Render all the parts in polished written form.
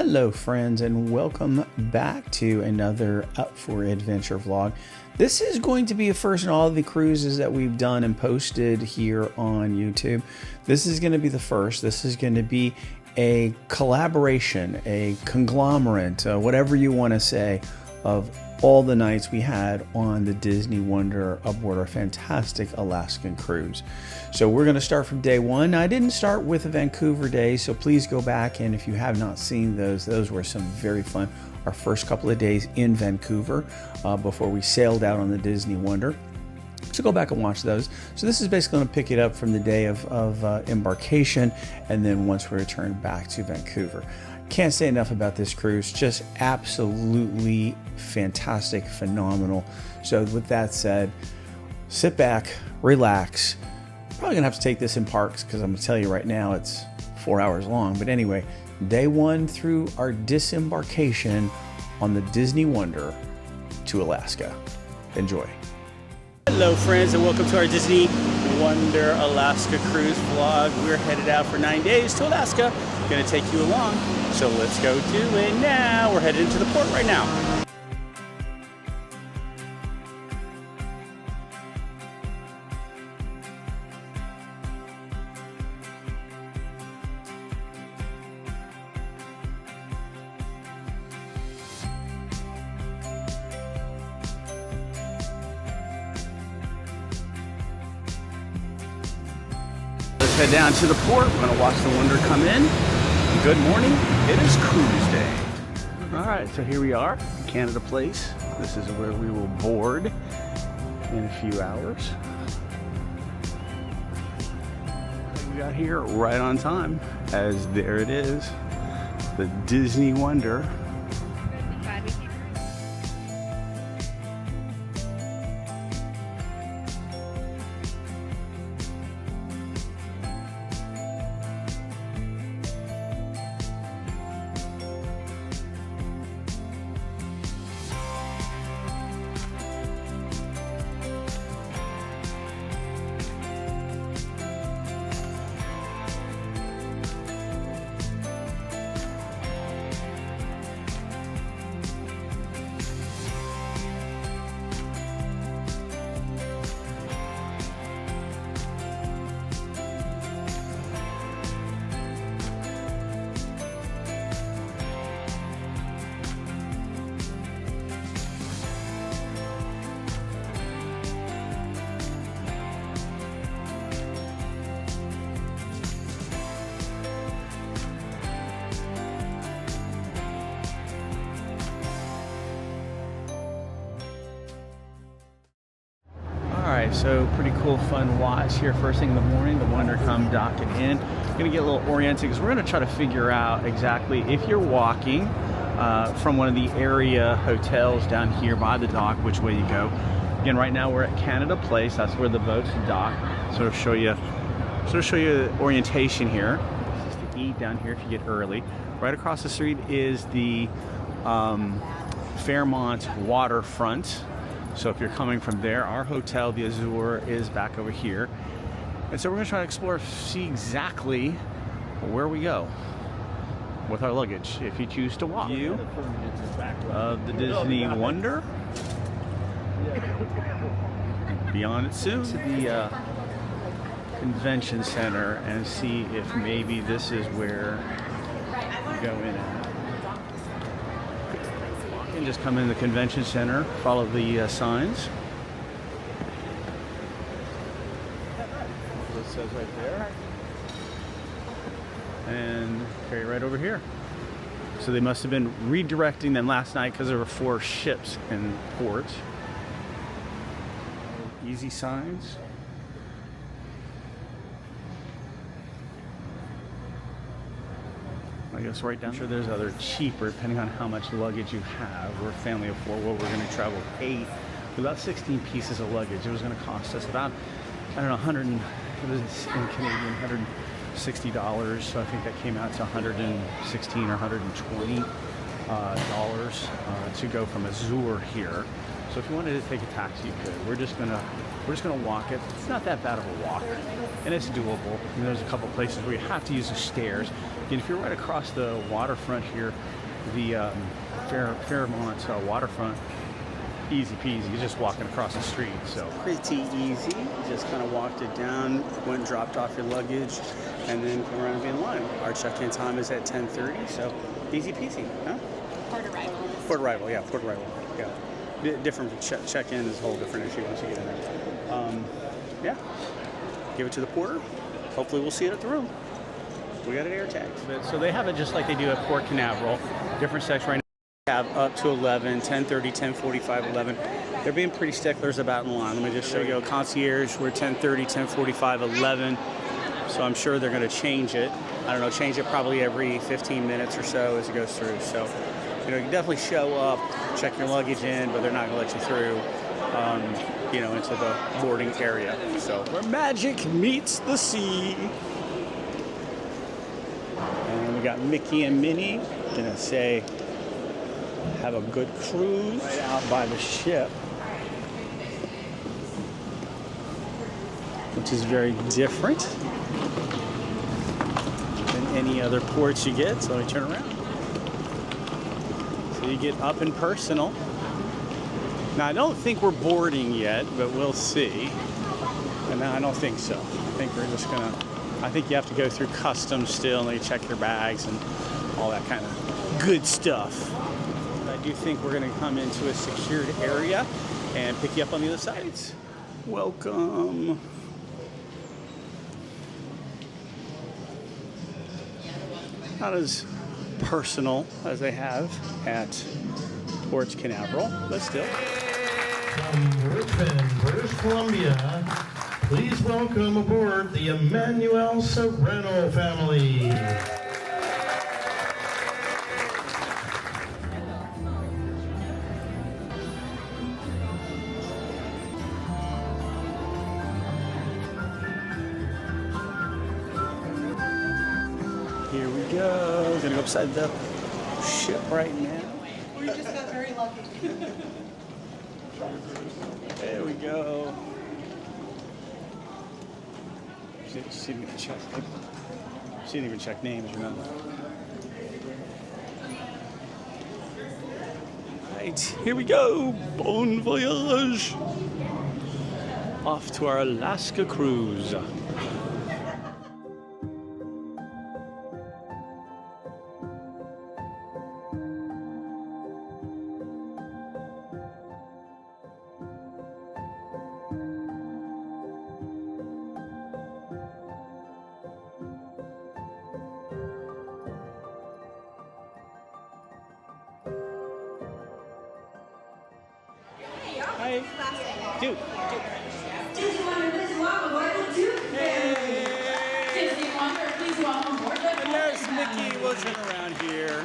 Hello friends, and welcome back to another Up for Adventure vlog. This is going to be a first in all of the cruises that we've done and posted here on YouTube. This is going to be the first. This is going to be a collaboration, a conglomerate, whatever you want to say, of all the nights we had on the Disney Wonder aboard our fantastic Alaskan cruise. So we're going to start from day one. I didn't start with the Vancouver days, so please go back, and if you have not seen those were some very fun. Our first couple of days in Vancouver before we sailed out on the Disney Wonder. So go back and watch those. So this is basically going to pick it up from the day of embarkation, and then once we return back to Vancouver. Can't say enough about this cruise. Just absolutely fantastic, phenomenal. So with that said, sit back, relax. Probably gonna have to take this in parks because I'm gonna tell you right now it's 4 hours long. But anyway, day one through our disembarkation on the Disney Wonder to Alaska. Enjoy. Hello friends, and welcome to our Disney Wonder Alaska cruise vlog. We're headed out for 9 days to Alaska. Gonna take you along, so let's go do it now. We're headed into the port right now. Let's head down to the port. We're gonna watch the Wonder come in. Good morning, it is cruise day. All right, so here we are, Canada Place. This is where we will board in a few hours. We got here right on time, as there it is, the Disney Wonder. Alright, so pretty cool fun watch here first thing in the morning, the Wonder come docking in. Gonna get a little oriented because we're gonna try to figure out exactly if you're walking from one of the area hotels down here by the dock, which way you go. Again, right now we're at Canada Place. That's where the boats dock. Sort of show you the orientation here. Just to eat down here if you get early. Right across the street is the Fairmont waterfront. So if you're coming from there, our hotel, the Azure, is back over here. And so we're gonna try to explore, see exactly where we go with our luggage, if you choose to walk. View of the Disney Wonder. Be on it soon. To the convention center and see if maybe this is where we go in at. And just come in the convention center, follow the signs. What it says right there. And carry right over here. So they must have been redirecting them last night because there were 4 ships in port. Easy signs. I guess right down. I'm sure there's other cheaper depending on how much luggage you have. We're a family of 4. Well, we're going to travel 8 with about 16 pieces of luggage. It was going to cost us about, I don't know, it was in Canadian, $160. So I think that came out to $116 or $120 to go from Azure here. So if you wanted to take a taxi, you could. We're just gonna walk it. It's not that bad of a walk, and it's doable. And there's a couple places where you have to use the stairs. And if you're right across the waterfront here, the Fairmont waterfront, easy peasy. You're just walking across the street, so pretty easy. Just kind of walked it down, went and dropped off your luggage, and then come around and be in line. Our check-in time is at 10:30, so easy peasy, huh? Port arrival. Port arrival, yeah, port arrival, yeah. Different check-in is a whole different issue once you get in there. Yeah, give it to the porter. Hopefully we'll see it at the room. We got an air tag. So they have it just like they do at Port Canaveral. Different sections right now. Have up to 11, 10:30, 10:45, 11. They're being pretty sticklers about in line. Let me just show you. Concierge, we're 10:30, 10:45, 11. So I'm sure they're going to change it. I don't know, change it probably every 15 minutes or so as it goes through. So, you know, you can definitely show up, check your luggage in, but they're not going to let you through, you know, into the boarding area. So where magic meets the sea. And we got Mickey and Minnie. Gonna say, have a good cruise right out by the ship, which is very different than any other ports you get. So let me turn around. So you get up and personal. Now I don't think we're boarding yet, but we'll see. And I don't think so. I think we're just gonna, I think you have to go through customs still, and they check your bags and all that kind of good stuff. I do think we're going to come into a secured area and pick you up on the other side. Welcome. Not as personal as they have at Port Canaveral, but still. From Richmond, British Columbia, please welcome aboard the Emmanuel Serrano family. Here we go. We're gonna go upside the ship right now. We just got very lucky. There we go. She didn't even check. She didn't even check names, remember? Right, here we go. Bon voyage. Off to our Alaska cruise. Hi. Dude. Disney Wonder, please welcome aboard. Hey. Disney Wonder, please welcome aboard. And there's Mickey looking around here.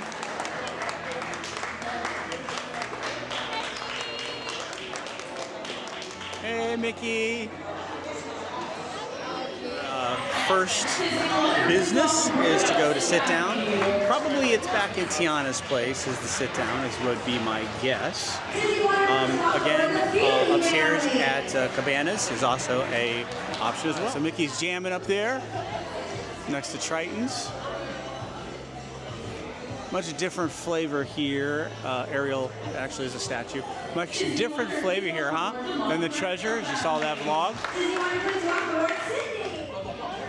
Hey, Mickey. First business is to go to sit down. Probably it's back in Tiana's place is the sit down, is would be my guess. Again, upstairs at Cabanas is also a option as well. So Mickey's jamming up there next to Triton's. Much different flavor here. Ariel actually is a statue. Much different flavor here, huh? Than the Treasures. You saw that vlog. Disney Wonder, please welcome aboard.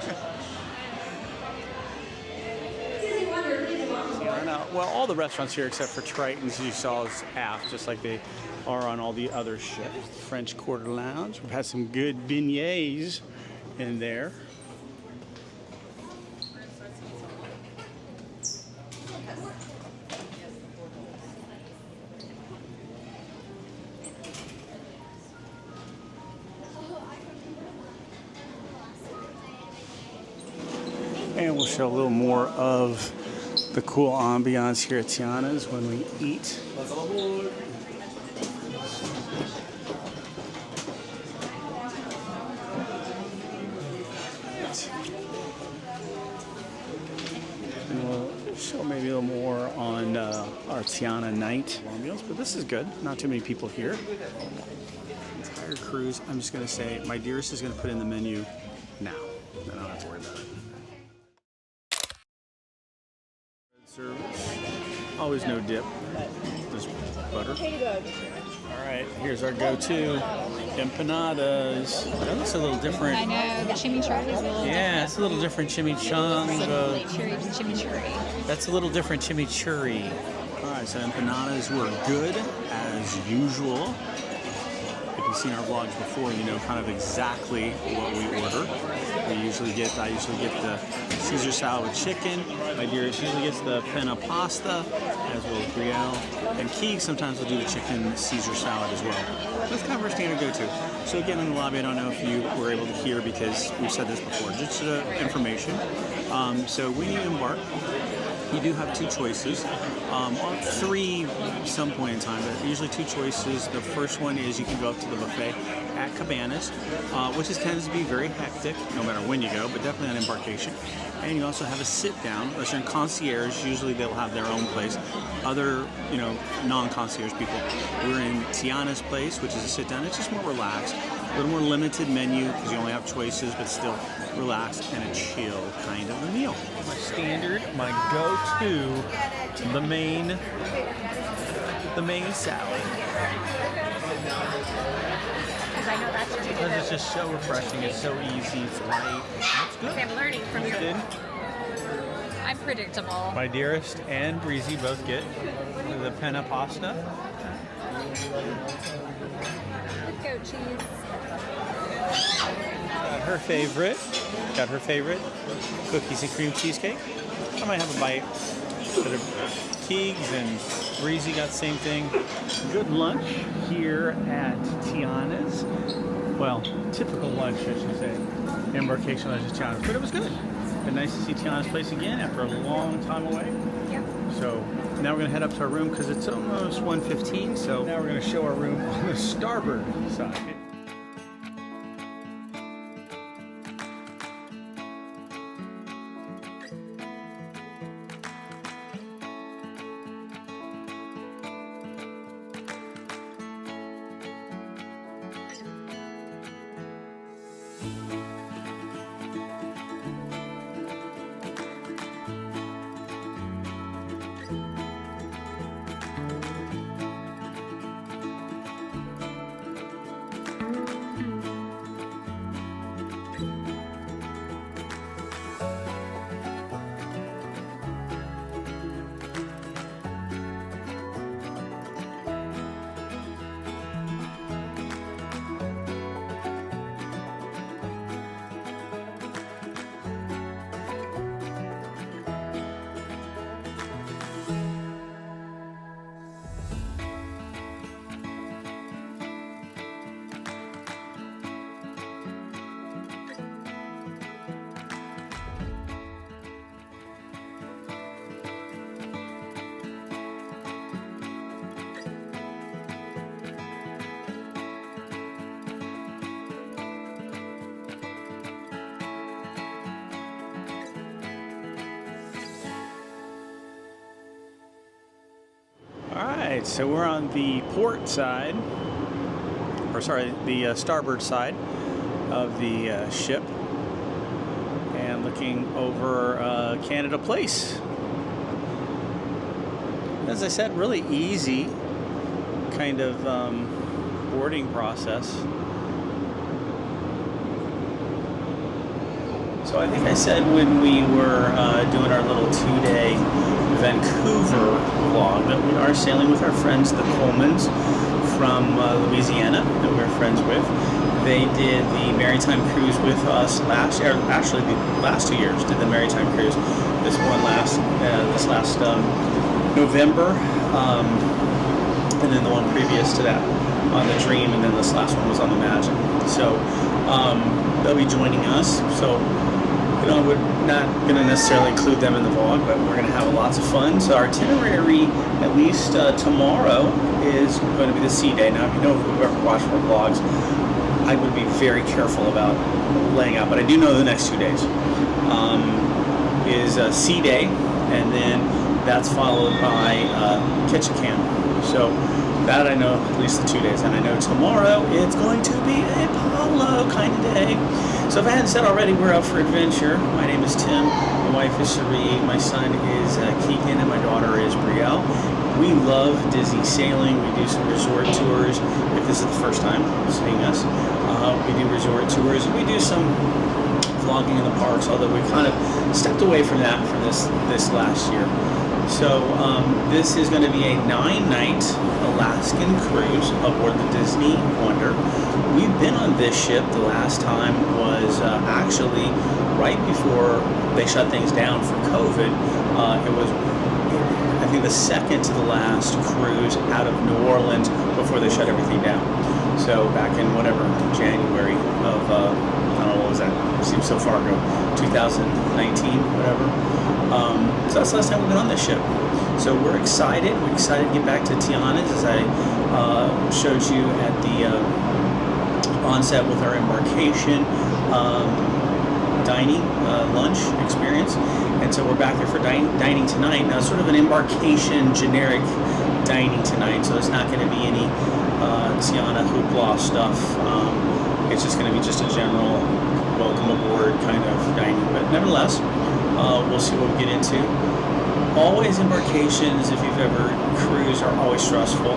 Sydney. Disney Wonder, please welcome aboard. I know. Well, all the restaurants here except for Triton's you saw is aft, just like they are on all the other ships. French Quarter Lounge. We've had some good beignets in there. And we'll show a little more of the cool ambiance here at Tiana's when we eat. And we'll show maybe a little more on our Tiana night ambiance, but this is good. Not too many people here. Entire cruise, I'm just going to say, my dearest is going to put in the menu now. I don't have to worry about it. Service. Always no dip. Just butter. All right, here's our go-to empanadas. That looks a little different. I know, the chimichurri is a little Yeah, it's a little different chimichanga. chimichurri. That's a little different chimichurri. All right, so empanadas were good as usual. If you've seen our vlogs before, you know kind of exactly what we order. I usually get the Caesar salad with chicken. My dearest usually gets the penna pasta, as well as Brielle. And Keeg sometimes will do the chicken Caesar salad as well. That's kind of our standard go-to. So again, in the lobby, I don't know if you were able to hear because we've said this before, just information. So when you embark, you do have two choices, or three some point in time, but usually two choices. The first one is you can go up to the buffet at Cabanas, which tends to be very hectic, no matter when you go, but definitely on embarkation. And you also have a sit-down. Unless you're in concierge, usually they'll have their own place. Other, non-concierge people. We're in Tiana's place, which is a sit-down. It's just more relaxed, a little more limited menu because you only have choices, but still relaxed and a chill kind of a meal. My standard, my go-to, the main salad. Because I know that's your Because it's just so refreshing. It's so easy. It's light. It's good. I'm learning from you. Good. I'm predictable. My dearest and Breezy both get the penna pasta. With goat cheese. Got her favorite cookies and cream cheesecake. I might have a bite. But Keegs and Breezy got the same thing. Good lunch here at Tiana's. Well, typical lunch, I should say. Embarkation lunch at Tiana's, but it was good. Been nice to see Tiana's place again after a long time away. Yep. So now we're gonna head up to our room because it's almost 1:15. So now we're gonna show our room on the starboard side. Alright, so we're on the port side, or sorry, the starboard side of the ship, and looking over Canada Place. As I said, really easy kind of boarding process. So I think I said when we were doing our little 2-day Vancouver vlog that we are sailing with our friends, the Colemans from Louisiana, that we're friends with. They did the maritime cruise with us actually the last 2 years did the maritime cruise. This last November, and then the one previous to that on the Dream, and then this last one was on the Imagine. So they'll be joining us. So we're not going to necessarily include them in the vlog, but we're going to have lots of fun. So our itinerary, at least tomorrow, is going to be the sea day. Now, if you've ever watched our vlogs, I would be very careful about laying out, but I do know the next 2 days is sea day, and then that's followed by Ketchikan. So that I know at least the 2 days, and I know tomorrow it's going to be a Palo kind of day. So if I hadn't said already, we're out for adventure. My name is Tim, my wife is Cherie, my son is Keegan, and my daughter is Brielle. We love Disney sailing. We do some resort tours. If this is the first time seeing us, we do resort tours. We do some vlogging in the parks, although we kind of stepped away from that for this last year. So this is going to be a 9-night Alaskan cruise aboard the Disney Wonder. We've been on this ship. The last time was actually right before they shut things down for COVID. It was, I think, the second to the last cruise out of New Orleans before they shut everything down. So back in whatever, January of, I don't know, what was that? It seems so far ago, 2019, whatever. So that's the last time we've been on this ship. So we're excited. We're excited to get back to Tiana's, as I showed you at the onset with our embarkation dining lunch experience. And so we're back there for dining tonight. Now it's sort of an embarkation generic dining tonight, so there's not going to be any Tiana hoopla stuff. It's just going to be just a general welcome aboard kind of dining. But nevertheless, we'll see what we get into. Always embarkations, if you've ever cruised, are always stressful.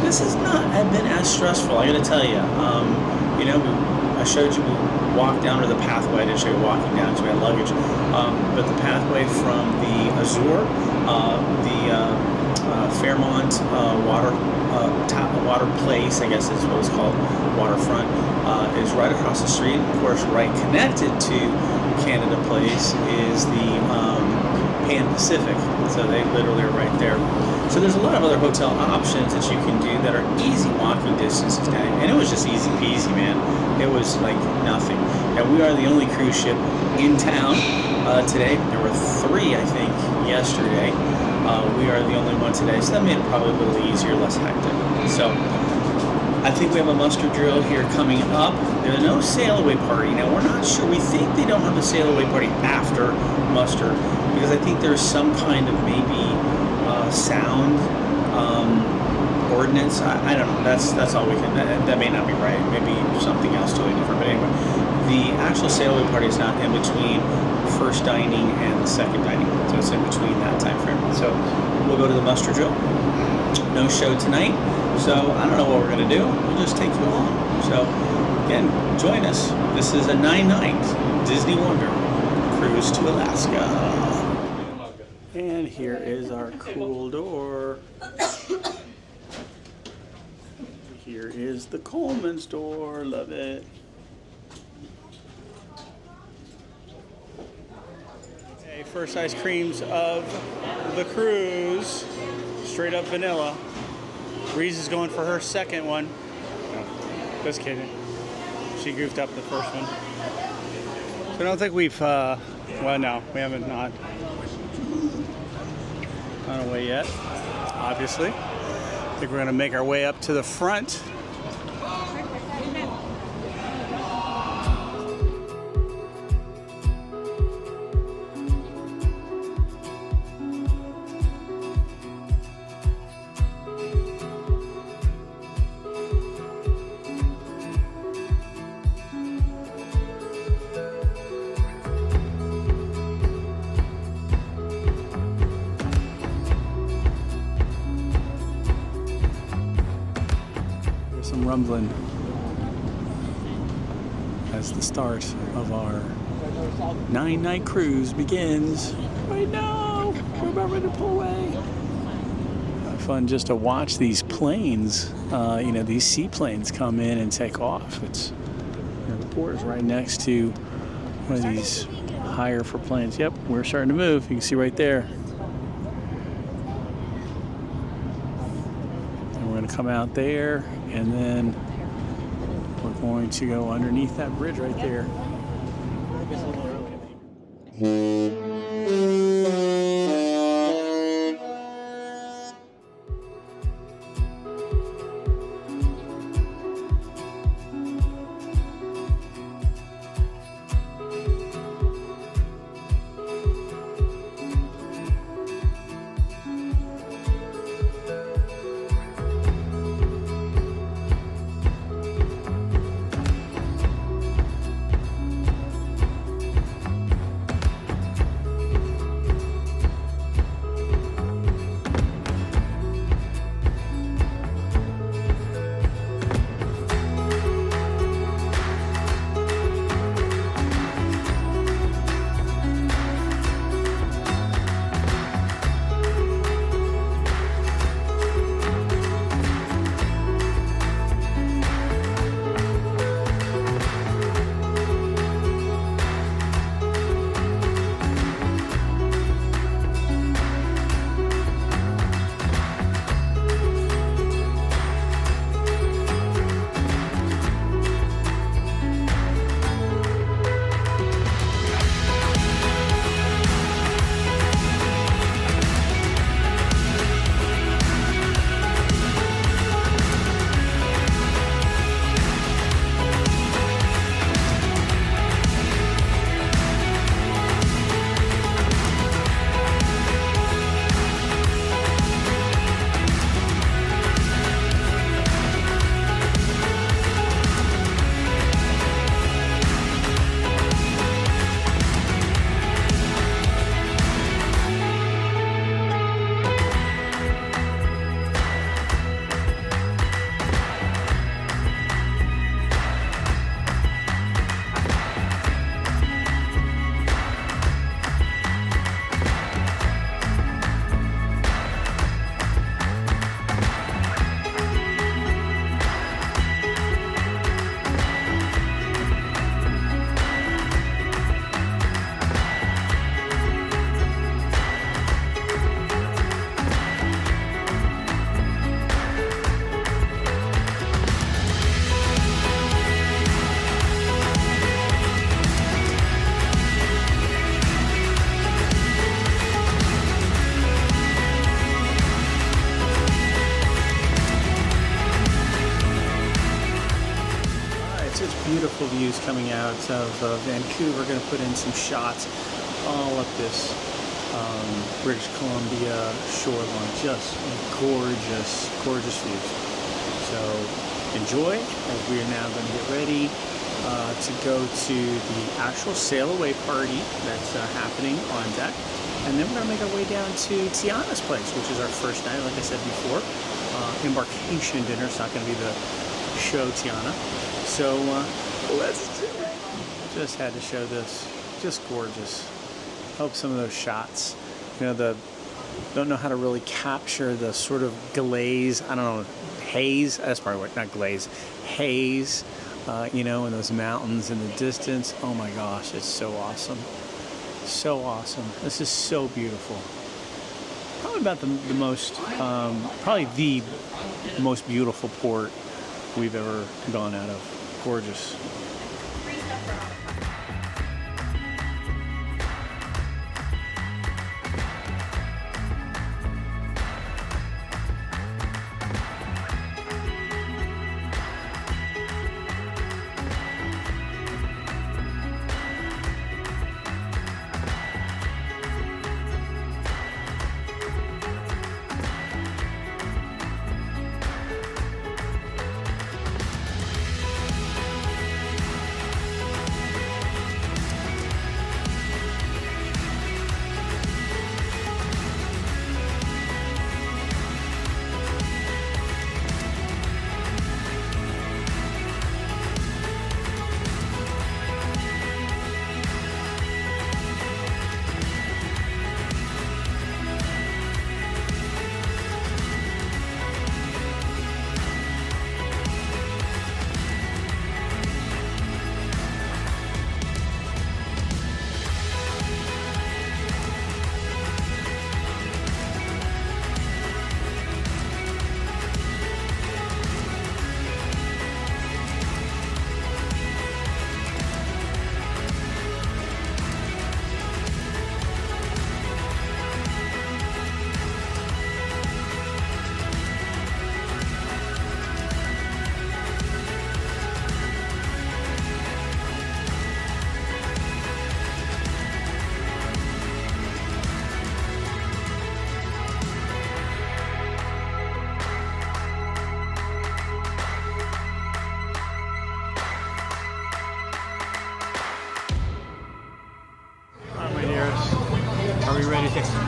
This has not been as stressful, I got to tell you. You know, I showed you, we walked down to the pathway. I didn't show you walking down because we had luggage. But the pathway from the Azure, Fairmont water place, I guess is what it's called, waterfront, is right across the street. Of course, right connected to Canada Place is the Pan Pacific. So they literally are right there. So there's a lot of other hotel options that you can do that are easy walking distances down. And it was just easy peasy, man. It was like nothing. Now, we are the only cruise ship in town today. There were 3, I think, yesterday. We are the only one today, so that made it probably a little easier, less hectic. So I think we have a muster drill here coming up. There's no sail away party. Now, we're not sure. We think they don't have a sail away party after muster, because I think there's some kind of maybe sound ordinance. I don't know. That's all we can. That may not be right. Maybe something else totally different. But anyway, the actual sail away party is not in between first dining and second dining, so it's in between that time frame. So we'll go to the muster drill. No show tonight, so I don't know what we're gonna do. We'll just take you along. So again, join us. This is a 9-night Disney Wonder cruise to Alaska. And here is our cool door. Here is the Coleman's door. Love it. Okay, first ice creams of the cruise. Straight up vanilla. Breeze is going for her second one. No, just kidding. She goofed up the first one. So I don't think we've, well, no, we haven't not on our way yet, obviously. I think we're going to make our way up to the front. Some rumbling as the start of our 9-night cruise begins right now. We're about ready to pull away. Fun just to watch these planes, you know, these seaplanes come in and take off. It's, you know, the port is right next to one of these higher for planes. Yep, we're starting to move. You can see right there. Come out there, and then we're going to go underneath that bridge right there. beautiful views coming out of Vancouver. Going to put in some shots all up this British Columbia shoreline. Just gorgeous, gorgeous views. So enjoy as we are now going to get ready to go to the actual sail away party that's happening on deck. And then we're going to make our way down to Tiana's place, which is our first night, like I said before. Embarkation dinner. It's not going to be the show Tiana. So let's do it. Just had to show this. Just gorgeous. Hope some of those shots, you know, don't know how to really capture the sort of glaze, I don't know, haze, that's probably what, not glaze, haze, you know, in those mountains in the distance. Oh my gosh, it's so awesome. So awesome. This is so beautiful. Probably about the most, probably the most beautiful port we've ever gone out of. Gorgeous.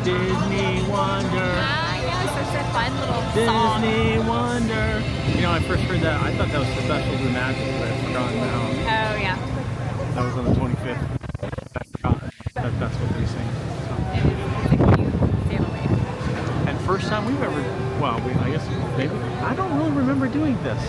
Disney Wonder. Yes, it's a fun little song. Disney Wonder. You know, I first heard that, I thought that was Special to Magic, but I forgot now. Oh, yeah. That was on the 25th. I forgot that that's what they sing. So. It's a cute family. And first time we've ever, well, I guess maybe, I don't really remember doing this.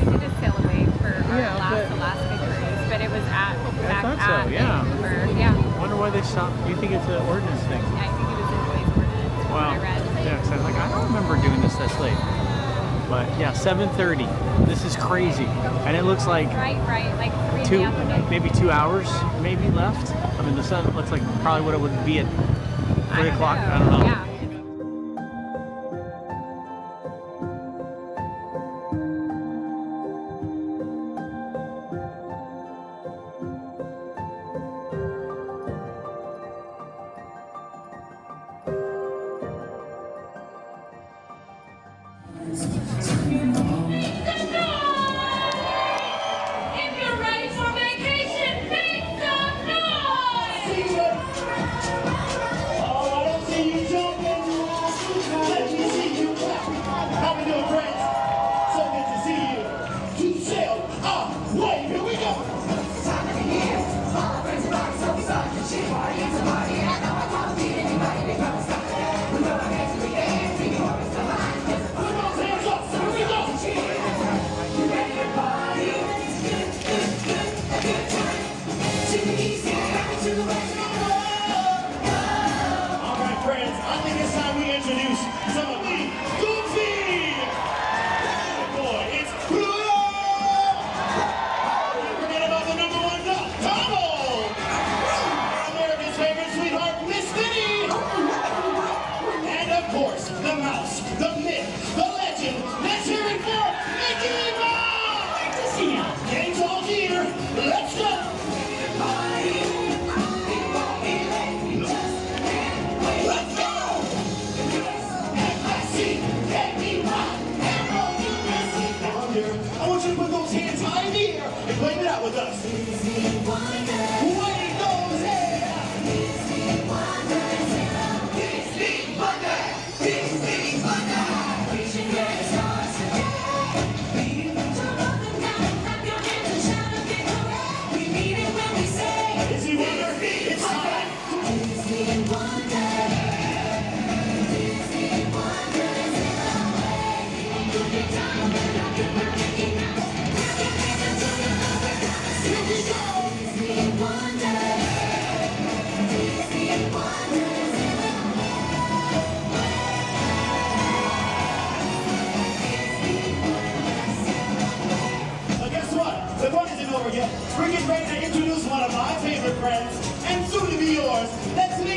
We did a sail away for our last Alaska cruise, but it was back at Vancouver. Yeah. I wonder why they stopped. Do you think it's an ordinance thing? I think it was in Dawes ordinance. Wow. I read. Yeah, because I was like, I don't remember doing this late. But yeah, 7:30. This is crazy. And it looks like Right, like 3 in the afternoon. maybe 2 hours maybe left. I mean, the sun looks like probably what it would be at 3 o'clock. I don't know. Yeah. If you're ready for vacation, make some noise! Oh, I don't see you jumping. Let me see you clap. How we doing, friends? So good to see you. To sail away. Here we go. Time of the year. All our friends rock, so we start to cheer. Party and somebody, and now I can't beat anybody. They come and stop it. We know our hands, we dance. We know it's the line. Put those hands up. Here we go. You ready to party? A good time. To the east and back to the west. All right, friends, I think it's time we introduce some of the goofy. Boy, it's Palo. Don't forget about the #1 duck, Palo. America's favorite sweetheart, Miss Minnie. And of course, the mouse, the myth, the legend. Let's hear it for Mickey Mouse. Like to see ya. Game's all here.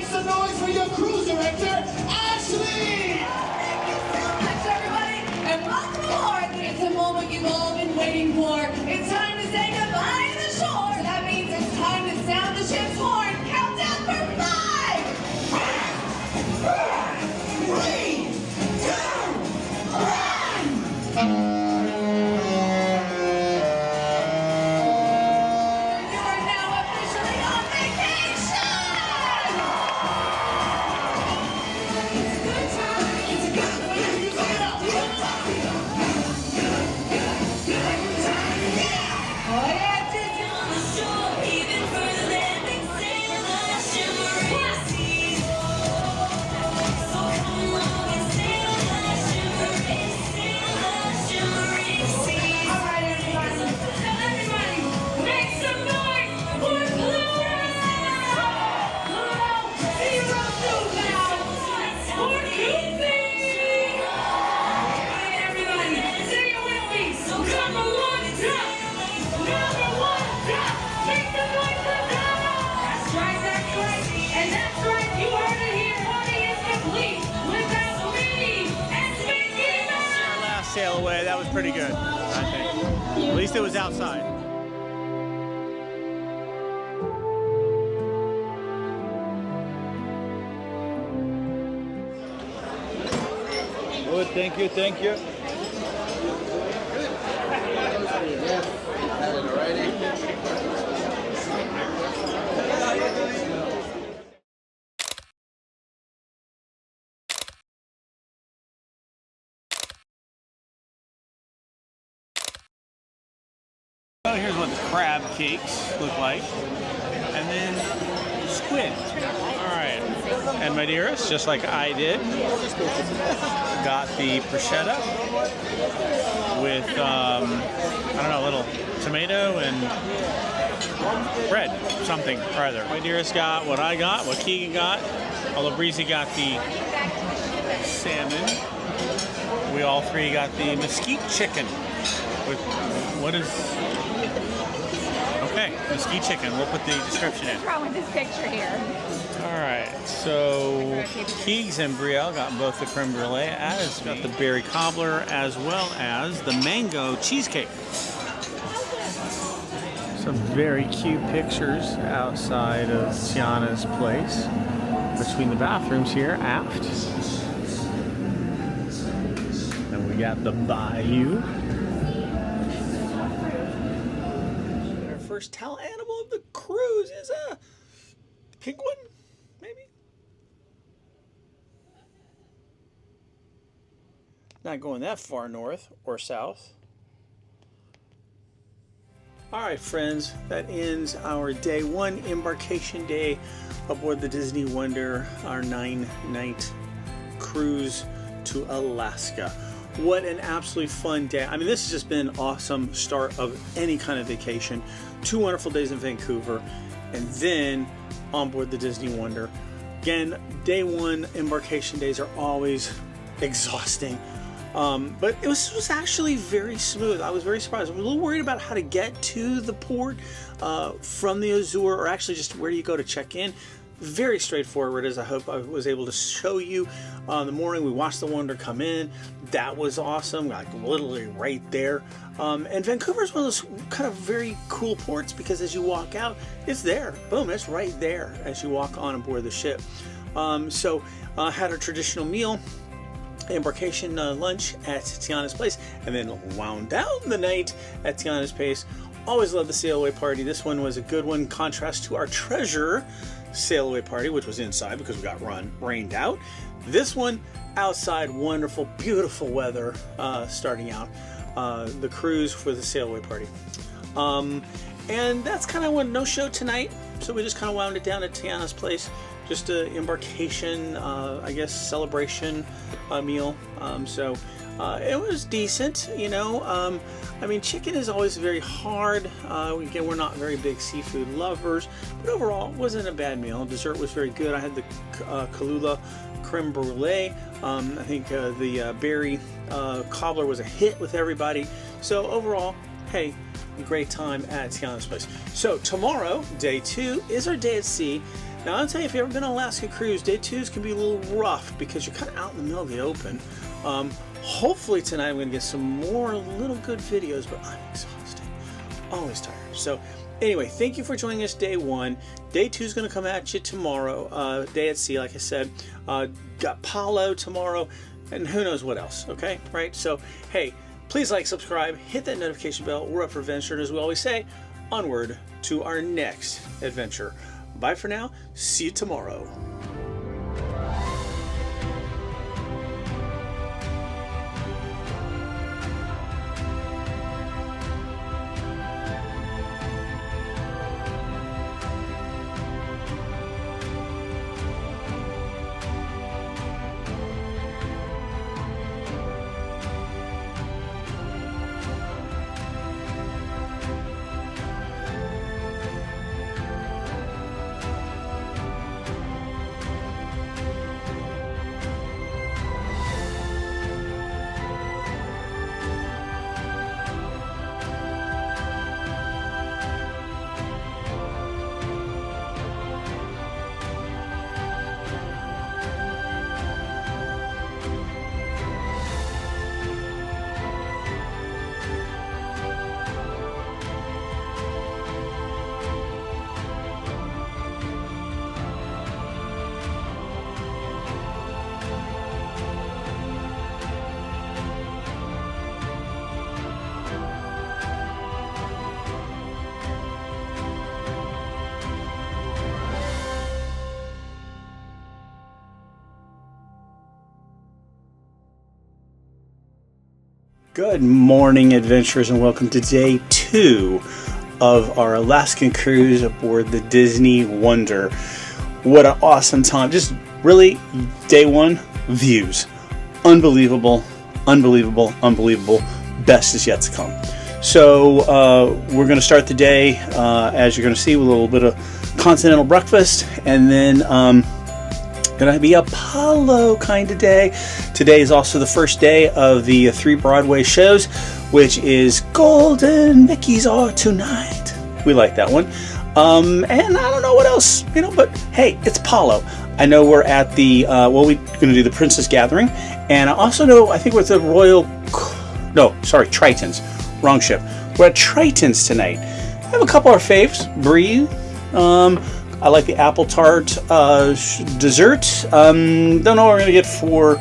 some noise for your cruise director, Ashley! Thanks everybody, and welcome aboard. It's a moment you've all been waiting for. It's time to say goodbye to the shore. That means it's time to sound the ship's horn. Countdown for 5, 4, 3, 2, 1. You are now officially on vacation. It's a good time. It's a good time. Oh yeah, just on the shore, even for the landing, sail the shimmering seas. So come along and sail the shimmering seas. All right, everybody, make some noise for Pluto! Pluto, 02 now for Goofy! Everybody, say it with me. Number one, drop. Number one, drop. Make the noise for Palo. That's right, that's right. And that's right, you heard it here. Party is complete without me and Mickey Mouse. Last sail away, that was pretty good, I think. At least it was outside. Good, thank you, thank you. So here's what the crab cakes look like. And then squid. Alright. And my dearest, just like I did, got the prosciutto with, I don't know, a little tomato and bread, something or other. My dearest got what I got, what Keegan got. Although Breezy got the salmon. We all three got the mesquite chicken. With, what is... Okay, mesquite chicken. We'll put the description in. What's wrong with this picture here? Alright, so Keegs and Brielle got both the creme brulee, as got the berry cobbler, as well as the mango cheesecake. Some very cute pictures outside of Tiana's place, between the bathrooms here aft. And we got the bayou. Our first tell animal of the cruise is a penguin, maybe? Not going that far north or south. All right, friends, that ends our day one embarkation day aboard the Disney Wonder, our 9-night cruise to Alaska. What an absolutely fun day. I mean, this has just been an awesome start of any kind of vacation. 2 wonderful days in Vancouver, and then on board the Disney Wonder. Again, day one embarkation days are always exhausting. But it was actually very smooth. I was very surprised. I was a little worried about how to get to the port from the Azure, or actually just where you go to check in. Very straightforward, as I hope I was able to show you. In the morning, we watched the Wonder come in. That was awesome, like literally right there. And Vancouver is one of those kind of very cool ports, because as you walk out, it's there. Boom, it's right there as you walk on aboard the ship. So had a traditional meal, embarkation lunch at Tiana's place, and then wound down the night at Tiana's place. Always love the sail away party. This one was a good one, contrast to our Treasure sail away party, which was inside because we got rained out. This one outside, wonderful, beautiful weather starting out the cruise for the sail away party. And that's kind of one, no show tonight, so we just kind of wound it down at Tiana's place. Just an embarkation, I guess, celebration meal. So it was decent, you know. I mean, chicken is always very hard. Again, we're not very big seafood lovers, but overall, it wasn't a bad meal. Dessert was very good. I had the Kahlua creme brulee. I think the berry cobbler was a hit with everybody. So overall, hey, great time at Tiana's place. So tomorrow, day 2, is our day at sea. Now I'll tell you, if you've ever been on an Alaska cruise, day 2s can be a little rough because you're kind of out in the middle of the open. Hopefully tonight I'm going to get some more little good videos, but I'm exhausted, always tired. So anyway, thank you for joining us day 1. Day 2 is going to come at you tomorrow, day at sea, like I said. Got Palo tomorrow, and who knows what else, okay? Right? So, hey, please like, subscribe, hit that notification bell. We're up for adventure, and as we always say, onward to our next adventure. Bye for now. See you tomorrow. Good morning, adventurers, and welcome to day 2 of our Alaskan cruise aboard the Disney Wonder. What an awesome time. Just really, day 1, views. Unbelievable, unbelievable, unbelievable. Best is yet to come. So we're going to start the day, as you're going to see, with a little bit of continental breakfast, and then gonna be a Palo kind of day. Today is also the first day of the 3 Broadway shows, which is Golden Mickey's Are Tonight. We like that one. And I don't know what else, but hey, it's Palo. I know we're at the, we're gonna do the Princess Gathering, and I also know, I think we're at the Triton's. Wrong ship. We're at Triton's tonight. I have a couple of our faves. Brie. I like the apple tart dessert. Don't know what we're going to get for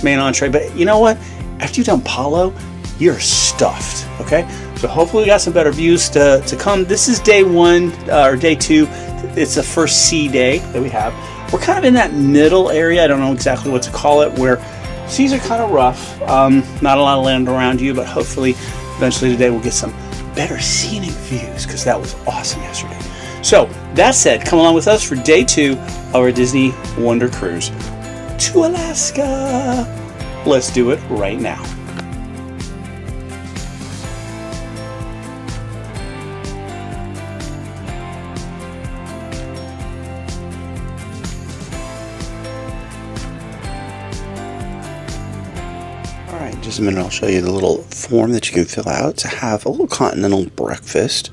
main entree, but you know what? After you've done Palo, you're stuffed, okay? So hopefully we got some better views to come. This is day 1, or day 2. It's the first sea day that we have. We're kind of in that middle area. I don't know exactly what to call it, where seas are kind of rough. Not a lot of land around you, but hopefully eventually today we'll get some better scenic views, because that was awesome yesterday. So, that said, come along with us for day 2 of our Disney Wonder Cruise to Alaska. Let's do it right now. Alright, just a minute, I'll show you the little form that you can fill out to have a little continental breakfast.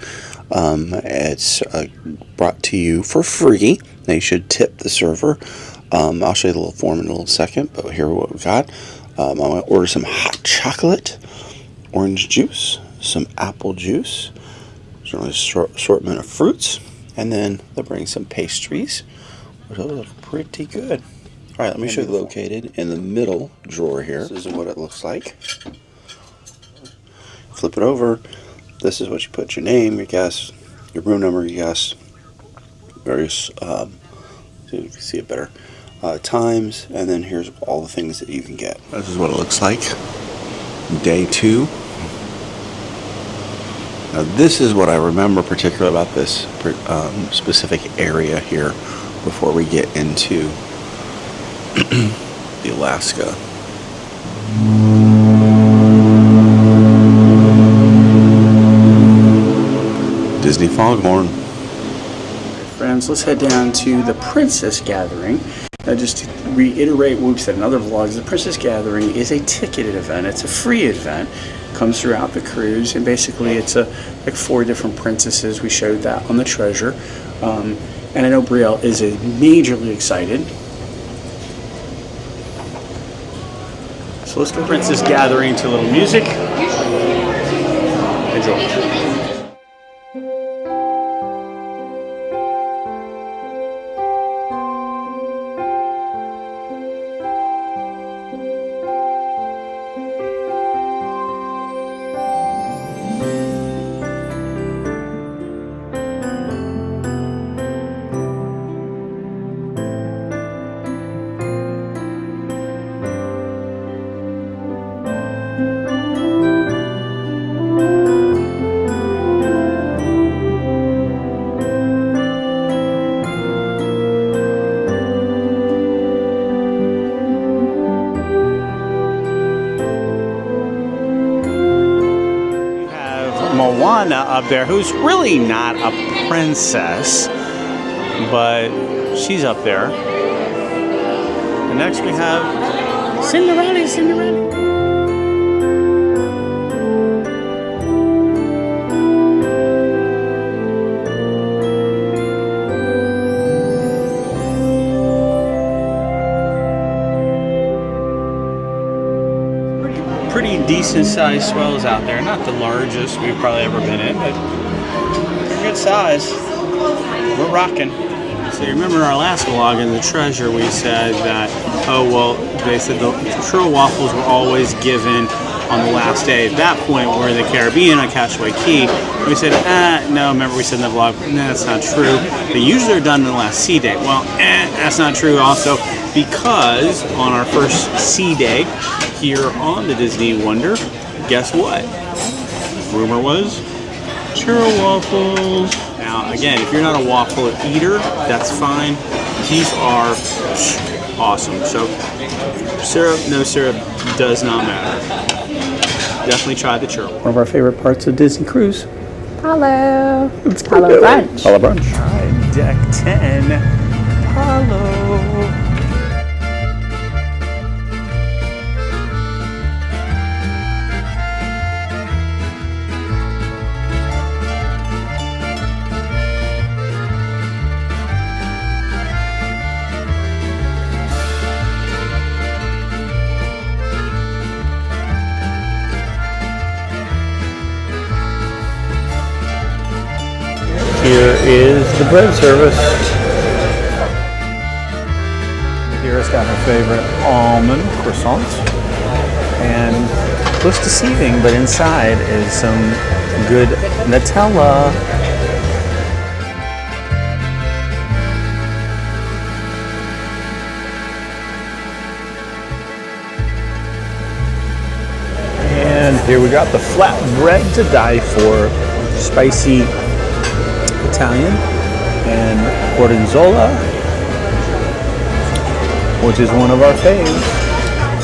It's brought to you for free. Now you should tip the server. I'll show you the little form in a little second, but here what we got. I'm going to order some hot chocolate, orange juice, some apple juice, certainly an assortment of fruits, and then they'll bring some pastries, which will look pretty good. All right, let me show you. Located in the middle drawer here. This is what it looks like. Flip it over. This is what you put your name, your guess, your room number, your guess, various, so you can see it better, times, and then here's all the things that you can get. This is what it looks like. Day 2. Now this is what I remember particularly about this specific area here before we get into the Alaska. Disney Foghorn. Friends, let's head down to the Princess Gathering. Just to reiterate what we've said in other vlogs, the Princess Gathering is a ticketed event. It's a free event. It comes throughout the cruise, and basically it's like 4 different princesses. We showed that on the treasure. And I know Brielle is majorly excited. So let's go. Princess gathering to a little music. Enjoy. Up there, who's really not a princess, but she's up there. And next we have Cinderella. Pretty decent sized swells out there. Not the largest we've probably ever been in, but good size. We're rocking. So you remember our last vlog in the treasure, we said that, oh well, they said the churro waffles were always given on the last day. At that point, we're in the Caribbean on Castaway Cay. We said, no, remember we said in the vlog, no, that's not true. They usually are done on the last sea day. Well, that's not true also, because on our first sea day here on the Disney Wonder, guess what? Rumor was churro waffles. Now, again, if you're not a waffle eater, that's fine. These are awesome. So, syrup, no syrup, does not matter. Definitely try the churro. One of our favorite parts of Disney Cruise. Palo. Let's go. Palo brunch. Palo brunch. All right, deck 10, Palo. Here is the bread service. Kira's got her favorite almond croissant. And looks deceiving, but inside is some good Nutella. And here we got the flatbread to die for. Spicy Italian and gorgonzola, which is one of our faves.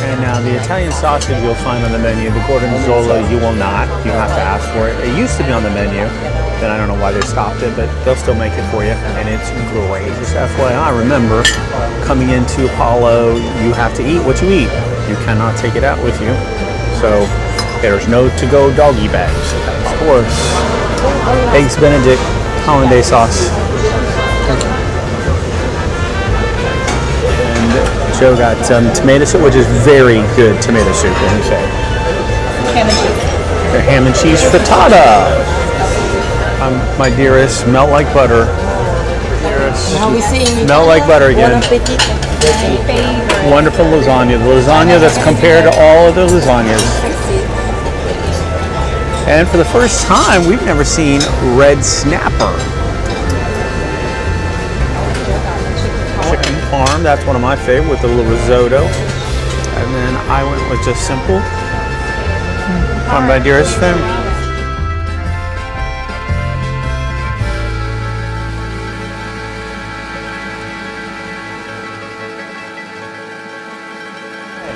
And now the Italian sausage you'll find on the menu. The gorgonzola you will not. You have to ask for it. It used to be on the menu. Then I don't know why they stopped it, but they'll still make it for you, and it's great. Just FYI, remember, coming into Palo, you have to eat what you eat. You cannot take it out with you. So there's no to-go doggy bags. Of course, Eggs Benedict hollandaise sauce. And Joe got tomato soup, which is very good tomato soup, let me say. Ham and cheese. The ham and cheese frittata. My dearest, melt like butter. Dearest, melt like butter again. Wonderful lasagna. The lasagna that's compared to all other lasagnas. And for the first time, we've never seen red snapper. Chicken parm, that's one of my favorites, with a little risotto. And then I went with just simple. On my dearest family.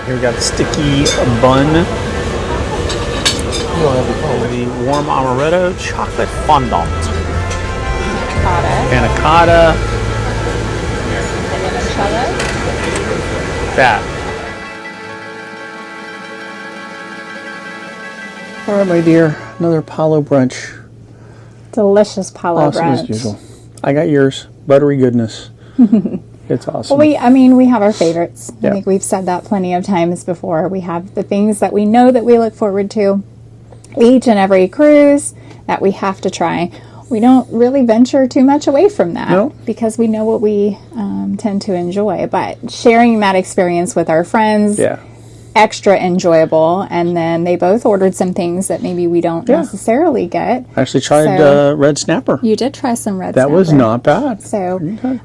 Here we got the sticky bun. The warm amaretto chocolate fondant. Panna cotta. That. All right, my dear, another Palo brunch. Delicious Palo Awesome brunch. as usual. I got yours. buttery goodness. It's awesome. Well, we have our favorites. Yeah. I think we've said that plenty of times before. We have the things that we know that we look forward to each and every cruise that we have to try. We don't really venture too much away from that No. because we know what we tend to enjoy. But sharing that experience with our friends, yeah. extra enjoyable. And then they both ordered some things that maybe we don't necessarily get. I actually tried So- red snapper. You did try some red That was snapper. not bad. So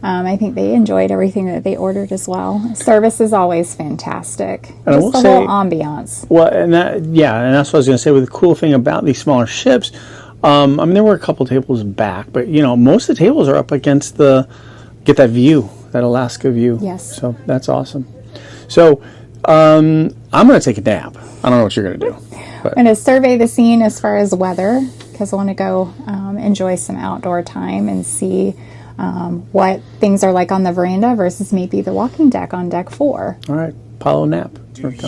I think they enjoyed everything that they ordered as well. Service is always fantastic. And I Just will the whole say- ambiance. Well, and that's what I was going to say. With the cool thing about these smaller ships, there were a couple tables back, but most of the tables are up against get that view, that Alaska view. Yes. So that's awesome. So I'm going to take a nap. I don't know what you're going to do. I'm going to survey the scene as far as weather because I want to go enjoy some outdoor time and see what things are like on the veranda versus maybe the walking deck on deck 4. All right, Palo nap.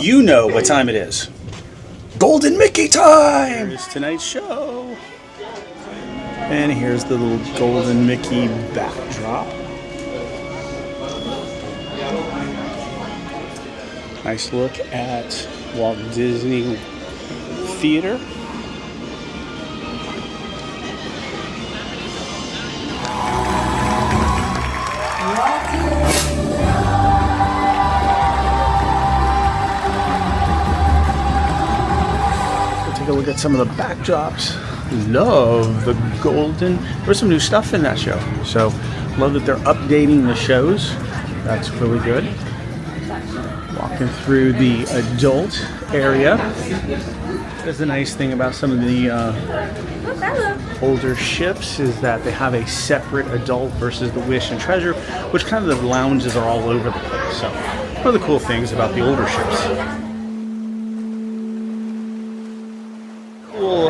You know what time it is. Golden Mickey time! Here's tonight's show. And here's the little Golden Mickey backdrop. Nice look at Walt Disney Theater. Take a look at some of the backdrops. Love the golden. There's some new stuff in that show. So love that they're updating the shows. That's really good. Walking through the adult area. That's the nice thing about some of the older ships is that they have a separate adult versus the Wish and Treasure, which kind of the lounges are all over the place. So one of the cool things about the older ships. Cool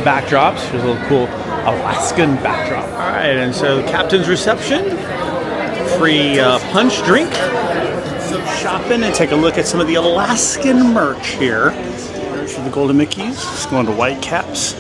backdrops. There's a little cool Alaskan backdrop. All right, and so the captain's reception, free punch drink, some shopping, and take a look at some of the Alaskan merch here. There's for the Golden Mickeys. Just going to Whitecaps.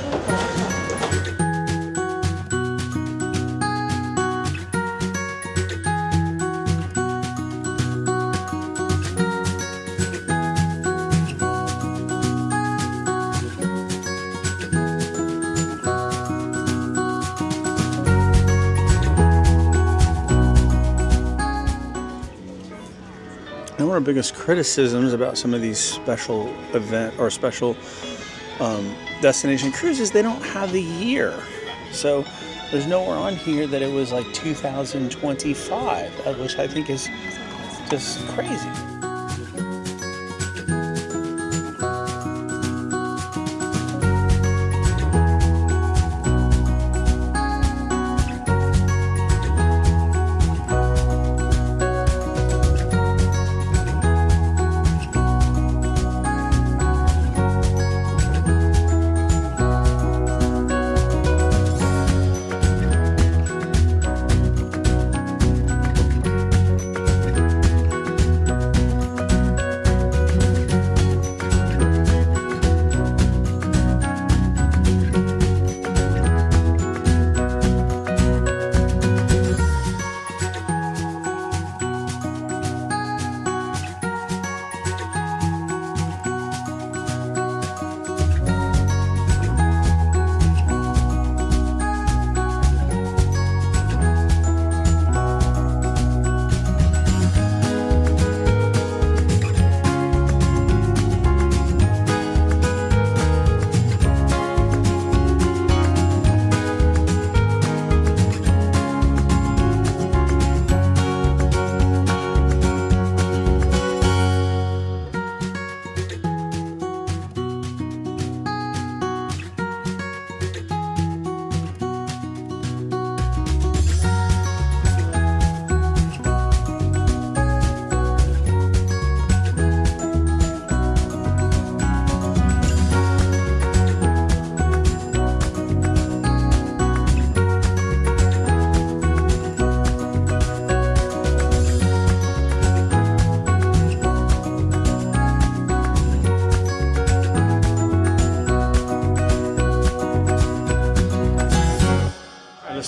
One of our biggest criticisms about some of these special event or special destination cruises, they don't have the year. So there's nowhere on here that it was like 2025, which I think is just crazy.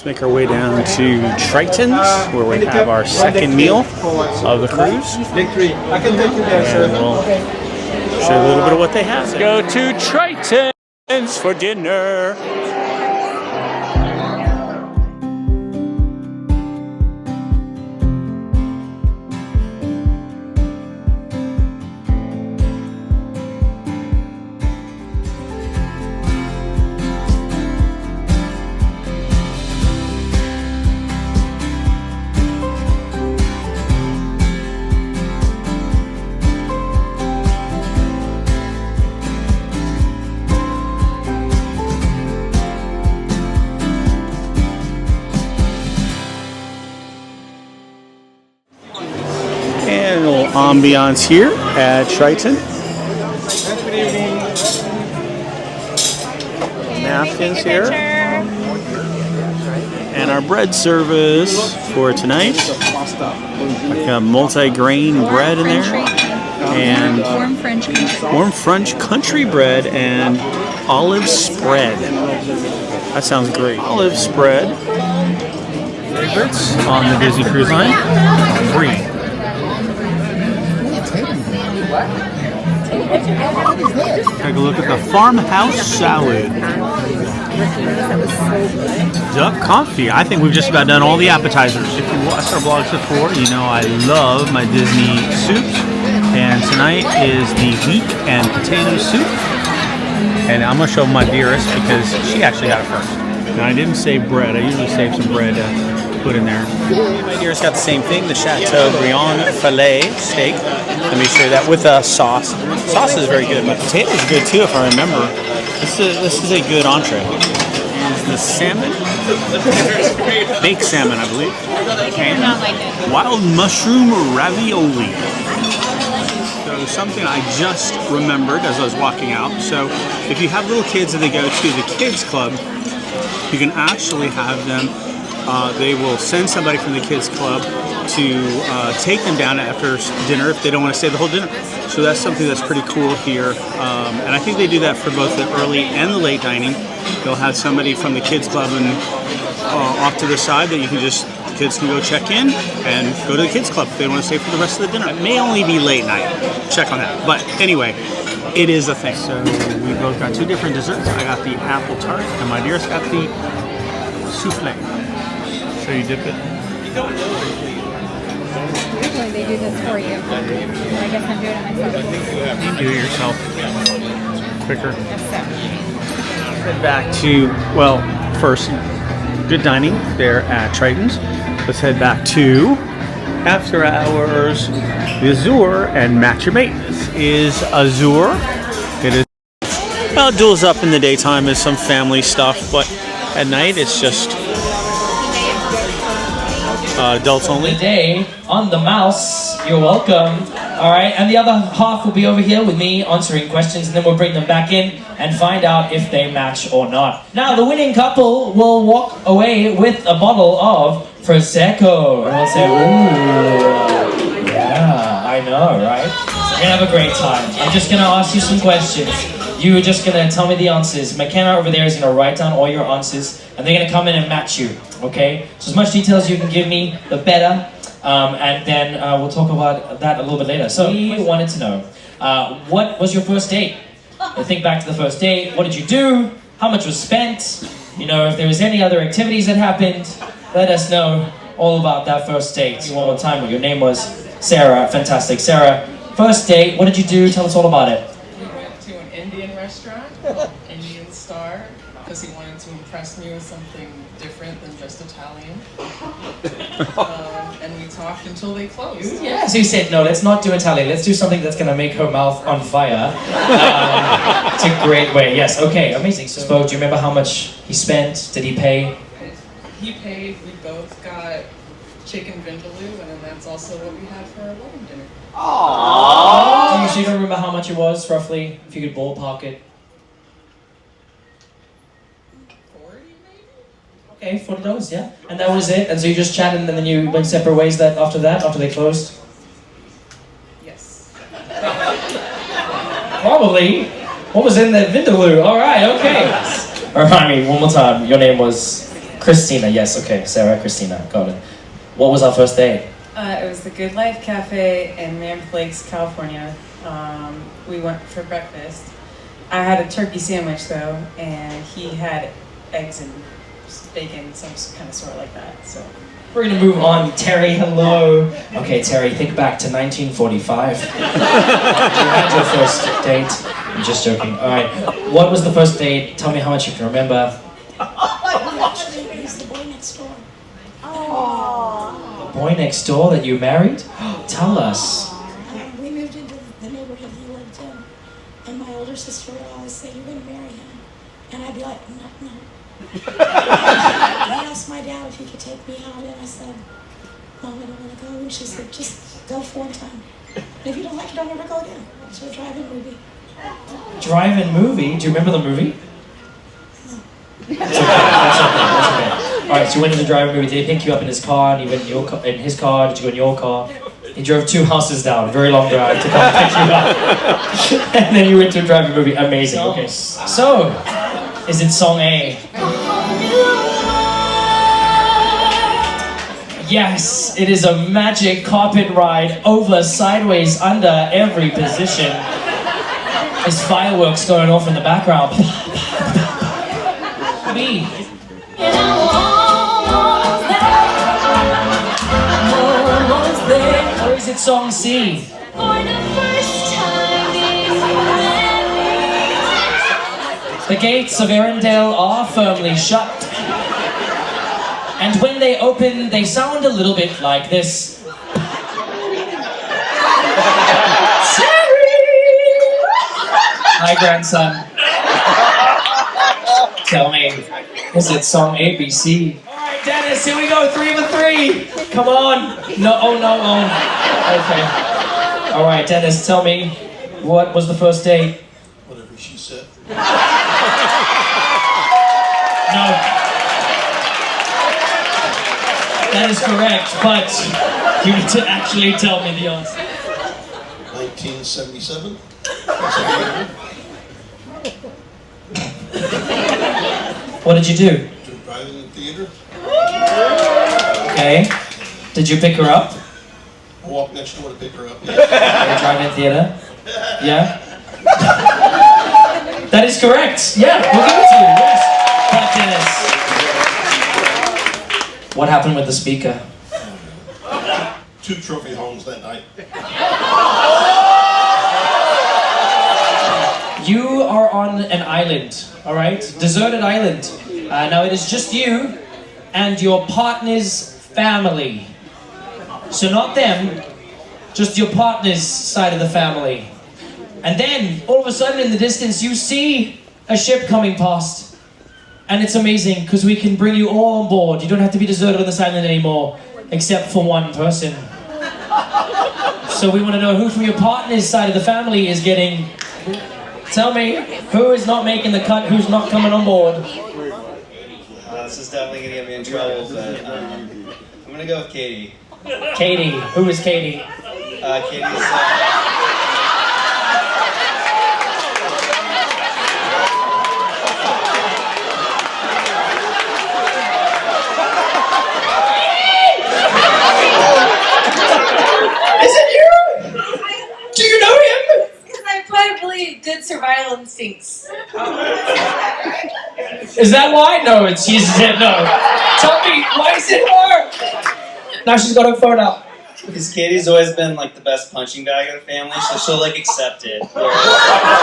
Make our way down to Triton's, where we have our second meal of the cruise. Victory. I can take you there, sir. And we'll show you a little bit of what they have. Let's go to Triton's for dinner. And a little ambiance here at Triton. Napkins here. And our bread service for tonight. Like a multi-grain bread in there. And warm French country bread and olive spread. That sounds great. Olive spread. Favorites on the Disney Cruise Line. Free. Take a look at the farmhouse salad. Duck confit. I think we've just about done all the appetizers. If you watched our vlogs before, you know I love my Disney soups. And tonight is the beef and potato soup. And I'm going to show my dearest because she actually got it first. Now I didn't save bread. I usually save some bread to put in there. My dearest got the same thing, the Chateaubriand filet steak. Let me show you that with a sauce. Sauce is very good, but potato is good too if I remember. This is a good entree. Here's the salmon. Baked salmon, I believe. And wild mushroom ravioli. So something I just remembered as I was walking out. So if you have little kids and they go to the kids club, you can actually have them, they will send somebody from the kids club to take them down after dinner if they don't want to stay the whole dinner. So that's something that's pretty cool here. And I think they do that for both the early and the late dining. They'll have somebody from the kids club and off to the side that you can just, kids can go check in and go to the kids club if they want to stay for the rest of the dinner. It may only be late night. Check on that. But anyway, it is a thing. So we both got two different desserts. I got the apple tart and my dearest got the souffle. So you dip it. Usually they do this for you. I guess I'm doing it myself. You do it yourself. Quicker. Yes, sir. Head back to, well, first, good dining there at Triton's. Let's head back to After Hours, the Azure, and match your mate. This is Azure. It is, well, it duels up in the daytime as some family stuff, but at night it's just adults only. Today on the mouse, you're welcome. All right, and the other half will be over here with me answering questions, and then we'll bring them back in and find out if they match or not. Now, the winning couple will walk away with a bottle of Prosecco. And we'll say, ooh, yeah, I know, right? We're gonna have a great time. I'm just gonna ask you some questions. You're just gonna tell me the answers. McKenna over there is gonna write down all your answers, and they're gonna come in and match you, okay? So as much detail as you can give me, the better. And then we'll talk about that a little bit later. So we wanted to know, what was your first date? Think back to the first date. What did you do? How much was spent? You know, if there was any other activities that happened, let us know all about that first date. One more time, what your name was. Sarah, fantastic. Sarah, first date, what did you do? Tell us all about it. We went to an Indian restaurant called Indian Star because he wanted to impress me with something different than just Italian. And we talked until they closed. Yeah, so you said, no, let's not do Italian. Let's do something that's going to make her mouth on fire. It's a great way. Yes, okay, amazing. So, do you remember how much he spent? Did he pay? He paid. We both got chicken vindaloo, and then that's also what we had for our wedding dinner. Aww. So you don't remember how much it was, roughly? If you could ballpark it. 40 maybe? Okay, $40, yeah. And that was it? And so you just chatted and then you went separate ways after they closed? Yes. Probably. What was in that vindaloo? Alright, okay. Remind me, one more time. Your name was? Christina, yes, okay. Sarah, Christina, got it. What was our first date? It was the Good Life Cafe in Mammoth Lakes, California. We went for breakfast. I had a turkey sandwich though, and he had eggs and bacon, some kind of sort like that. So We're gonna move on. Terry, hello. Okay, Terry, think back to 1945. You had your first date. I'm just joking. All right, what was the first date? Tell me how much you can remember. He's the boy next door. The boy next door that you married? Tell us. We moved into the neighborhood he lived in, and my older sister would always say, "You're going to marry him," and I'd be like, "No." He asked my dad if he could take me out, and I said, "Mom, I don't want to go," and she said, "Just go for one time. And if you don't like it, don't ever go again." So a drive-in movie. Drive-in movie? Do you remember the movie? That's okay. That's okay. All right, so you went to the drive-in movie. Did he pick you up in his car, and you went in his car? Did you go in your car? He drove 2 houses down, a very long drive to come pick you up. And then you went to a drive-in movie. Amazing. Okay. So, is it song A? Yes, it is a magic carpet ride over, sideways, under every position. There's fireworks going off in the background. B. Or is it song C? The gates of Arendelle are firmly shut. And when they open, they sound a little bit like this. Hi, grandson. Tell me, is it song A, B, C? All right, Dennis, here we go, 3 for 3. Come on. No, oh, no, oh. Okay. All right, Dennis, tell me, what was the first date? Whatever she said. No. That is correct, but you need to actually tell me the answer. 1977. What did you do? To drive in the theater. Okay. Did you pick her up? I walked next door to pick her up. Drive-in theater? Yeah? That is correct. Yeah, we'll give it to you. Yes. But Dennis. What happened with the speaker? 2 trophy homes that night. You are on an island, all right? Deserted island. Now it is just you and your partner's family. So not them, just your partner's side of the family. And then, all of a sudden in the distance, you see a ship coming past. And it's amazing, because we can bring you all on board. You don't have to be deserted on this island anymore, except for one person. So we want to know who from your partner's side of the family is getting... Tell me, who is not making the cut, who's not coming on board? This is definitely going to get me in trouble, but I'm going to go with Katie. Katie. Who is Katie? Katie's... Is it you? Do you know him? Because I play really good survival instincts. Is that why? No, it's she said no. Tell me, why is it her? Now she's got her phone out. Because Katie's always been like the best punching bag of the family, so she'll like accept it. Whereas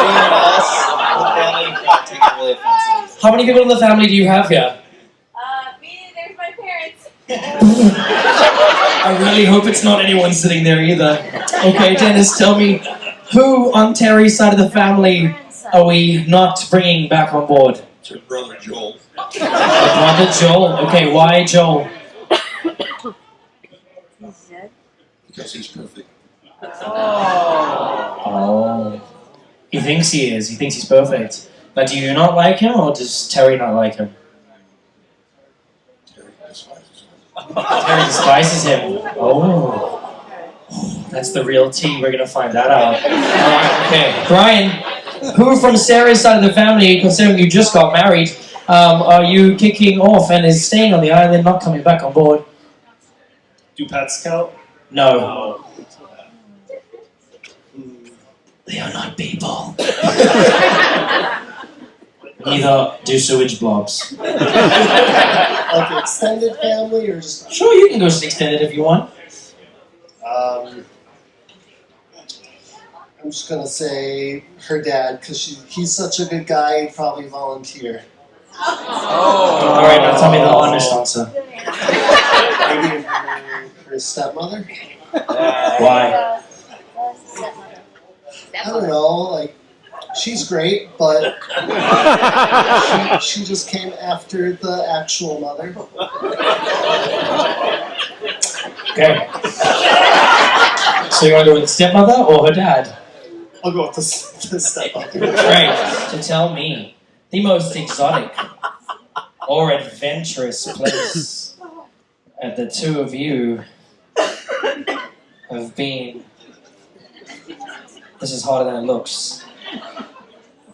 anyone else in the family would take it really offensive. How many people in the family do you have here? Me, there's my parents. I really hope it's not anyone sitting there either. Okay, Dennis, tell me, who on Terry's side of the family are we not bringing back on board? It's her brother Joel. Brother Joel. Okay, why Joel? Because he's perfect. Oh. He thinks he is. He thinks he's perfect. But do you not like him, or does Terry not like him? Terry despises him. Terry despises him. Oh. That's the real tea. We're going to find that out. Alright, okay. Brian, who from Sarah's side of the family, considering you just got married, Are you kicking off and is staying on the island, not coming back on board? Do pets count? No. They are not people. Neither do sewage blobs. Like extended family or just? Sure, you can go extended if you want. I'm just gonna say her dad because he's such a good guy. He'd probably volunteer. All right, now tell me the honest answer. Maybe her stepmother. Why? I don't know. Like she's great, but she just came after the actual mother. Okay. So you want to go with the stepmother or her dad? I'll go with the stepmother. Great. So tell me, the most exotic or adventurous place that the two of you have been. This is harder than it looks.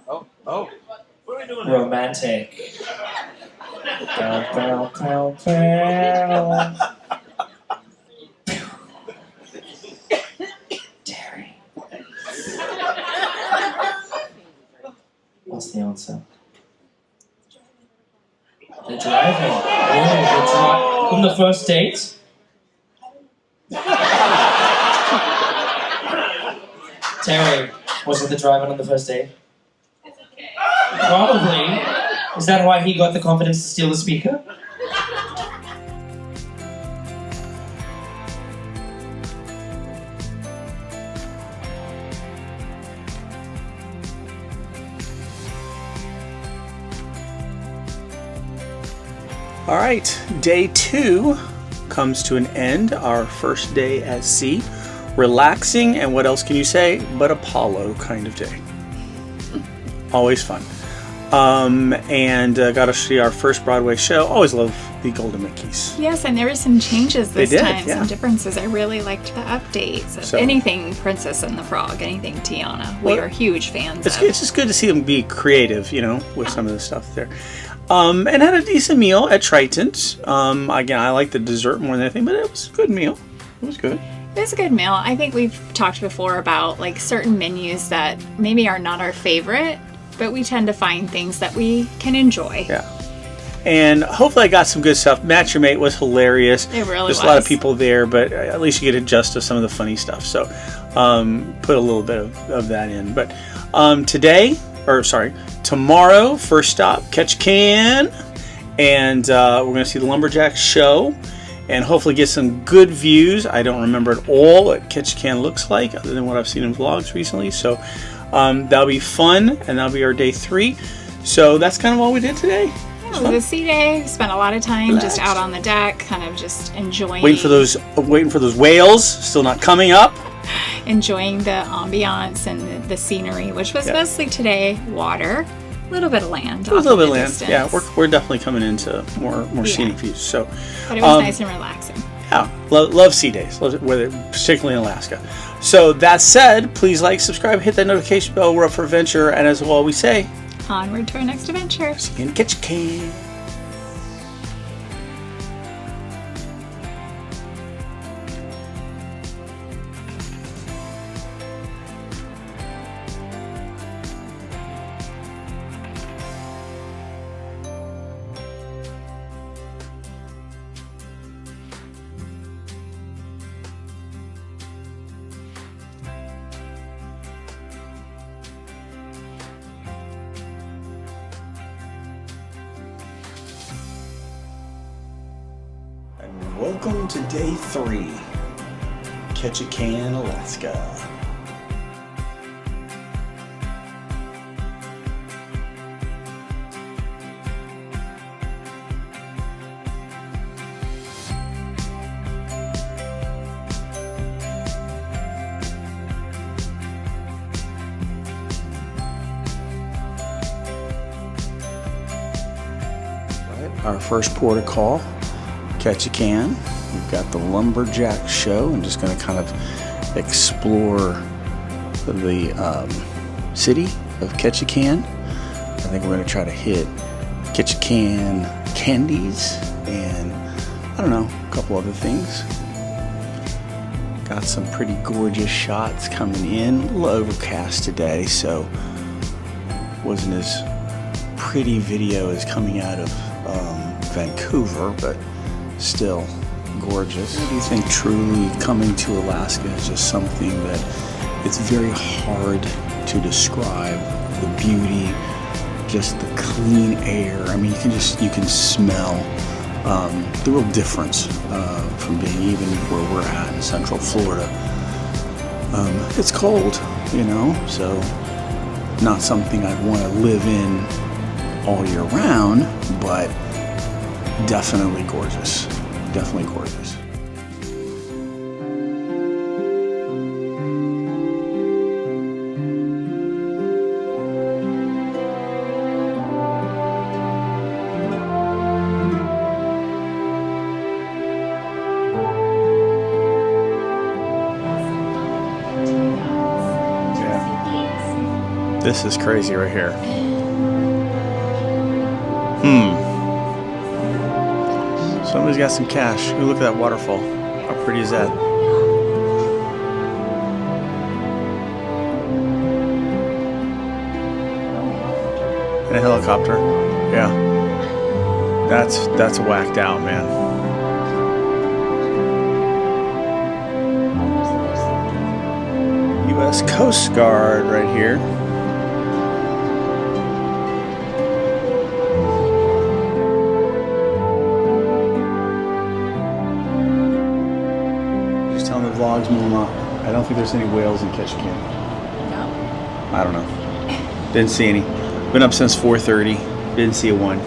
Oh. What are we doing? Romantic. Bow, bow, bow, bow. Terry. What's the answer? The driving. Oh, on the first date? Terry, was it the driving on the first date? Probably. Is that why he got the confidence to steal the speaker? All right, day 2 comes to an end. Our first day at sea. Relaxing, and what else can you say but a Palo kind of day. Always fun. And got to see our first Broadway show. Always love the Golden Mickeys. Yes, and there were some changes this time, yeah. some differences. I really liked the updates. So anything Princess and the Frog, anything Tiana, we are huge fans of. It's just good to see them be creative, with some of the stuff there. And had a decent meal at Triton's. Again, I like the dessert more than anything, but it was a good meal. It was good. It was a good meal. I think we've talked before about like certain menus that maybe are not our favorite, but we tend to find things that we can enjoy. Yeah. And hopefully I got some good stuff. Match Your Mate was hilarious. It really There's was. a lot of people there, but at least you get a gist of some of the funny stuff. So put a little bit of that in. But tomorrow, first stop, Ketchikan. And we're going to see the Lumberjack show. And hopefully get some good views. I don't remember at all what Ketchikan looks like, other than what I've seen in vlogs recently. So that'll be fun, and that'll be our day 3. So that's kind of all we did today. Yeah, it was a sea day. Spent a lot of time just out on the deck, kind of just enjoying. Waiting for those whales, still not coming up. Enjoying the ambiance and the scenery, which was mostly today water. A little bit of land. A little bit of land. Yeah, we're definitely coming into more scenic views. So, but it was nice and relaxing. Yeah, love sea days, particularly in Alaska. So that said, please like, subscribe, hit that notification bell. We're up for adventure, and as well we say, onward to our next adventure. See you in Ketchikan. Welcome to day 3, Ketchikan, Alaska. Our first port of call, Ketchikan. We've got the Lumberjack show. I'm just going to kind of explore the city of Ketchikan. I think we're going to try to hit Ketchikan candies, and I don't know, a couple other things. Got some pretty gorgeous shots coming in. A little overcast today, so wasn't as pretty video as coming out of Vancouver, but still gorgeous. I do think truly coming to Alaska is just something that it's very hard to describe. The beauty, just the clean air. I mean, you can smell the real difference from being even where we're at in Central Florida. It's cold, you know, so not something I'd want to live in all year round, but definitely gorgeous. Definitely gorgeous. This is crazy right here. Somebody's got some cash. Ooh, look at that waterfall. How pretty is that? And a helicopter. Yeah. That's whacked out, man. U.S. Coast Guard right here. Vlogs, Mama. I don't think there's any whales in Ketchikan. No. I don't know. Didn't see any. Been up since 4:30. Didn't see a one.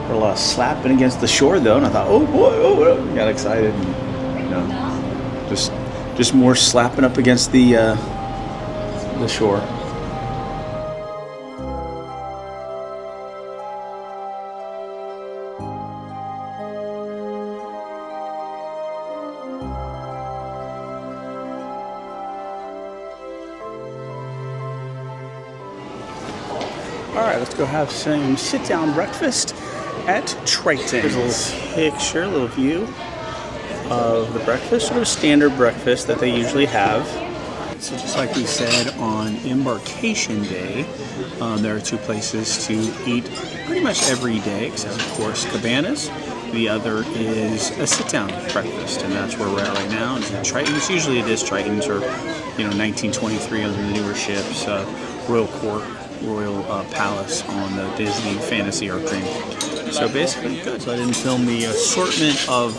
Heard a lot of slapping against the shore though, and I thought, oh boy, oh, got excited. And, you know, just more slapping up against the shore. All right, let's go have some sit-down breakfast at Triton's. Here's a little picture, a little view of the breakfast, sort of standard breakfast that they usually have. So just like we said on embarkation day, there are two places to eat pretty much every day, except of course Cabanas. The other is a sit-down breakfast, and that's where we're at right now. It's at Triton's. Usually it is Triton's, or 1923 under the newer ships, Royal Palace on the Disney Fantasy Art Dream. So basically good. So I didn't film the assortment of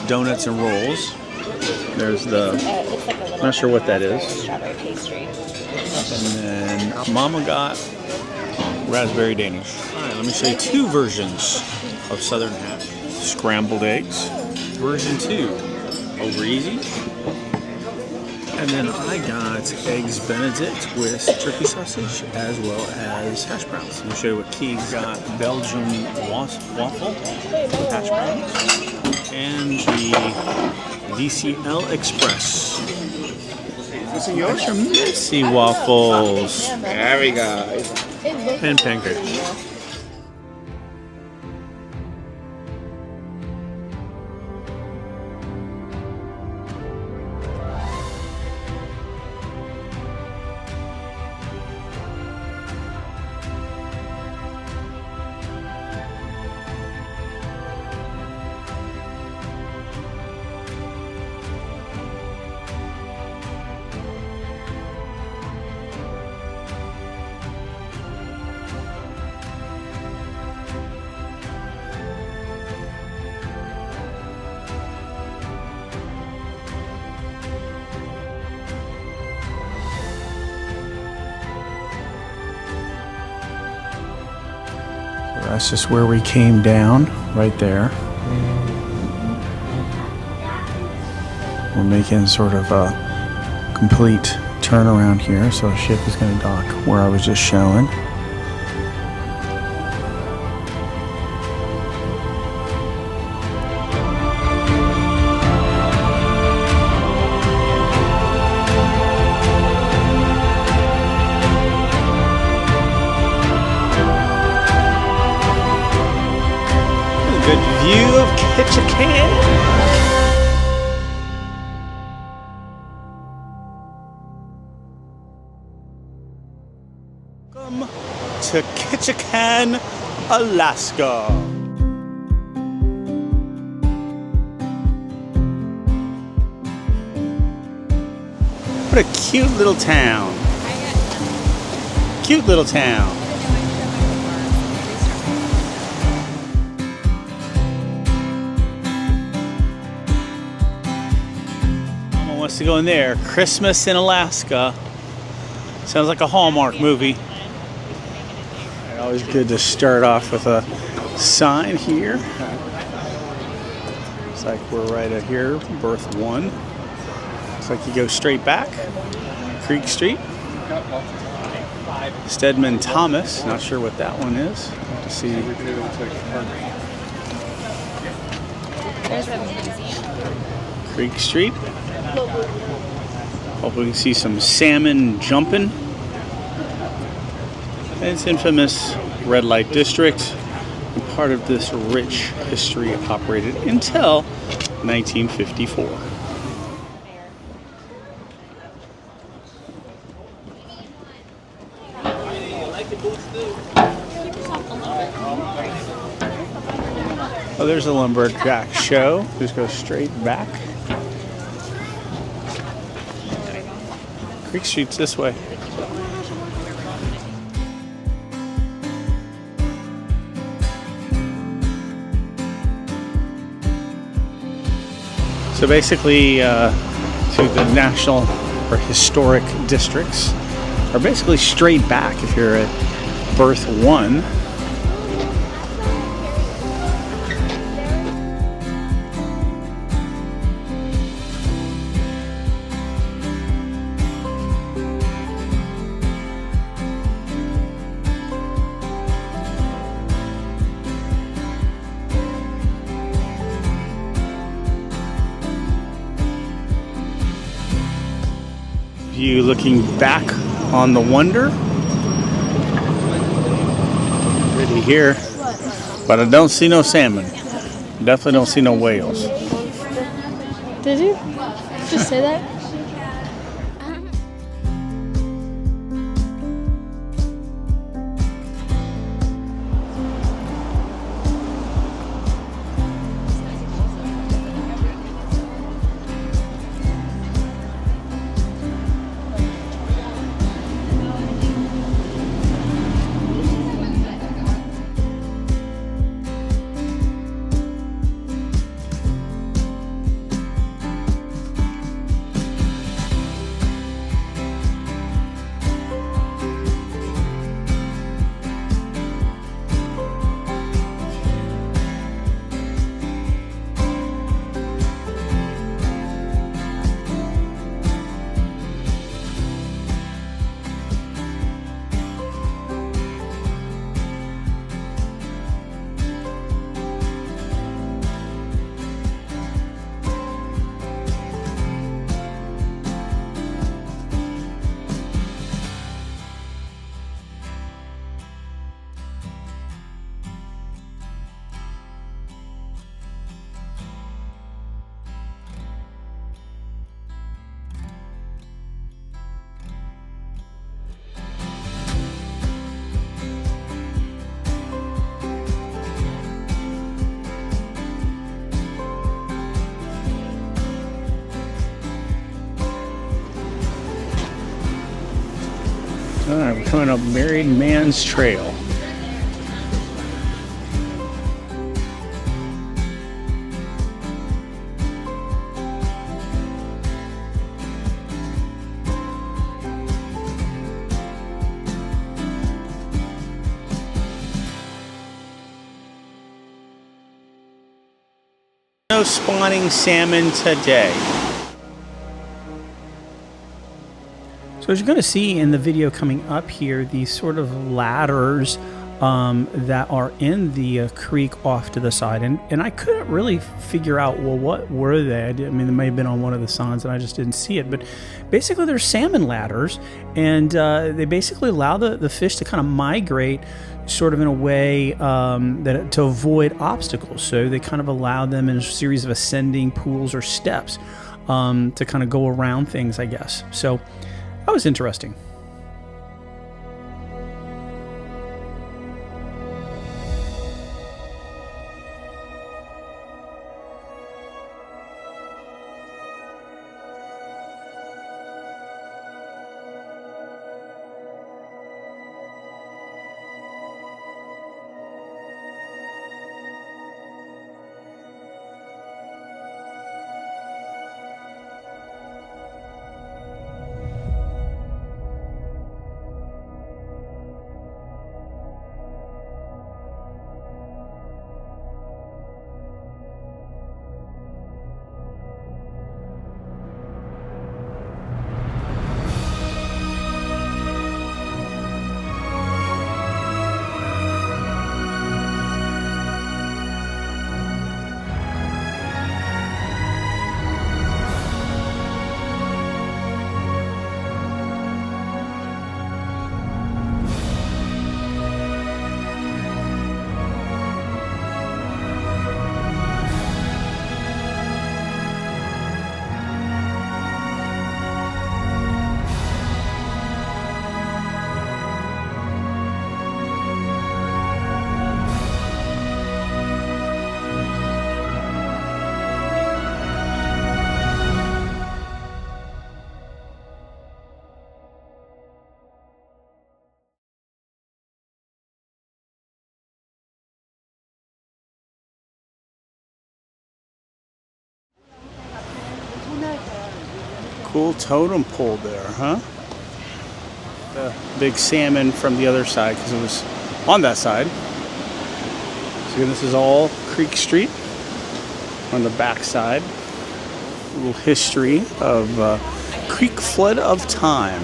donuts and rolls. There's the, I'm not sure what that is. Strawberry pastry. And then Mama got raspberry Danish. All right, let me show you two versions of Southern Hat. Scrambled eggs, version 2, over easy. And then I got eggs Benedict with turkey sausage as well as hash browns. Let me show you what Keith got. Belgian waffle, hash browns, and the VCL Express. These are yours? Missy waffles. There we go. And pancakes. That's just where we came down, right there. We're making sort of a complete turnaround here, so a ship is going to dock where I was just showing. view of Ketchikan. Welcome to Ketchikan, Alaska. What a cute little town. Cute little town. Mama wants to go in there. Christmas in Alaska. Sounds like a Hallmark movie. Always good to start off with a sign here. Looks like we're right at here, berth 1. Looks like you go straight back. Creek Street. Stedman Thomas. Not sure what that one is. Have to see. There's a museum. Creek Street. Hopefully we can see some salmon jumping. And its infamous red light district. And part of this rich history operated until 1954. Oh, there's a lumberjack show. Just go straight back. Creek Street's this way. So basically, to the national or historic districts are basically straight back if you're at berth 1. You looking back on the Wonder. Pretty here, but I don't see no salmon. Definitely don't see no whales. Did you just say that? All right, we're coming up Married Man's Trail. No spawning salmon today. So as you're going to see in the video coming up here, these sort of ladders that are in the creek off to the side, and I couldn't really figure out, well, what were they? I mean, they may have been on one of the signs and I just didn't see it, but basically they're salmon ladders, and they basically allow the fish to kind of migrate sort of in a way that to avoid obstacles. So they kind of allow them in a series of ascending pools or steps to kind of go around things, I guess. So that was interesting. Cool totem pole there, huh? The big salmon from the other side, because it was on that side. So this is all Creek Street on the back side. A little history of Creek flood of time.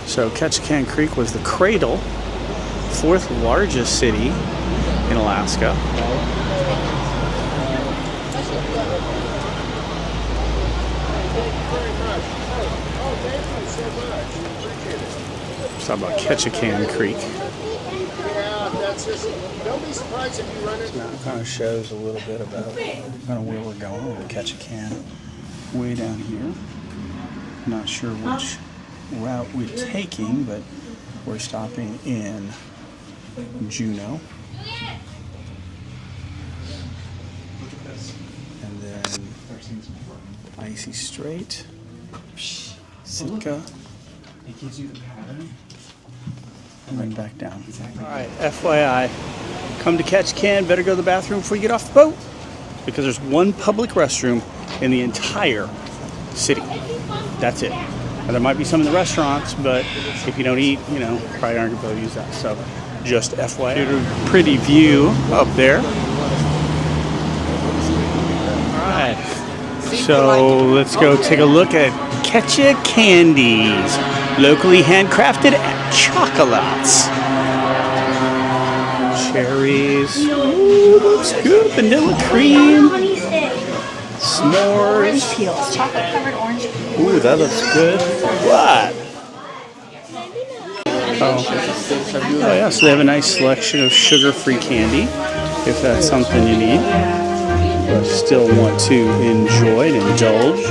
So Ketchikan Creek was the cradle, fourth largest city in Alaska. Let's talk about Ketchikan Creek. This map kind of shows a little bit about kind of where we're going with Ketchikan. Way down here. Not sure which route we're taking, but we're stopping in Juneau. And then Icy Strait, Sitka, it gives you the pattern, and then back down. All right, FYI, come to Ketchikan, better go to the bathroom before you get off the boat, because there's one public restroom in the entire city. That's it. Now, there might be some in the restaurants, but if you don't eat, you know, probably aren't going to be able to use that. So just FYI. Pretty view up there. All right. So let's go take a look at Ketchikan candies, locally handcrafted chocolates. Cherries. Ooh, looks good. Vanilla cream. S'mores. Orange peels, chocolate covered orange peels. Ooh, that looks good. What? Oh yeah, so they have a nice selection of sugar-free candy, if that's something you need, but still want to enjoy and indulge.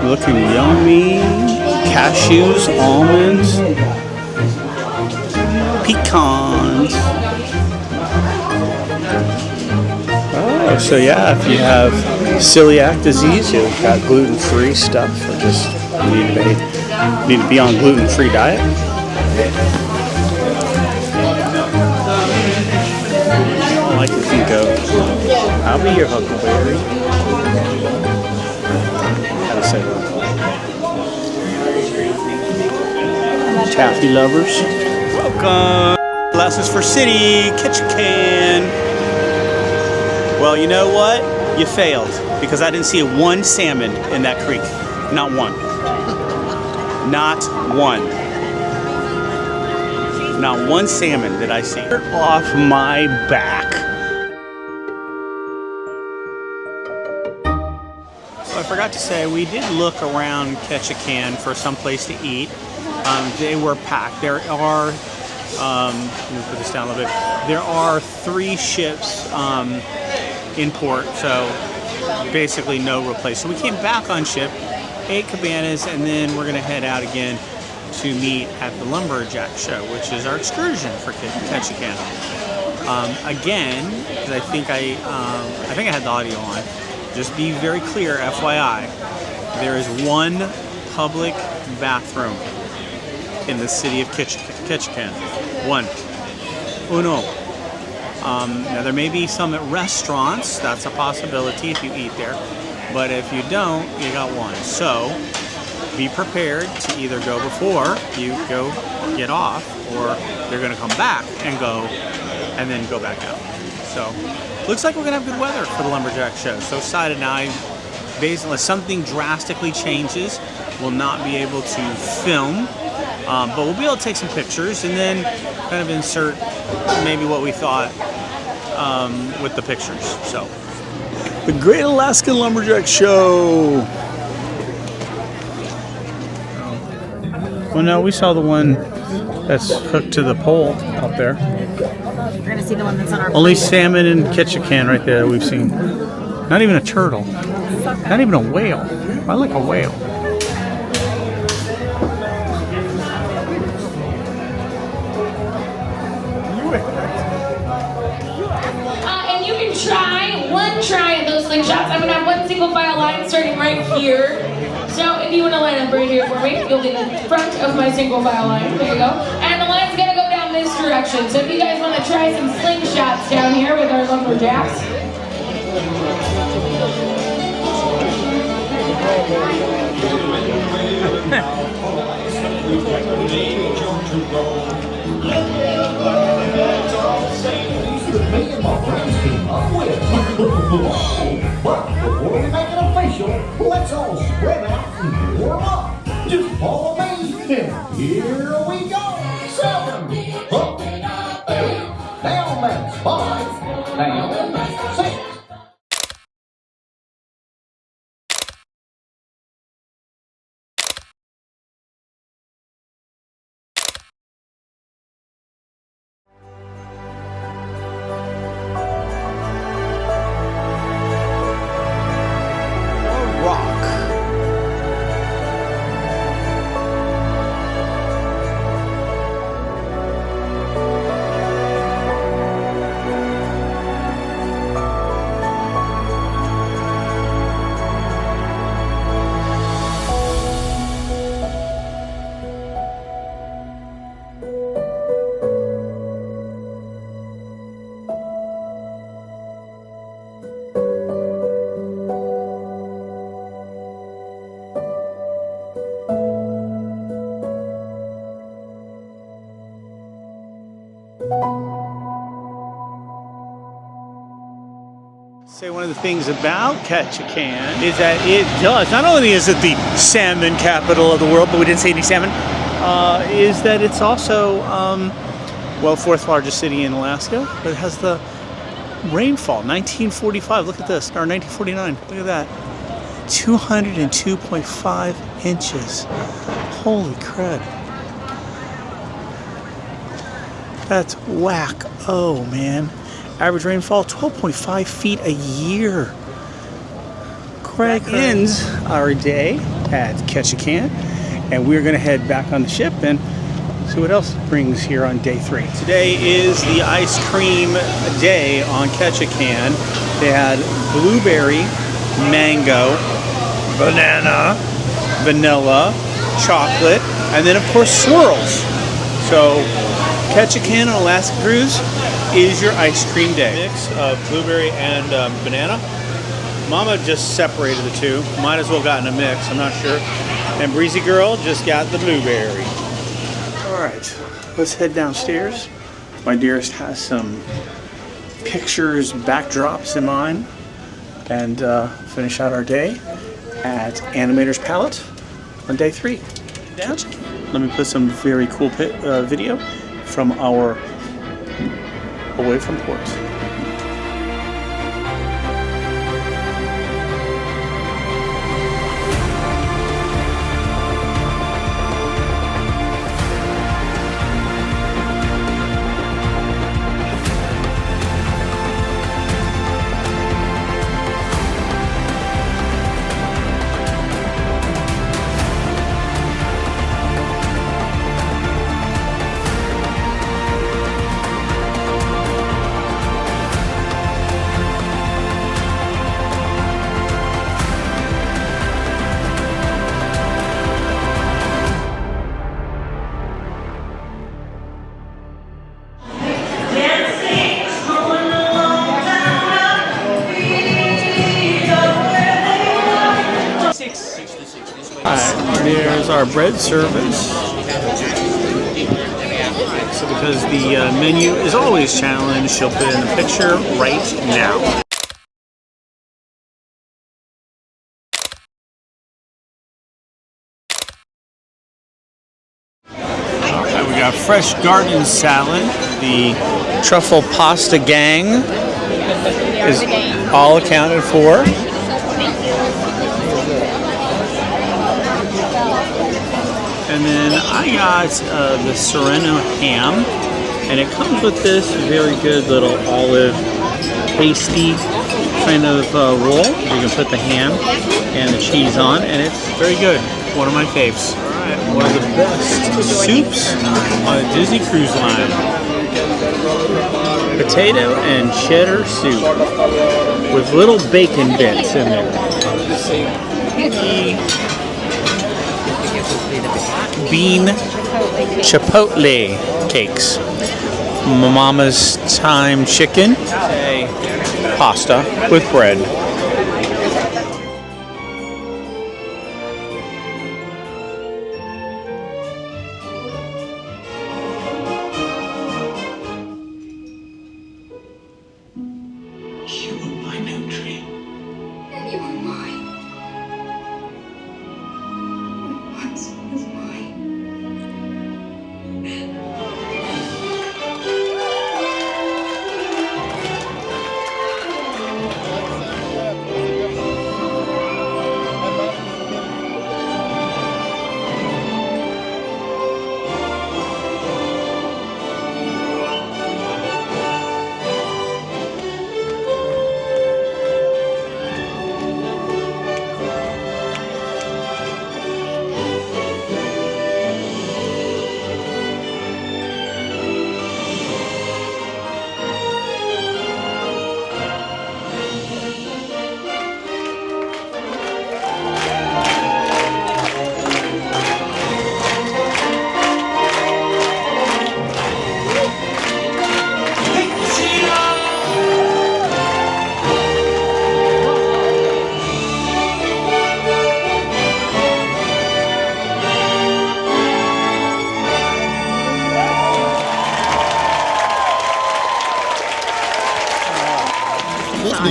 Looking yummy. Cashews, almonds, pecans. Oh, so yeah, if you have celiac disease, you've got gluten-free stuff, or just need to be on gluten-free diet. I like to think of, I'll be your huckleberry. How to say that? Taffy lovers. Welcome. Glasses for City, Ketchikan. Well, you know what? You failed, because I didn't see one salmon in that creek. Not one. Not one. Not one salmon did I see. Off my back. So I forgot to say, we did look around Ketchikan for some place to eat. They were packed. There are, let me put this down a little bit. There are 3 ships in port, so basically no real place. So we came back on ship, ate cabanas, and then we're gonna head out again to meet at the Lumberjack show, which is our excursion for Ketchikan. Again, because I think I had the audio on. Just be very clear, FYI, there is one public bathroom in the city of Ketchikan. One. Uno. Now there may be some at restaurants. That's a possibility if you eat there. But if you don't, you got one. So be prepared to either go before you go get off, or they're going to come back and go, and then go back out. So looks like we're going to have good weather for the Lumberjack show. So excited now. Basically, unless something drastically changes, we'll not be able to film. But we'll be able to take some pictures and then kind of insert maybe what we thought with the pictures. So, the Great Alaskan Lumberjack Show. Well, no, we saw the one that's hooked to the pole out there. We're gonna see the one that's on our Only salmon and Ketchikan right there that we've seen. Not even a turtle. Not even a whale. I like a whale. And you can try at those slingshots. I'm gonna have one single file line starting right here. So if you want to line up right here for me, you'll be in front of my single file line. There you go. And the line's gonna go down this direction. So if you guys want to try some slingshots down here with our lumberjacks. Me and my friends came up with. But before we make it official, let's all spread out and warm up. Just follow me, and here we go. 7, up, 8, down, that's 5, down, 6. Say one of the things about Ketchikan is that it does, not only is it the salmon capital of the world, but we didn't see any salmon, is that it's also, well, 4th largest city in Alaska, but it has the rainfall, 1945, look at this, or 1949, look at that, 202.5 inches, holy crud. That's whack, oh man. Average rainfall, 12.5 feet a year. Craig ends our day at Ketchikan, and we're gonna head back on the ship and see what else brings here on day 3. Today is the ice cream day on Ketchikan. They had blueberry, mango, banana, vanilla, chocolate, and then of course swirls. So Ketchikan on Alaska Cruise is your ice cream day. Mix of blueberry and banana. Mama just separated the two. Might as well gotten a mix, I'm not sure. And Breezy Girl just got the blueberry. All right, let's head downstairs. My dearest has some pictures, backdrops in mind, and finish out our day at Animator's Palette on day 3. Let me put some very cool video from our away from port. There's our bread service. So because the menu is always challenged, she'll put in a picture right now. Alright, we got fresh garden salad. The truffle pasta gang is all accounted for. And then I got the Serrano ham, and it comes with this very good little olive pasty kind of roll. You can put the ham and the cheese on, and it's very good. One of my faves. Alright, one of the best soups on a Disney Cruise Line. Potato and cheddar soup with little bacon bits in there. Bean chipotle cakes. Mama's Time chicken. Pasta with bread. You were my new dream. And you were mine. Once was mine.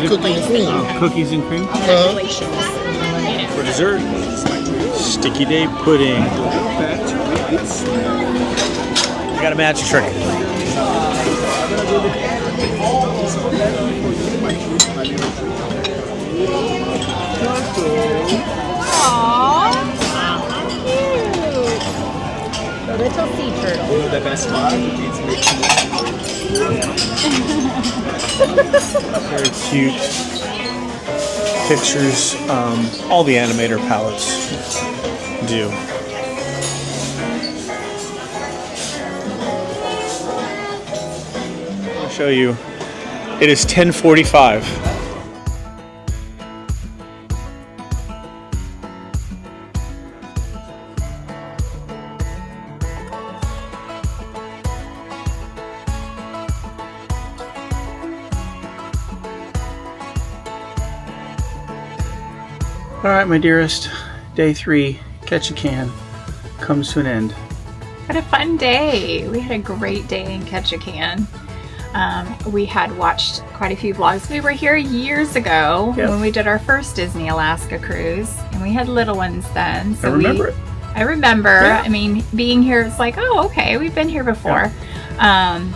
Cookies and cream. Cookies and cream? For dessert, sticky day pudding. I got a magic trick. Aww, cute. The little sea turtle. The best part Very cute pictures. All the animator palettes do. I'll show you. It is 10:45. Alright, my dearest, day 3, Ketchikan, comes to an end. What a fun day. We had a great day in Ketchikan. We had watched quite a few vlogs. We were here years ago when we did our first Disney Alaska cruise, and we had little ones then. So I remember it. I remember. Yeah. I mean, being here, it's like, oh, okay, we've been here before. Yeah.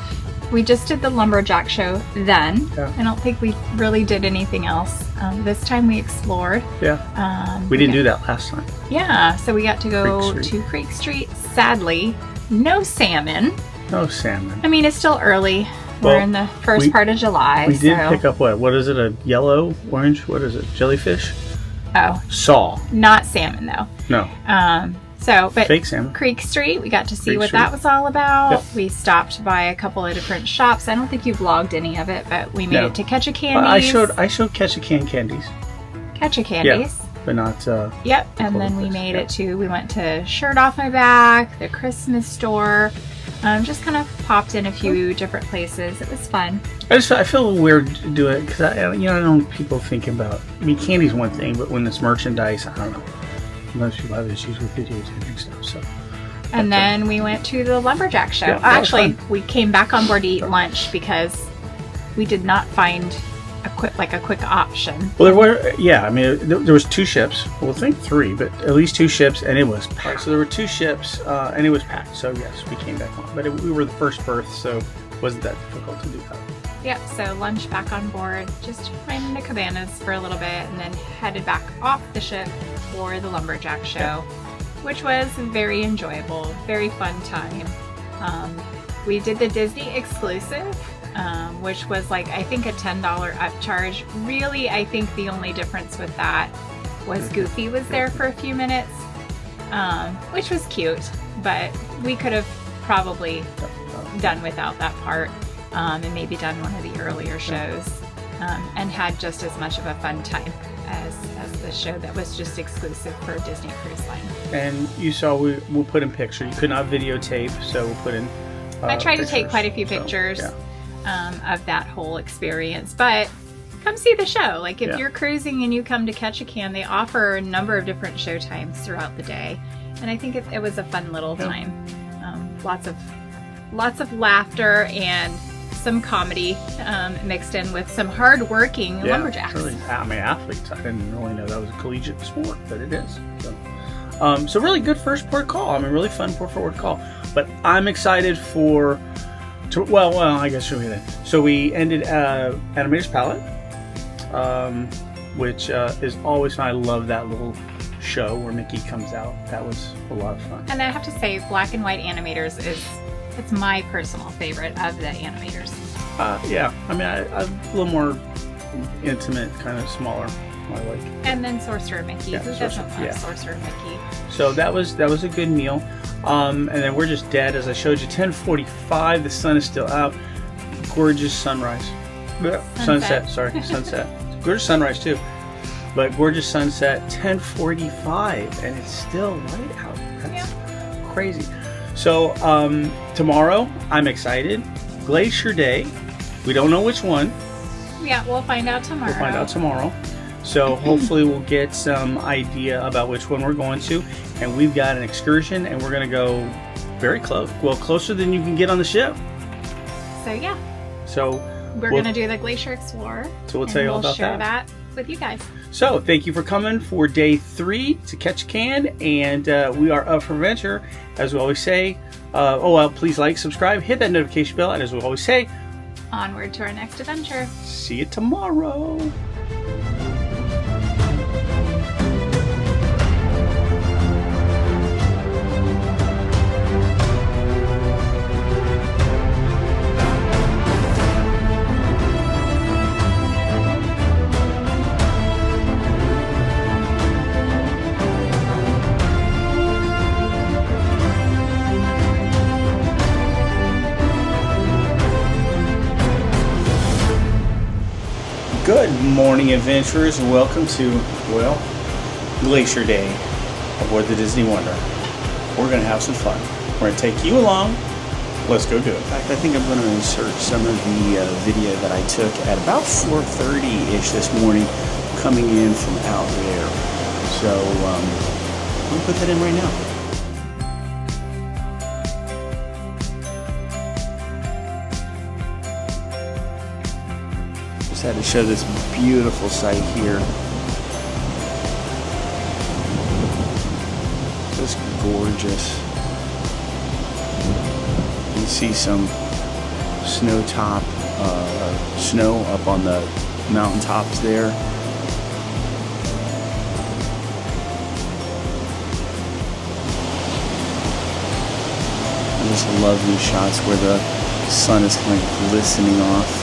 We just did the lumberjack show then. Yeah. I don't think we really did anything else. This time we explored. Yeah. We didn't do that last time. Yeah, so we got to go to Creek Street. Sadly, no salmon. No salmon. I mean, it's still early. We're in the first part of July. We did pick up what is it? A yellow, orange? What is it? Jellyfish? Oh. Saw. Not salmon though. No. But fake salmon. Creek Street, we got to see what that was all about. Yep. We stopped by a couple of different shops. I don't think you vlogged any of it, but we made it to Ketchikan. I showed Ketchikan candies. Ketchikan. Yeah, but not. Yep, and then we made it to. We went to Shirt Off My Back, the Christmas store. Just kind of popped in a few different places. It was fun. I feel a little weird to do it because I don't know people thinking about. I mean, candy's one thing, but when it's merchandise, I don't know. Most people have issues with videotaping stuff. So. And then we went to the lumberjack show. Actually, we came back on board to eat lunch because we did not find a quick option. Well, there were, I mean, there was 2 ships. Well, I think 3, but at least 2 ships, and it was packed. So there were 2 ships, and it was packed. So yes, we came back on, but we were the first berth, so it wasn't that difficult to do that. Yep. So lunch back on board, just ran into Cabanas for a little bit, and then headed back off the ship for the lumberjack show, which was very enjoyable, very fun time. We did the Disney exclusive. Which was like, I think a $10 upcharge. Really, I think the only difference with that was Goofy was there for a few minutes, which was cute, but we could have probably done without that part, and maybe done one of the earlier shows, and had just as much of a fun time as the show that was just exclusive for Disney Cruise Line. And you saw we'll put in pictures. You could not videotape, so we'll put in I tried to take quite a few pictures. Of that whole experience, but come see the show. Like if you're cruising and you come to Ketchikan, they offer a number of different show times throughout the day, and I think it was a fun little time. Lots of laughter and some comedy mixed in with some hard-working lumberjacks. Really, I mean, athletes. I didn't really know that was a collegiate sport, but it is. So really good first port call. I mean, really fun port call. But I'm excited for. Well, I guess we'll get it. So we ended Animator's Palette, which is always fun. I love that little show where Mickey comes out. That was a lot of fun. And I have to say, Black and White Animators it's my personal favorite of the animators. Yeah, I mean, I'm a little more intimate, kind of smaller. I like. And then Sorcerer Mickey. Who doesn't love Sorcerer Mickey? So that was a good meal. And then we're just dead, as I showed you. 10:45. The sun is still out. Gorgeous sunrise. Sunset. Sunset. Gorgeous sunrise too, but gorgeous sunset. 10:45, and it's still light out. That's crazy. So tomorrow, I'm excited. Glacier Day. We don't know which one. Yeah, we'll find out tomorrow. So hopefully we'll get some idea about which one we're going to. And we've got an excursion, and we're going to go very close. Well, closer than you can get on the ship. So yeah. So we're going to do the Glacier Explorer. So we'll tell you all about that. We'll share that with you guys. So thank you for coming for day 3 to Ketchikan, and we are up for adventure. As we always say, please like, subscribe, hit that notification bell, and as we always say, onward to our next adventure. See you tomorrow. Good morning, adventurers, and welcome to, Glacier Day aboard the Disney Wonder. We're going to have some fun. We're going to take you along. Let's go do it. In fact, I think I'm going to insert some of the video that I took at about 4:30-ish this morning coming in from out there. So, I'm going to put that in right now. Just had to show this beautiful sight here. Just gorgeous. You see some snow up on the mountaintops there. I just love these shots where the sun is kind of glistening off.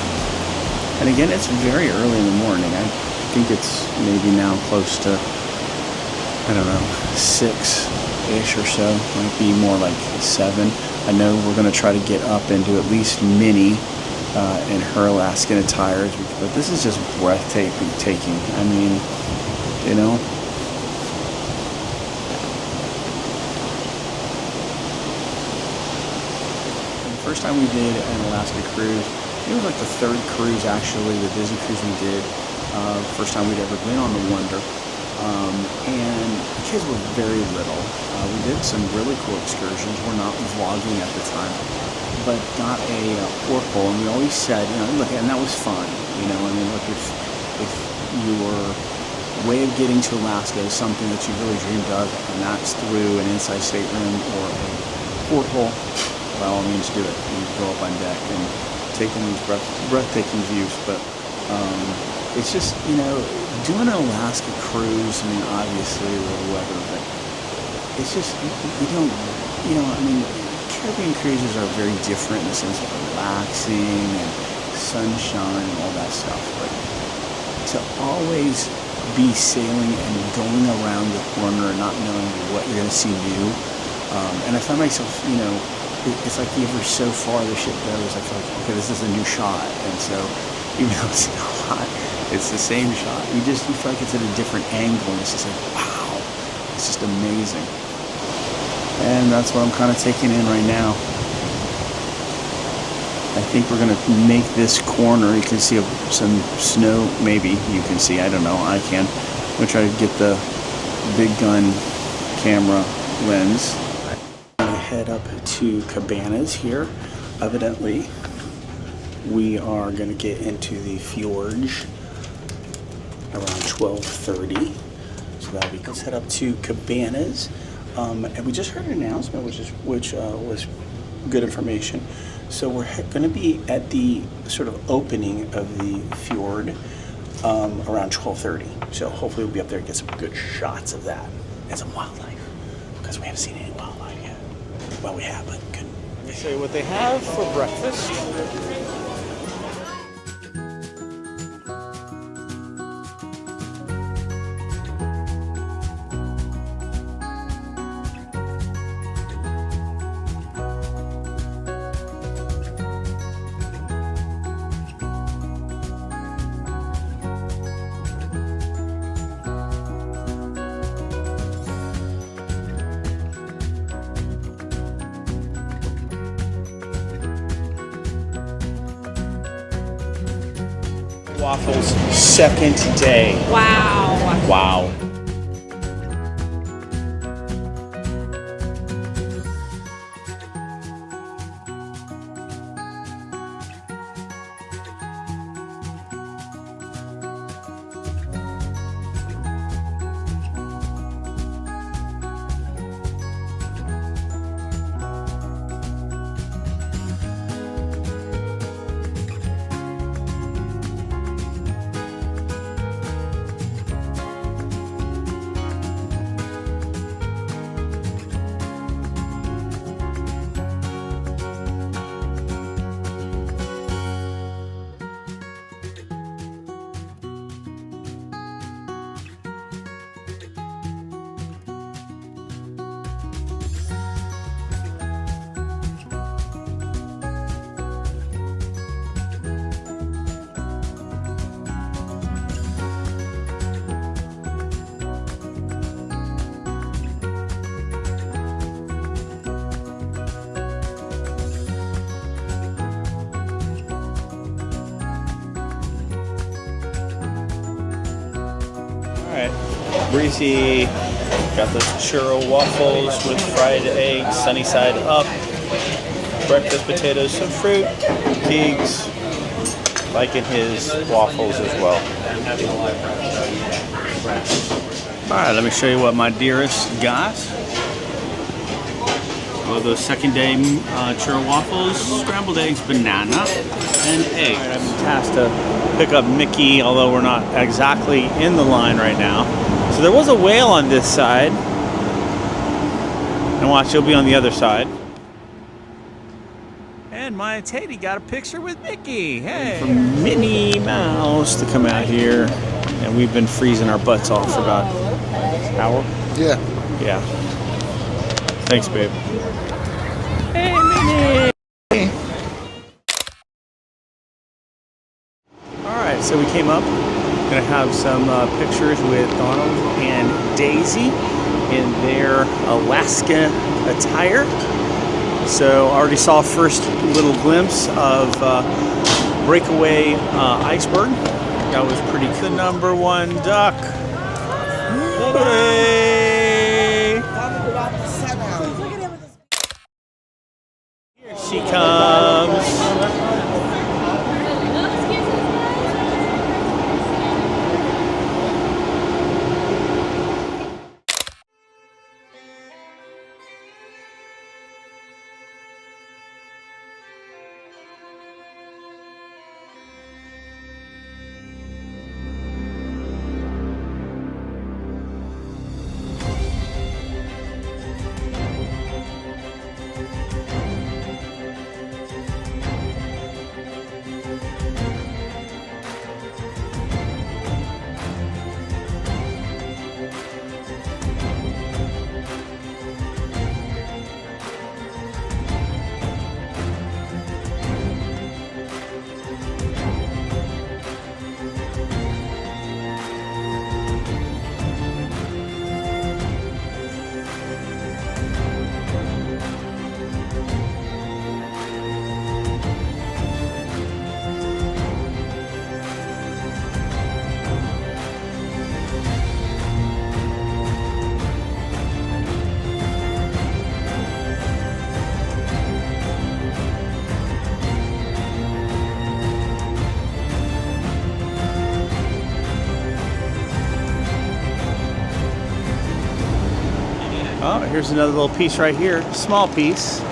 And again, it's very early in the morning. I think it's maybe now close to, I don't know, 6-ish or so. Might be more like 7. I know we're going to try to get up into at least Minnie in her Alaskan attires, but this is just breathtaking. I mean, you know. The first time we did an Alaska cruise, it was like the 3rd cruise actually, the Disney cruise we did. First time we'd ever been on the Wonder. And the kids were very little. We did some really cool excursions. We're not vlogging at the time, but got a porthole, and we always said, you know, look, and that was fun. You know, I mean, look, if your way of getting to Alaska is something that you really dreamed of, and that's through an inside stateroom or a porthole, by all means do it. You go up on deck and take in these breathtaking views. But it's just, you know, doing an Alaska cruise, I mean, obviously a little weather, but it's just, you don't, you know, I mean, Caribbean cruises are very different in the sense of relaxing and sunshine and all that stuff. But to always be sailing and going around the corner and not knowing what you're going to see new, and I find myself, you know, it's like even so far the ship goes, I feel like, okay, this is a new shot, and so even though it's not, it's the same shot. You feel like it's at a different angle, and it's just like, wow, it's just amazing. And that's what I'm kind of taking in right now. I think we're gonna make this corner. You can see some snow, maybe you can see. I don't know. I can. I'm gonna try to get the big gun camera lens. Head up to Cabanas here. Evidently, we are going to get into the fjords around 12:30. So that'll be good. Let's head up to Cabanas. And we just heard an announcement, which was good information. So we're going to be at the sort of opening of the fjord around 12:30. So hopefully we'll be up there and get some good shots of that and some wildlife, because we haven't seen any wildlife yet. Well, we have, but couldn't. Let me show you what they have for breakfast. Waffles, second day. Wow. Wow. Breezy, got those churro waffles with fried eggs, sunny side up, breakfast potatoes, some fruit, pigs, liking his waffles as well. Alright, let me show you what my dearest got. Well, those second day churro waffles, scrambled eggs, banana, and eggs. Right, I'm tasked to pick up Mickey, although we're not exactly in the line right now. So there was a whale on this side. And watch, he'll be on the other side. And Maya Tatey got a picture with Mickey. Hey! For Minnie Mouse to come out here. And we've been freezing our butts off for about an hour. Yeah. Yeah. Thanks, babe. Hey, Minnie! Alright, so we came up. Gonna have some pictures with Donald and Daisy in their Alaska attire. So I already saw a first little glimpse of breakaway iceberg. That was pretty good. Number one duck. Hey! Here she comes. Oh, here's another little piece right here. Small piece.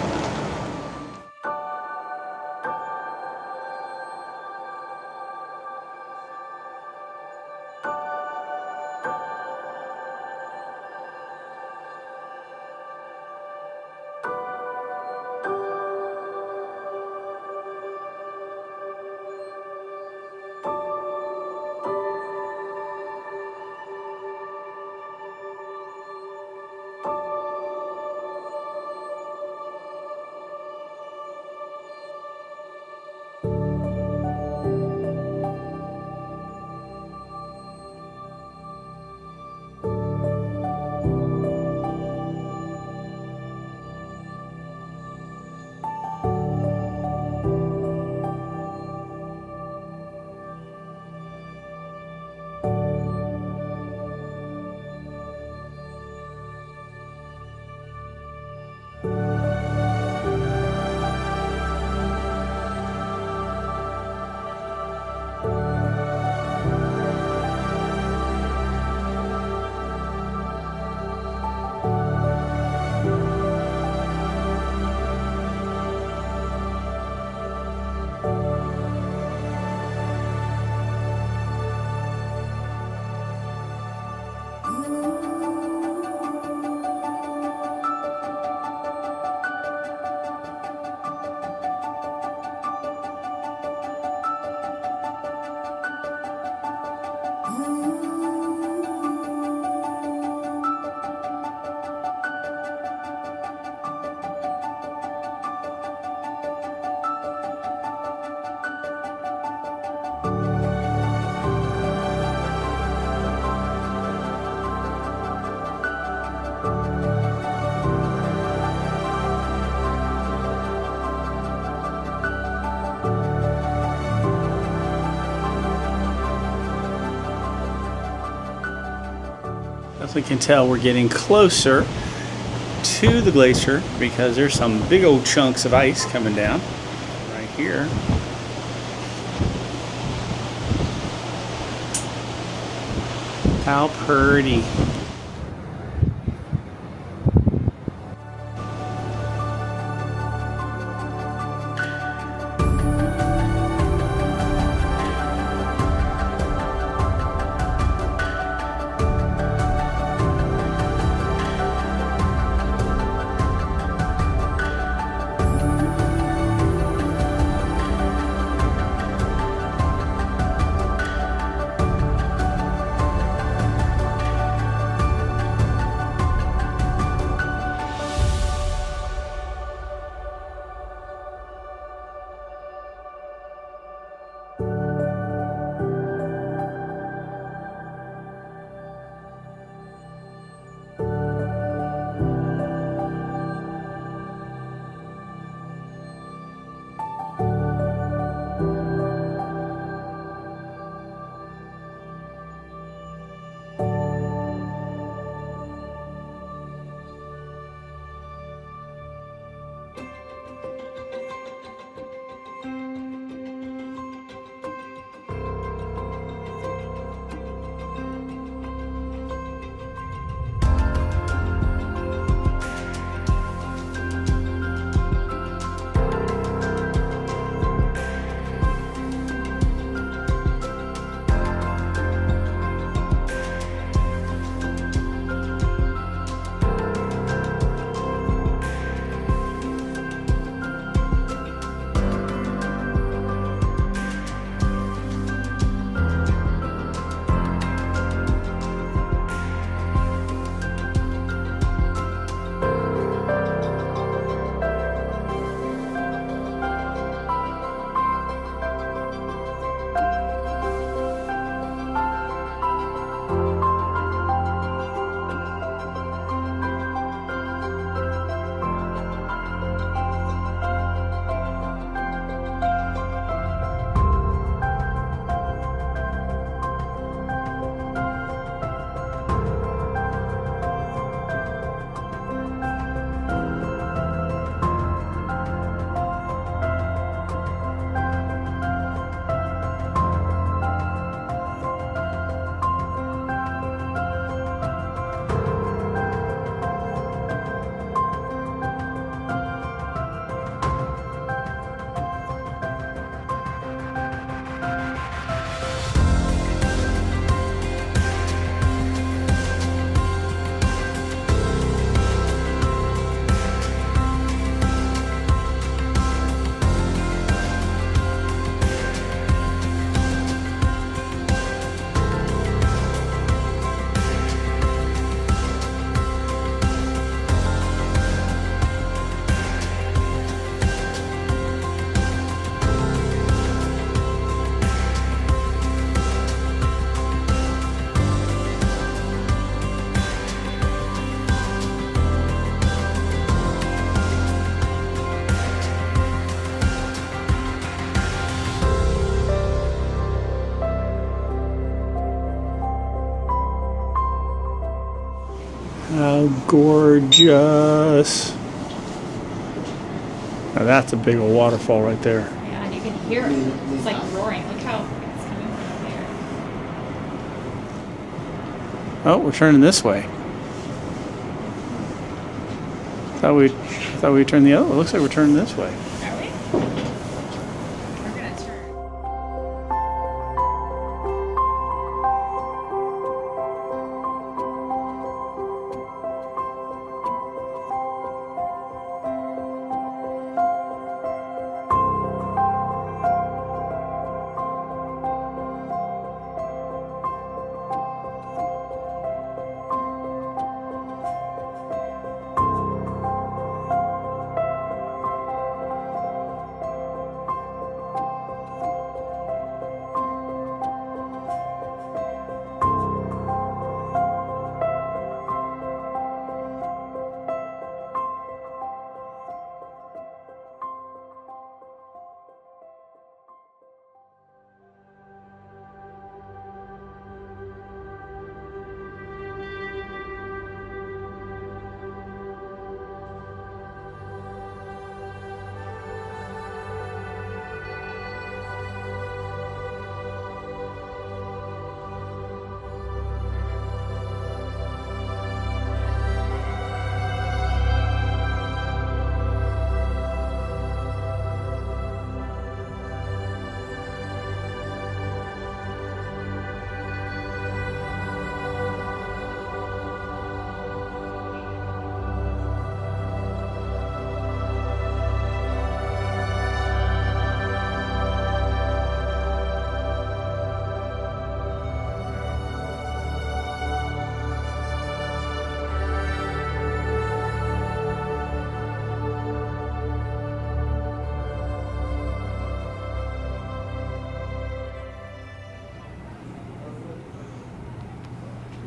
We can tell we're getting closer to the glacier because there's some big old chunks of ice coming down right here. How pretty. How gorgeous. Now that's a big old waterfall right there. Yeah, and you can hear it. It's like roaring. Look how it's coming from there. Oh, we're turning this way. Thought we turned the other way. It looks like we're turning this way. Are we? We're gonna turn.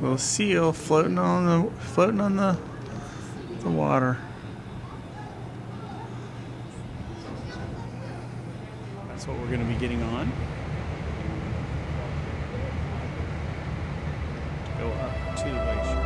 Little seal floating on the water. That's what we're going to be getting on. Go up to the glacier.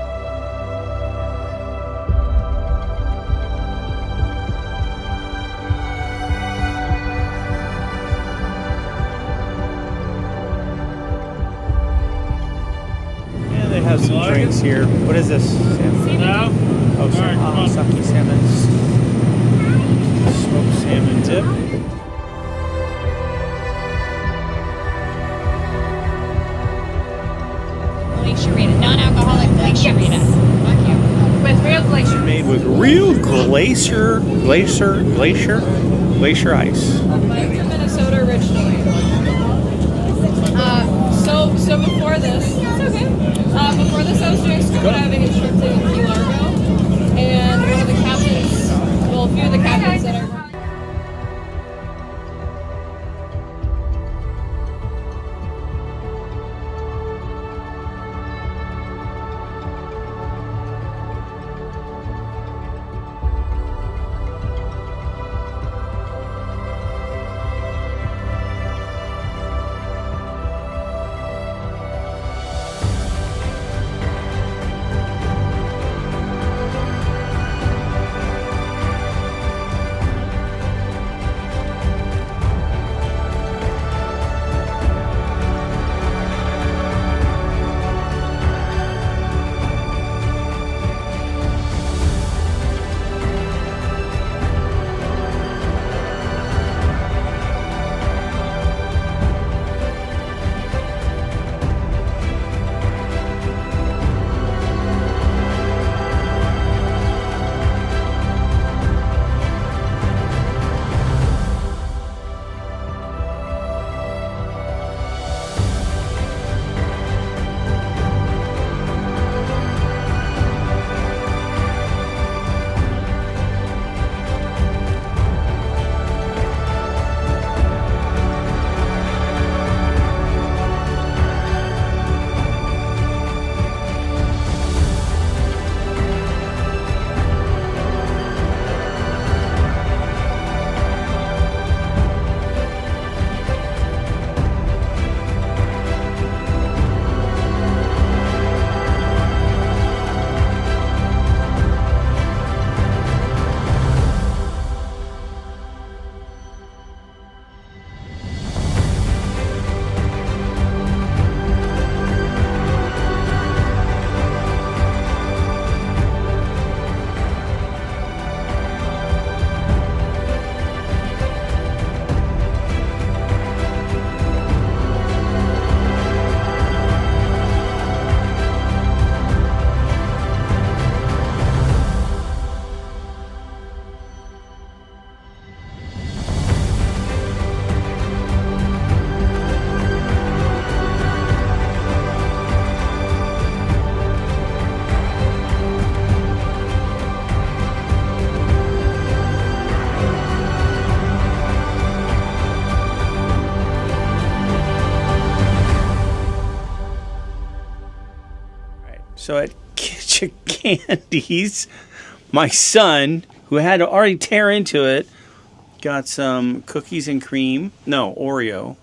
They have some drinks here. What is this? Salmon? No. Oh, sake salmon. Smoked salmon dip. Glacier-rated, non-alcoholic glacier-rated. Thank you. With real glacier. Made with real glacier ice. Mine's in Minnesota originally. So before this, it's okay. Before this, I was doing scuba diving instructing in Key Largo, and one of the captains, well, a few of the captains that I worked. So at Ketchikan, my son, who had to already tear into it, got some cookies and cream. No, Oreo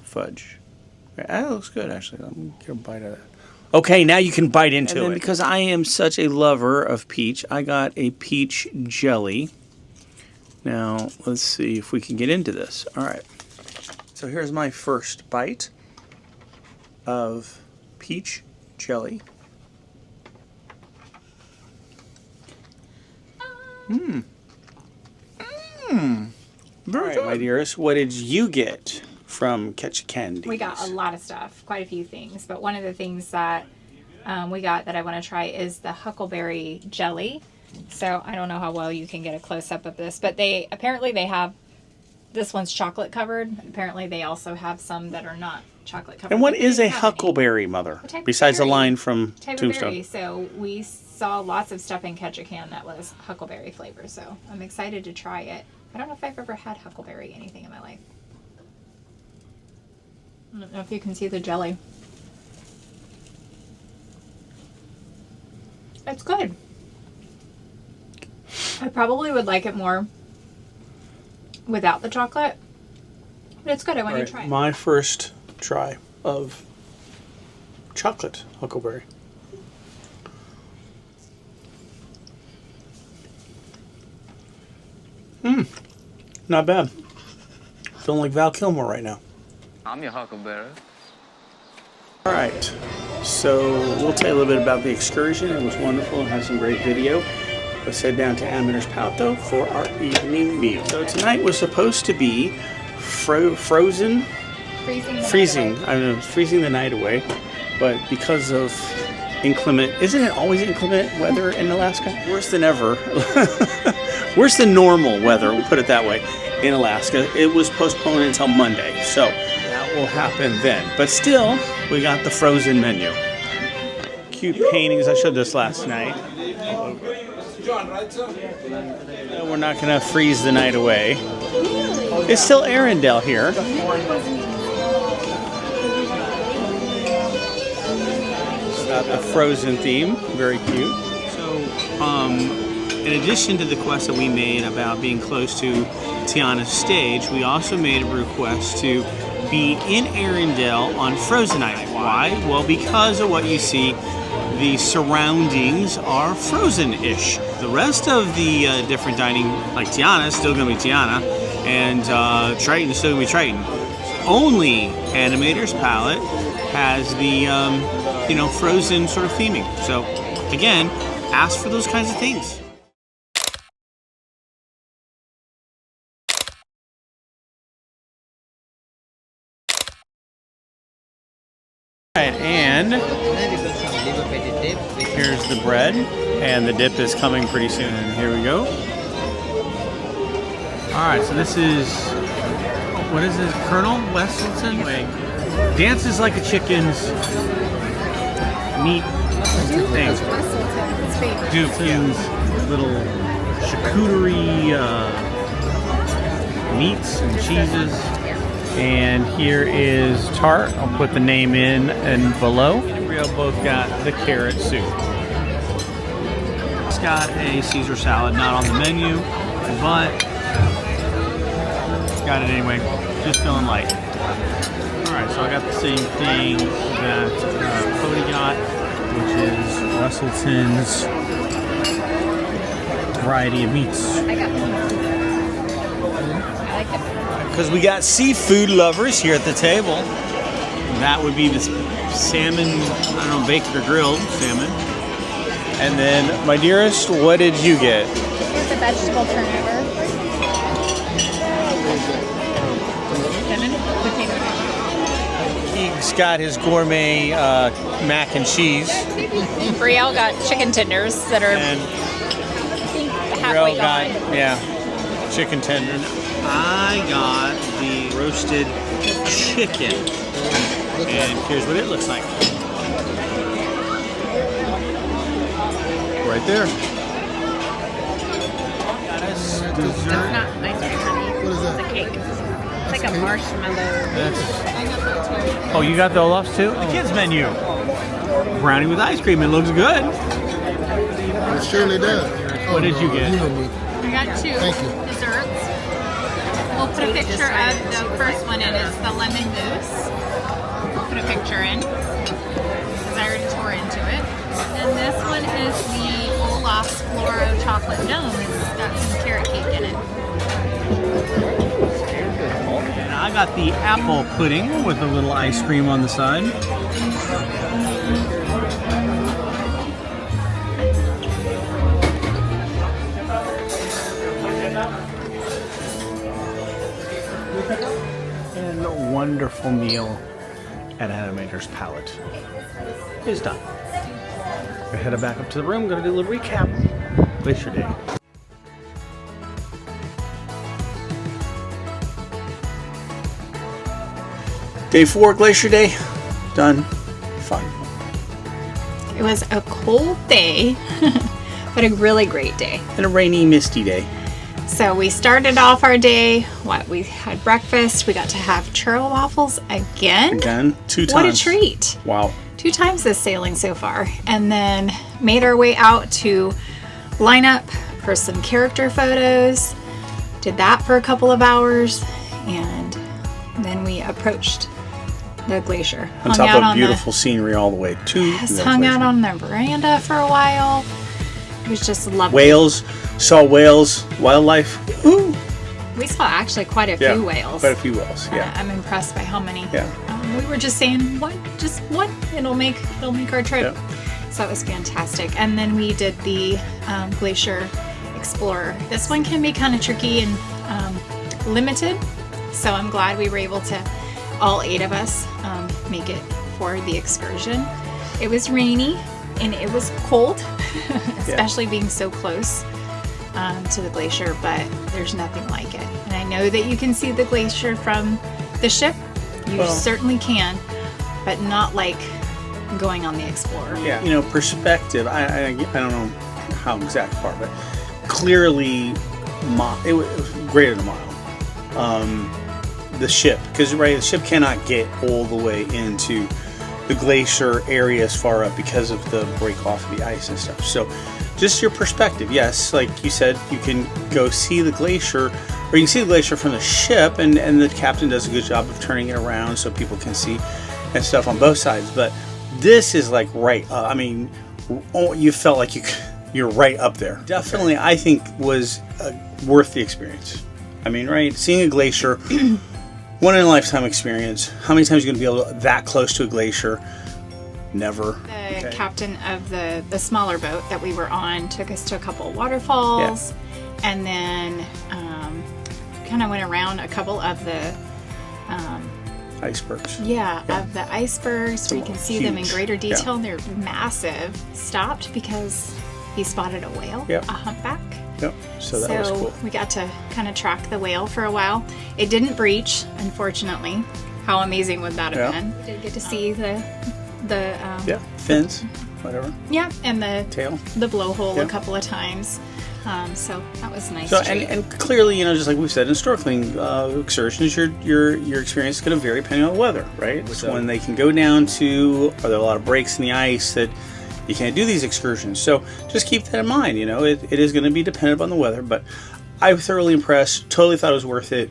fudge. That looks good, actually. Let me get a bite of that. Okay, now you can bite into it. And then because I am such a lover of peach, I got a peach jelly. Now, let's see if we can get into this. All right. So here's my first bite of peach jelly. Mmm. Mmm. Very good. My dearest, what did you get from Ketchikan? We got a lot of stuff, quite a few things. But one of the things that we got that I want to try is the huckleberry jelly. So I don't know how well you can get a close-up of this, but they have, this one's chocolate covered. Apparently they also have some that are not chocolate covered. And what is a huckleberry, Mother? Besides the line from Tombstone. So we saw lots of stuff in Ketchikan that was huckleberry flavor. So I'm excited to try it. I don't know if I've ever had huckleberry anything in my life. I don't know if you can see the jelly. It's good. I probably would like it more without the chocolate, but it's good. I want you to try it. My first try of chocolate huckleberry. Not bad. Feeling like Val Kilmer right now. I'm your huckleberry. All right, so we'll tell you a little bit about the excursion. It was wonderful and had some great video. Let's head down to Amator's Palo for our evening meal. So tonight was supposed to be freezing. I don't know, freezing the night away, but because of inclement, isn't it always inclement weather in Alaska? Worse than ever. Worse than normal weather, we'll put it that way, in Alaska. It was postponed until Monday, so that will happen then. But still, we got the frozen menu. Cute paintings, I showed this last night. We're not gonna freeze the night away. It's still Arendelle here. Got the frozen theme, very cute. So, in addition to the request that we made about being close to Tiana's stage, we also made a request to be in Arendelle on Frozen Night. Why? Well, because of what you see, the surroundings are frozen-ish. The rest of the different dining, like Tiana, is still going to be Tiana, and Triton is still going to be Triton. Only Animator's Palette has the, frozen sort of theming. So, again, ask for those kinds of things. Alright, and here's the bread, and the dip is coming pretty soon. Here we go. Alright, so this is, what is this, Colonel Wesselton? Anyway, dances like a chicken's meat thing. Duplin's little charcuterie meats and cheeses. And here is tart. I'll put the name in and below. And Rio both got the carrot soup. It's got a Caesar salad, not on the menu, but got it anyway. Just feeling light. All right, so I got the same thing that Cody got, which is Wesselton's variety of meats. I got I like it. Because we got seafood lovers here at the table. That would be the salmon, I don't know, baked or grilled salmon. And then, my dearest, what did you get? It's a vegetable turnover. Salmon, potato. He's got his gourmet mac and cheese. Brielle got chicken tenders that are halfway gone. Yeah, chicken tenders. I got the roasted chicken, and here's what it looks like. Right there. It's not ice cream, honey. What is that? It's a cake. It's like a marshmallow. Oh, you got the Olaf's too? The kids menu. Brownie with ice cream. It looks good. It surely does. What did you get? I got two desserts. We'll put a picture of the first one in. It's the lemon mousse. We'll put a picture in because I already tore into it. And this one is the Olaf's Floro chocolate dome. It's got some carrot cake in it. And I got the apple pudding with a little ice cream on the side. And a wonderful meal at Animator's Palette is done. We're headed back up to the room. Going to do a little recap. Glacier Day. Day 4, Glacier Day. Done. Fun. It was a cold day, but a really great day. And a rainy, misty day. So we started off our day, we had breakfast, we got to have churro waffles again. Again, 2 times. What a treat. Wow. 2 times this sailing so far, and then made our way out to line up for some character photos. Did that for a couple of hours, and then we approached the glacier. On top of beautiful scenery all the way to the hung out on the veranda for a while. It was just lovely. Whales, saw whales, wildlife. Ooh. We saw actually quite a few whales. Quite a few whales, yeah. I'm impressed by how many. Yeah. We were just saying, what? Just one? It'll make our trip. Yeah. So it was fantastic. And then we did the Glacier Explorer. This one can be kind of tricky and limited. So I'm glad we were able to, all 8 of us, make it for the excursion. It was rainy and it was cold, especially being so close to the glacier, but there's nothing like it. And I know that you can see the glacier from the ship. You certainly can, but not like going on the Explorer. Yeah, you know, perspective, I don't know how exact far, but clearly it was greater than a mile. The ship, because the ship cannot get all the way into the glacier area as far up because of the break off of the ice and stuff. So just your perspective, yes, like you said, you can go see the glacier, or you can see the glacier from the ship, and the captain does a good job of turning it around so people can see and stuff on both sides. But this is like I mean, you felt like you're right up there. Definitely, I think was worth the experience. I mean, right, seeing a glacier, one in a lifetime experience. How many times are you going to be that close to a glacier? Never. The captain of the smaller boat that we were on took us to a couple of waterfalls, and then kind of went around a couple of the icebergs. Yeah, of the icebergs. So we can see them in greater detail. Yeah. They're massive. Stopped because he spotted a whale, a humpback. Yep. So that was cool. We got to kind of track the whale for a while. It didn't breach, unfortunately. How amazing would that have been? We did get to see the fins, whatever. Yeah, and the tail, the blowhole a couple of times. So that was nice. So and clearly, you know, just like we've said in snorkeling excursions, your experience is going to vary depending on the weather, right? So when they can go down to, are there a lot of breaks in the ice that you can't do these excursions? So just keep that in mind. You know, it is going to be dependent on the weather, but I was thoroughly impressed. Totally thought it was worth it.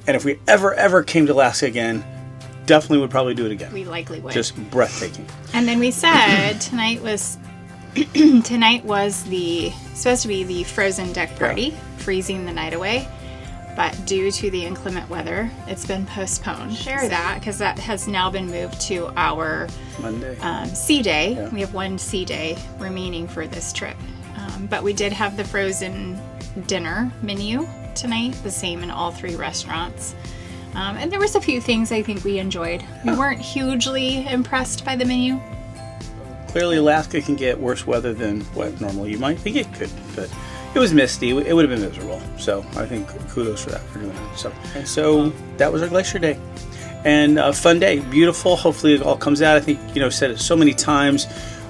And if we ever came to Alaska again, definitely would probably do it again. We likely would. Just breathtaking. And then we said tonight was supposed to be the frozen deck party, freezing the night away. But due to the inclement weather, it's been postponed. Share that because that has now been moved to our Monday sea day. Yeah. We have 1 sea day remaining for this trip. But we did have the frozen dinner menu tonight, the same in all 3 restaurants. And there was a few things I think we enjoyed. We weren't hugely impressed by the menu. Clearly, Alaska can get worse weather than what normally you might think it could, but it was misty. It would have been miserable. So I think kudos for that, for doing that. So that was our Glacier Day, and a fun day, beautiful. Hopefully, it all comes out. I think said it so many times.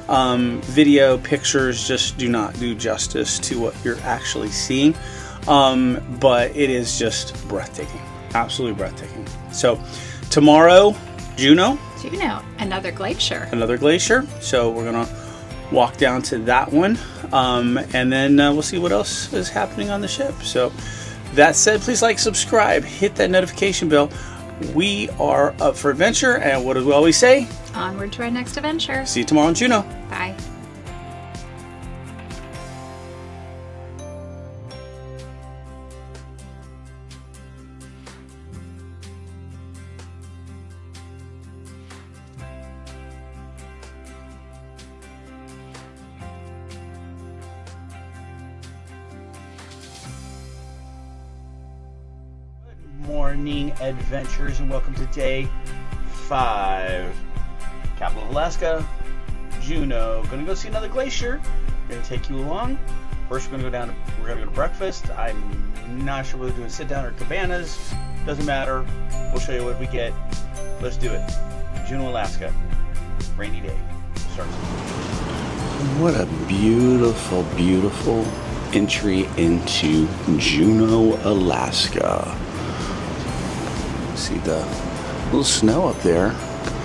Video, pictures just do not do justice to what you're actually seeing, but it is just breathtaking, absolutely breathtaking. So tomorrow, Juneau, another glacier. So we're gonna walk down to that one, and then we'll see what else is happening on the ship. So that said, please like, subscribe, hit that notification bell. We are up for adventure, and what do we always say? Onward to our next adventure. See you tomorrow in Juneau. Bye. Morning adventures, and welcome to day 5. Capital of Alaska, Juneau. Gonna go see another glacier. Gonna take you along. First, we're gonna go to breakfast. I'm not sure whether we're doing sit down or cabanas. Doesn't matter. We'll show you what we get. Let's do it. Juneau, Alaska. Rainy day. Starts. What a beautiful, beautiful entry into Juneau, Alaska. See the little snow up there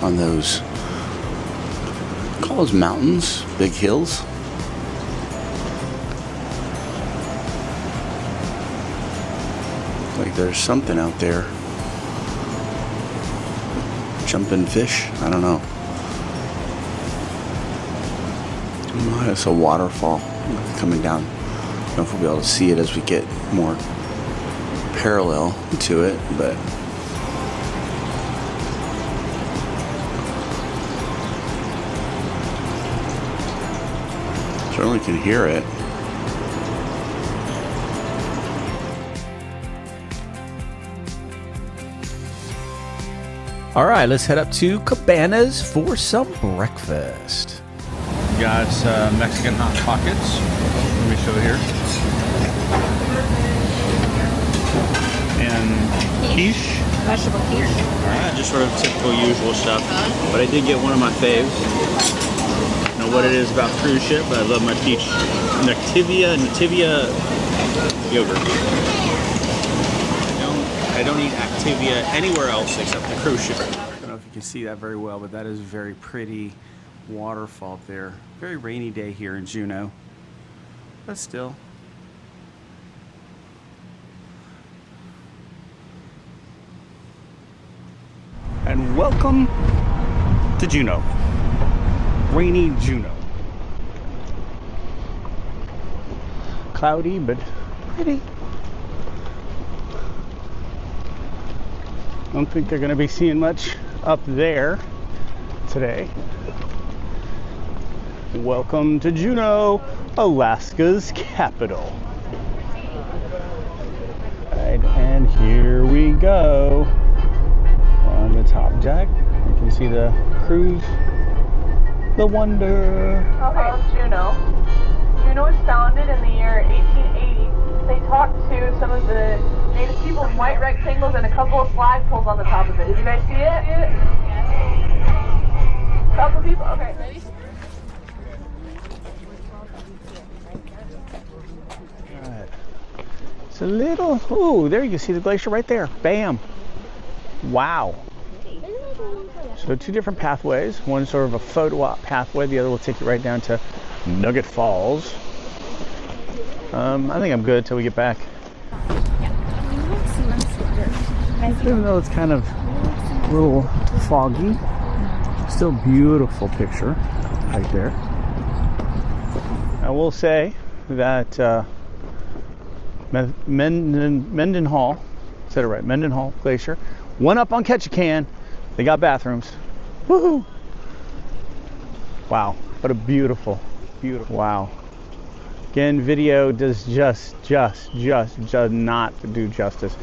on those Call those mountains, big hills. Like there's something out there. Jumping fish? I don't know. Oh, it's a waterfall coming down. I don't know if we'll be able to see it as we get more parallel to it, but certainly can hear it. All right, let's head up to Cabanas for some breakfast. Got Mexican hot pockets. Let me show here. And quiche. Vegetable quiche. Alright, just sort of typical usual stuff. But I did get one of my faves. I don't know what it is about cruise ship, but I love my peach Nativia yogurt. I don't eat Activia anywhere else except the cruise ship. I don't know if you can see that very well, but that is a very pretty waterfall up there. Very rainy day here in Juneau, but still. And welcome to Juneau. Rainy Juneau. Cloudy, but pretty. I don't think they're going to be seeing much up there today. Welcome to Juneau, Alaska's capital. Right, and here we go. On the top deck, you can see the cruise, the Wonder. Okay, Juneau. Juneau was founded in the year 1880. They talked to some of the native people in white rectangles and a couple of flagpoles on the top of it. Did you guys see it? A couple people? Okay. Ready? Alright. It's a little, ooh, there you can see the glacier right there. Bam. Wow. So two different pathways. One sort of a photo op pathway. The other will take you right down to Nugget Falls. I think I'm good until we get back. Even though it's kind of a little foggy, still beautiful picture right there. I will say that Mendenhall, said it right, Mendenhall Glacier, went up on Ketchikan. They got bathrooms. Woohoo! Wow, what a beautiful, beautiful, wow. Again, video does just not do justice.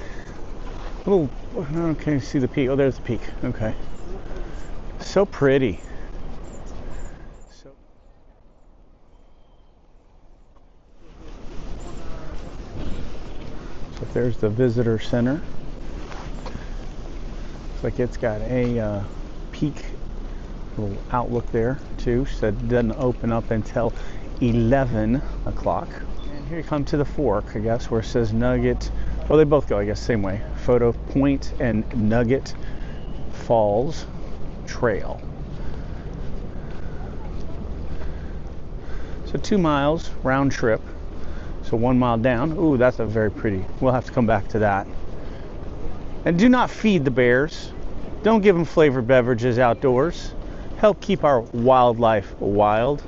Little, okay, see the peak. Oh, there's the peak. Okay. So pretty. So there's the visitor center. Looks like it's got a peak little outlook there too. She said it doesn't open up until 11 o'clock. And here you come to the fork, I guess, where it says Nugget. Well, they both go, I guess, same way. Photo Point and Nugget Falls Trail. So 2 miles round trip. So 1 mile down. Ooh, that's a very pretty. We'll have to come back to that. And do not feed the bears. Don't give them flavored beverages outdoors. Help keep our wildlife wild.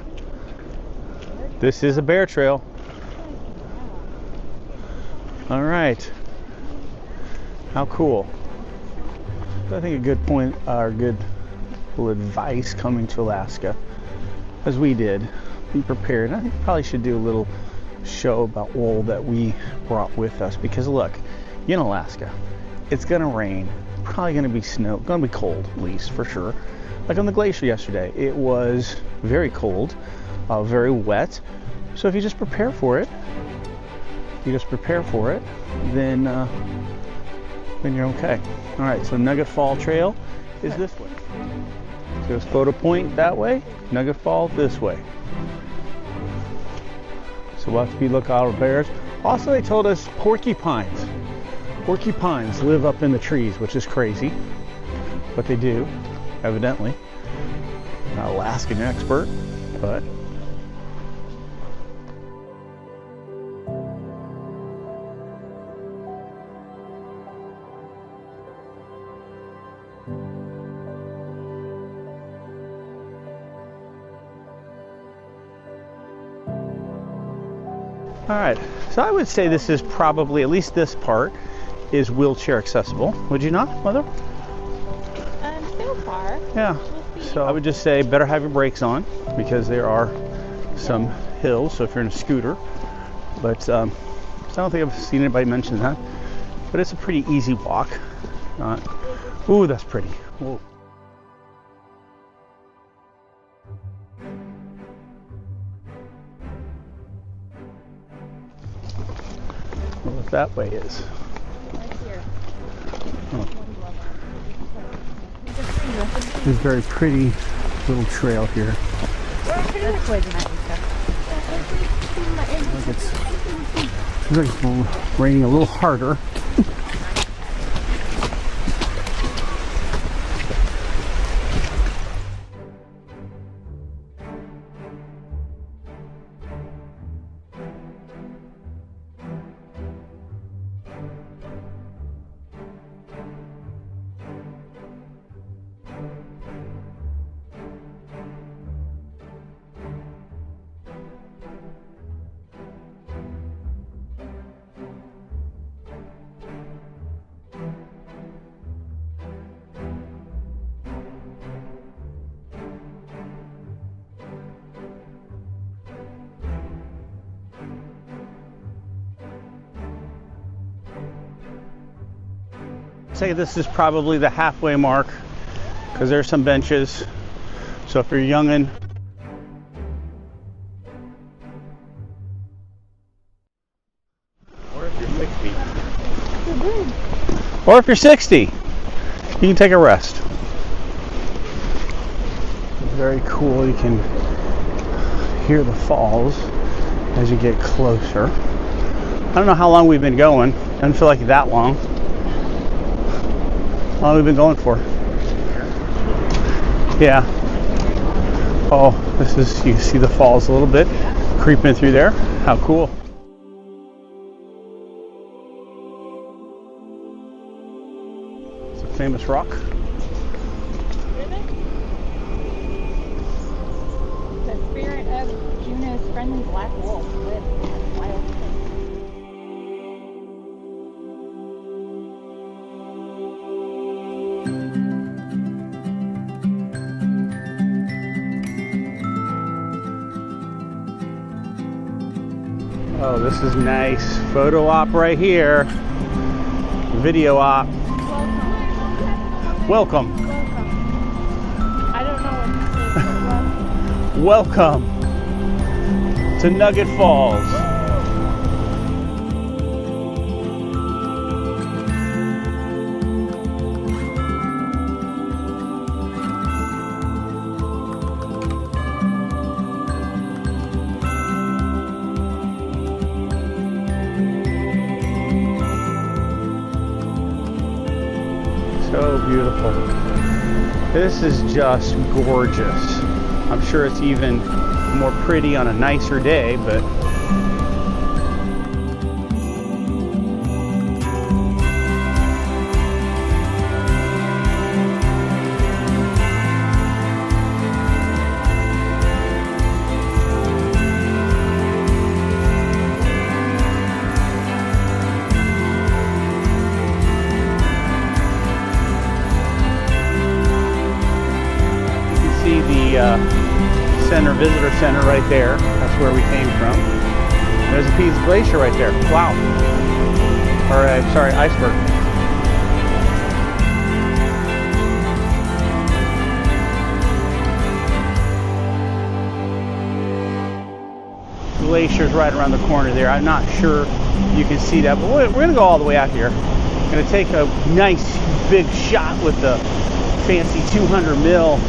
This is a bear trail. All right. How cool. I think a good point, or good little advice coming to Alaska, as we did, be prepared. I think we probably should do a little show about all that we brought with us, because look, in Alaska, it's gonna rain, probably gonna be snow, gonna be cold at least for sure. Like on the glacier yesterday, it was very cold, very wet. So if you just prepare for it, then you're okay. All right, so Nugget Fall Trail is this way. So it's Photo Point that way, Nugget Fall this way. So we'll have to be looking out for bears. Also, they told us porcupines. Porcupines live up in the trees, which is crazy, but they do, evidently. Not Alaskan expert, but all right, so I would say this is probably, at least this part, is wheelchair accessible. Would you not, Mother? So far. Yeah. So I would just say better have your brakes on because there are some hills, so if you're in a scooter. But so I don't think I've seen anybody mention that. But it's a pretty easy walk. Ooh, that's pretty. Whoa. What that way is. Oh. This very pretty little trail here. Seems like it's raining a little harder. Say this is probably the halfway mark because there's some benches. So if you're youngin', or if you're 60, or if you're 60, you can take a rest. Very cool. You can hear the falls as you get closer. I don't know how long we've been going. Doesn't feel like that long. How long have we been going for? Yeah. Oh, this is, you can see the falls a little bit creeping through there. How cool. It's a famous rock. The spirit of Juneau's friendly black wolf lives in this wild place. Oh, this is nice. Photo op right here. Video op. Welcome. I don't know what this is. Welcome to Nugget Falls. So beautiful. This is just gorgeous. I'm sure it's even more pretty on a nicer day, but center, visitor center right there. That's where we came from. There's a piece of glacier right there. Wow. Or sorry, iceberg. Glacier's right around the corner there. I'm not sure you can see that, but we're going to go all the way out here. I'm going to take a nice big shot with the fancy 200 mil.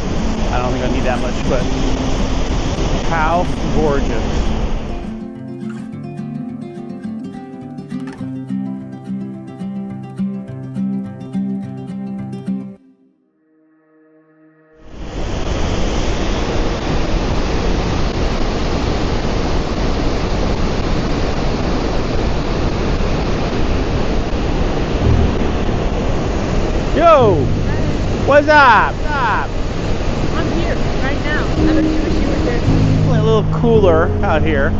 I don't think I need that much, but how gorgeous. What's up? I'm here right now. I wish you were there. It's a little cooler out here.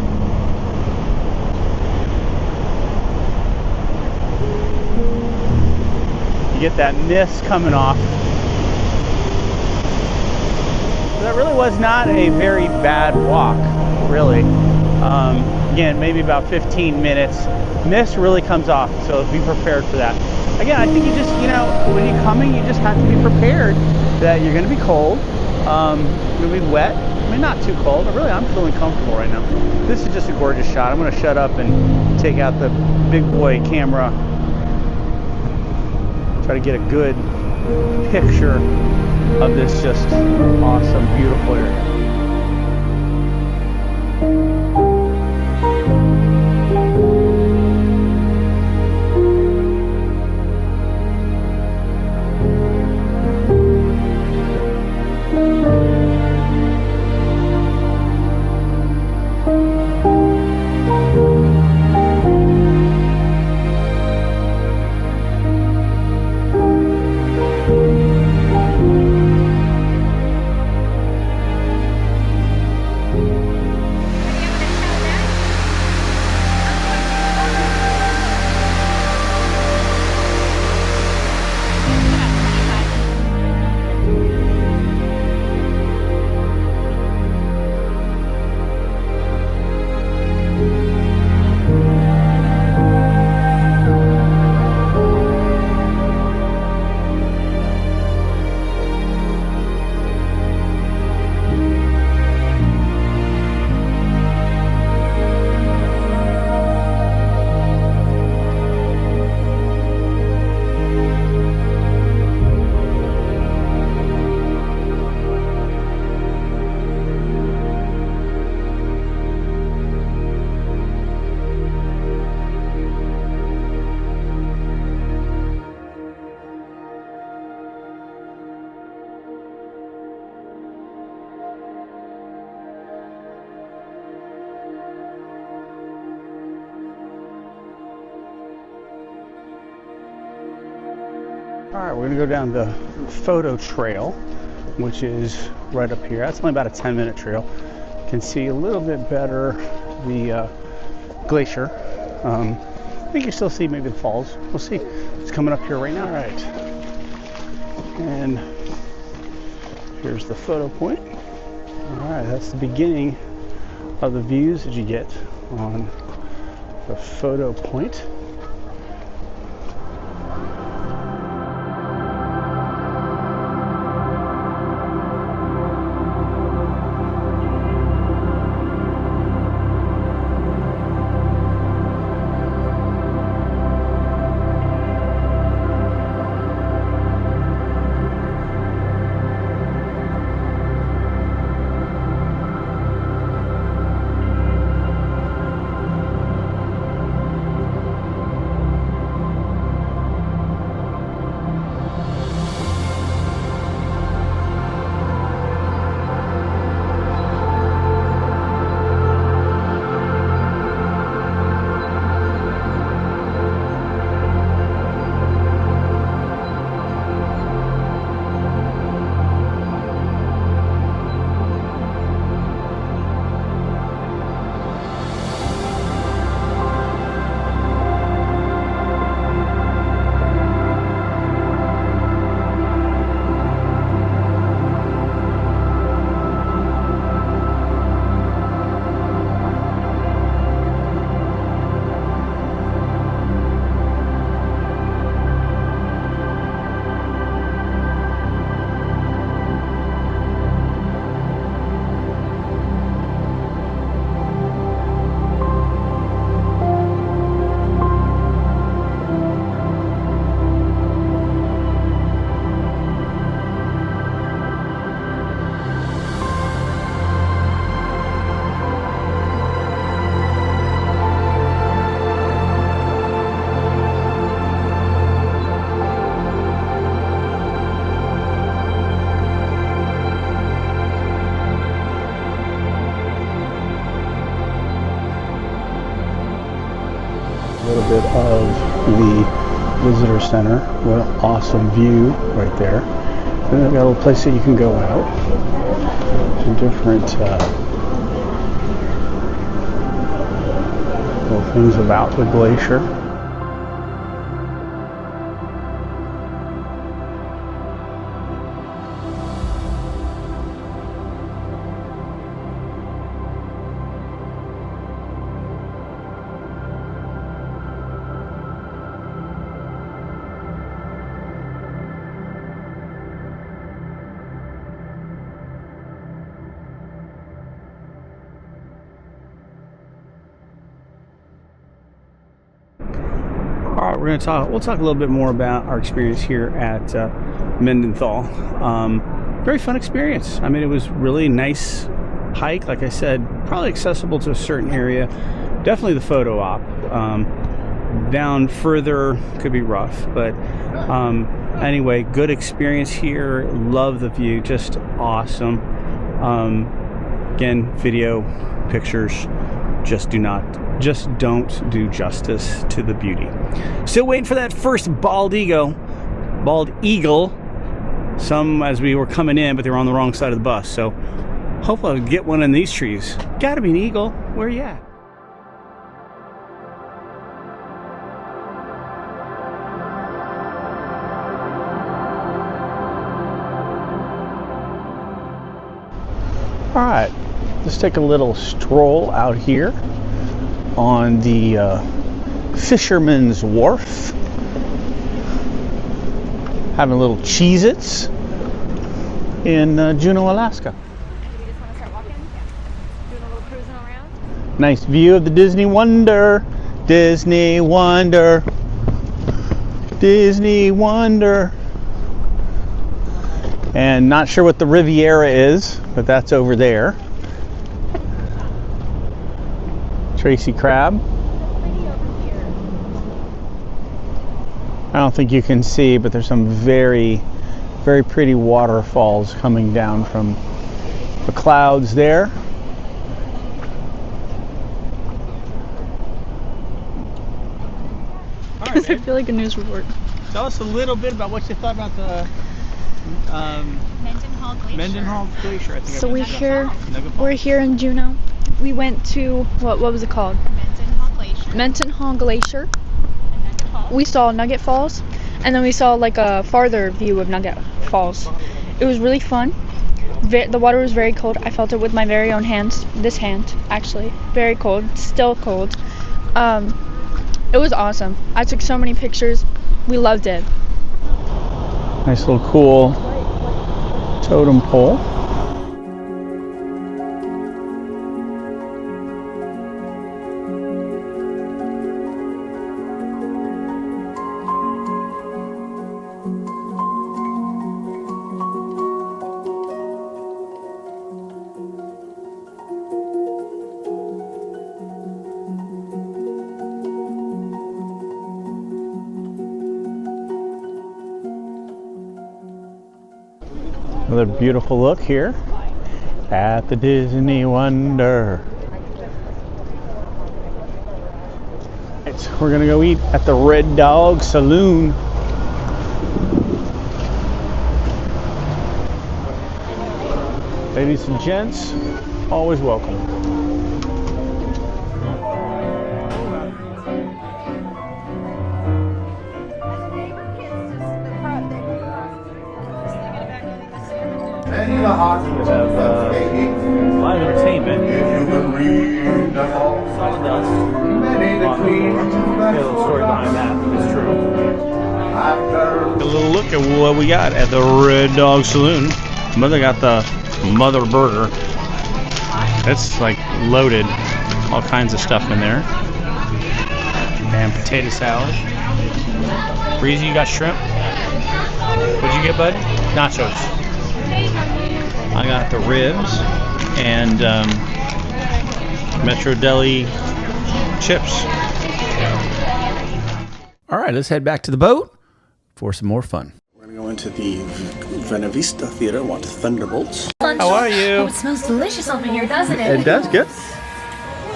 You get that mist coming off. That really was not a very bad walk, really. Again, maybe about 15 minutes. Mist really comes off, so be prepared for that. Again, I think you just, you know, when you're coming, you just have to be prepared that you're going to be cold, you're going to be wet. I mean, not too cold, but really I'm feeling comfortable right now. This is just a gorgeous shot. I'm going to shut up and take out the big boy camera. Try to get a good picture of this just awesome, beautiful area. Alright, we're going to go down the photo trail, which is right up here. That's only about a 10-minute trail. You can see a little bit better the glacier. I think you still see maybe the falls. We'll see. It's coming up here right now. Alright. And here's the photo point. Alright, that's the beginning of the views that you get on the photo point. little bit of the visitor center. What an awesome view right there. And they've got a little place that you can go out. Some different little things about the glacier. All right, we'll talk a little bit more about our experience here at Mendenhall. Very fun experience. I mean, it was really nice hike. Like I said, probably accessible to a certain area. Definitely the photo op. Down further could be rough, but anyway, good experience here. Love the view, just awesome. Again, video, pictures, just don't do justice to the beauty. Still waiting for that first bald eagle. Some as we were coming in, but they were on the wrong side of the bus. So hopefully I'll get one in these trees. Gotta be an eagle. Where you at? All right, let's take a little stroll out here on the Fisherman's Wharf. Having a little Cheez-Its in Juneau, Alaska. We just want to start walking, doing a little cruising around. Nice view of the Disney Wonder. Disney Wonder. Disney Wonder. And not sure what the Riviera is, but that's over there. Tracy Crab. I don't think you can see, but there's some very, very pretty waterfalls coming down from the clouds there. I feel like a news report. Tell us a little bit about what you thought about the Mendenhall Glacier. I think So we're here in Juneau. We went to what was it called? Mendenhall Glacier. We saw Nugget Falls, and then we saw like a farther view of Nugget Falls. It was really fun. The water was very cold. I felt it with my very own hands. This hand, actually, very cold. Still cold. It was awesome. I took so many pictures. We loved it. Nice little cool totem pole. Another beautiful look here at the Disney Wonder. Right, we're gonna go eat at the Red Dog Saloon. Ladies and gents, always welcome. Live entertainment. Sawdust. A little story behind that. It's true. A little look at what we got at the Red Dog Saloon. Mother got the Mother Burger. It's like loaded. All kinds of stuff in there. And potato salad. Breezy, you got shrimp? What'd you get, bud? Nachos. I got the ribs and Metro Deli chips. All right, let's head back to the boat for some more fun. We're going to go into the Venevista Theater and watch Thunderbolts. How are you? Oh, it smells delicious over here, doesn't it? It does, good.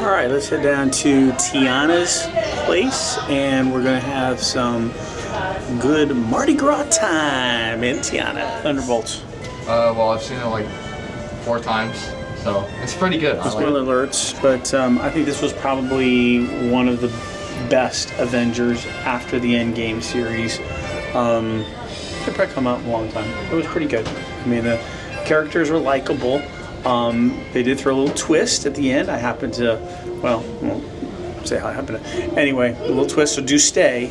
All right, let's head down to Tiana's place and we're going to have some good Mardi Gras time in Tiana. Thunderbolts. Well, I've seen it like 4 times, so it's pretty good. Spoiler alerts, but I think this was probably one of the best Avengers after the Endgame series. Could probably come out in a long time. It was pretty good. I mean, the characters are likable. They did throw a little twist at the end. I happened to, well, I won't say how it happened. Anyway, a little twist. So do stay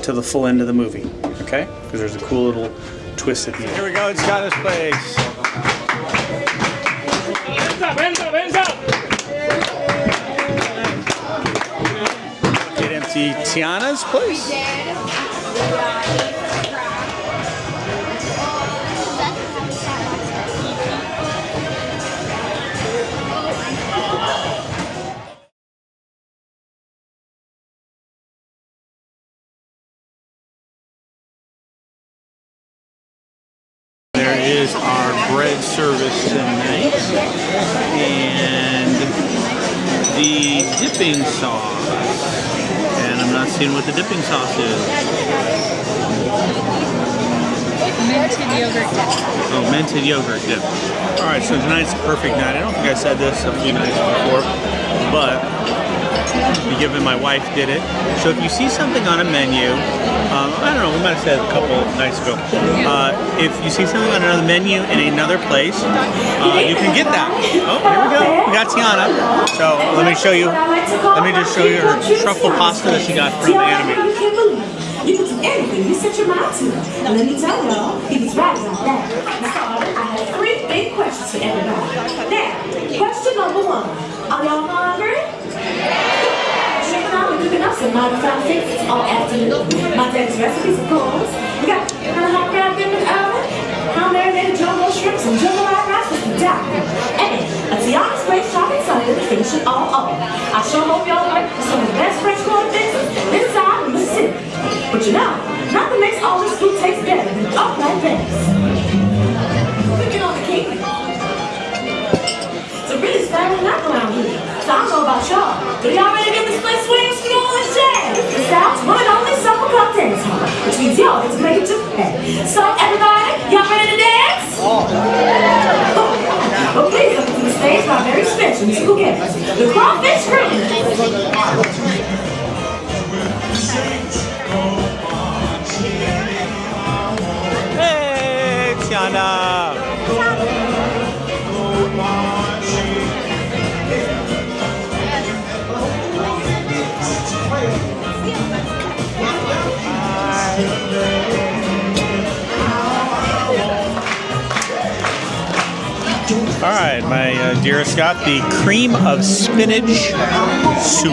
to the full end of the movie, okay? Because there's a cool little twist at the end. Here we go. It's got his place. Hands up! Hands up! Hands up! Get empty Tiana's place. There is our bread service tonight, and the dipping sauce. And I'm not seeing what the dipping sauce is. Minted yogurt dip. Oh, minted yogurt dip. All right, so tonight's a perfect night. I don't think I said this a few nights before, but given my wife did it. So if you see something on a menu, I don't know, we might have said it a couple nights ago. If you see something on another menu in another place, you can get that. Oh, here we go. We got Tiana. So let me show you. Let me just show you her truffle pasta that she got from Anime. You can do anything you set your mind to. And let me tell y'all, he was right about that. Now, I have 3 big questions for everybody. Now, question number 1. Are y'all hungry? Check it out, we're cooking up some modified fixes all afternoon. My dad's recipes, of course. We got hot crab dip in the oven, how marinated jumbo shrimps and jambalaya rice with some dough. And a Tiana's Place chocolate sundae to finish it all off. I sure hope y'all like some of the best French corn fixes inside of Mississippi. But you know, nothing makes all this food taste better than upright base. Cooking on the king. It's a really special night around here. So I don't know about y'all, but y'all ready to get this place swinging through all this jazz? The South's one and only summer cocktails hall, which means y'all get to make it to bed. So everybody, y'all ready to dance? Well, please welcome to the stage my very special musical guest, the Crawfish Crew. Hey, Tiana! All right, my dearest got the cream of spinach soup.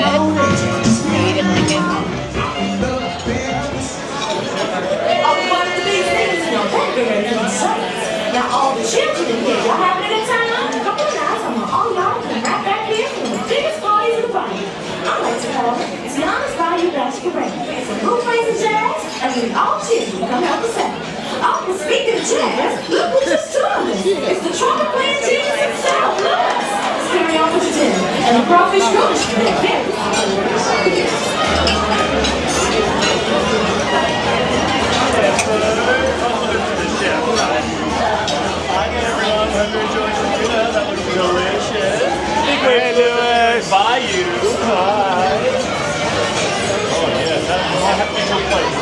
Now all the children in here, y'all having a good time? Come on now, all y'all can right back here for the biggest parties in the body. I like to call it Tiana's Bayou Masquerade. It's a blue face of jazz, and we all children come help us out. Oh, and speaking of jazz, look who just joined us. It's the trumpet playing genius himself, Lewis. Let's carry on with the dinner, and the crawfish crew is very Delicious. Hey, Lewis. Bayou. Hi. Oh, yeah. That's my place.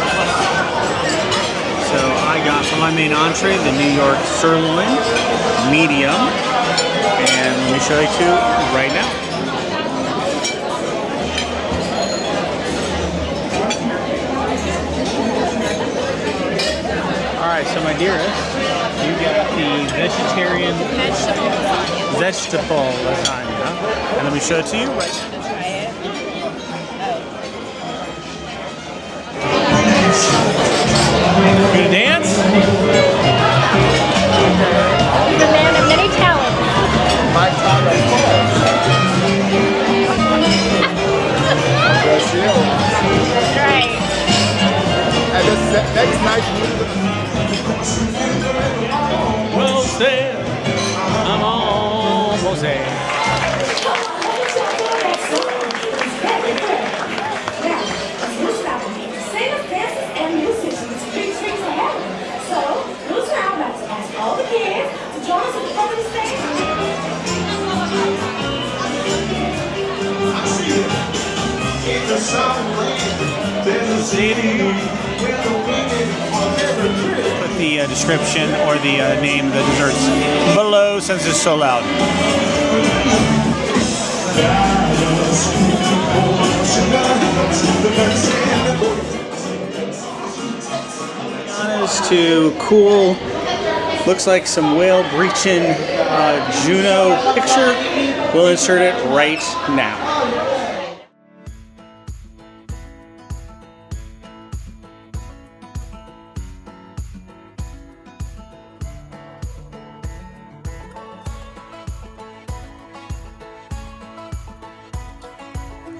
So I got for my main entree the New York sirloin, medium, and let me show you two right now. All right, so my dearest, you got the vegetarian vegetable lasagna, and let me show it to you right now. You gonna dance? The man of many talents. My talent. That's right. And the next night, Well said. I'm almost there. Sing the dances and Put the description or the name of the desserts below since it's so loud. To cool, looks like some whale breaching Juneau picture. We'll insert it right now.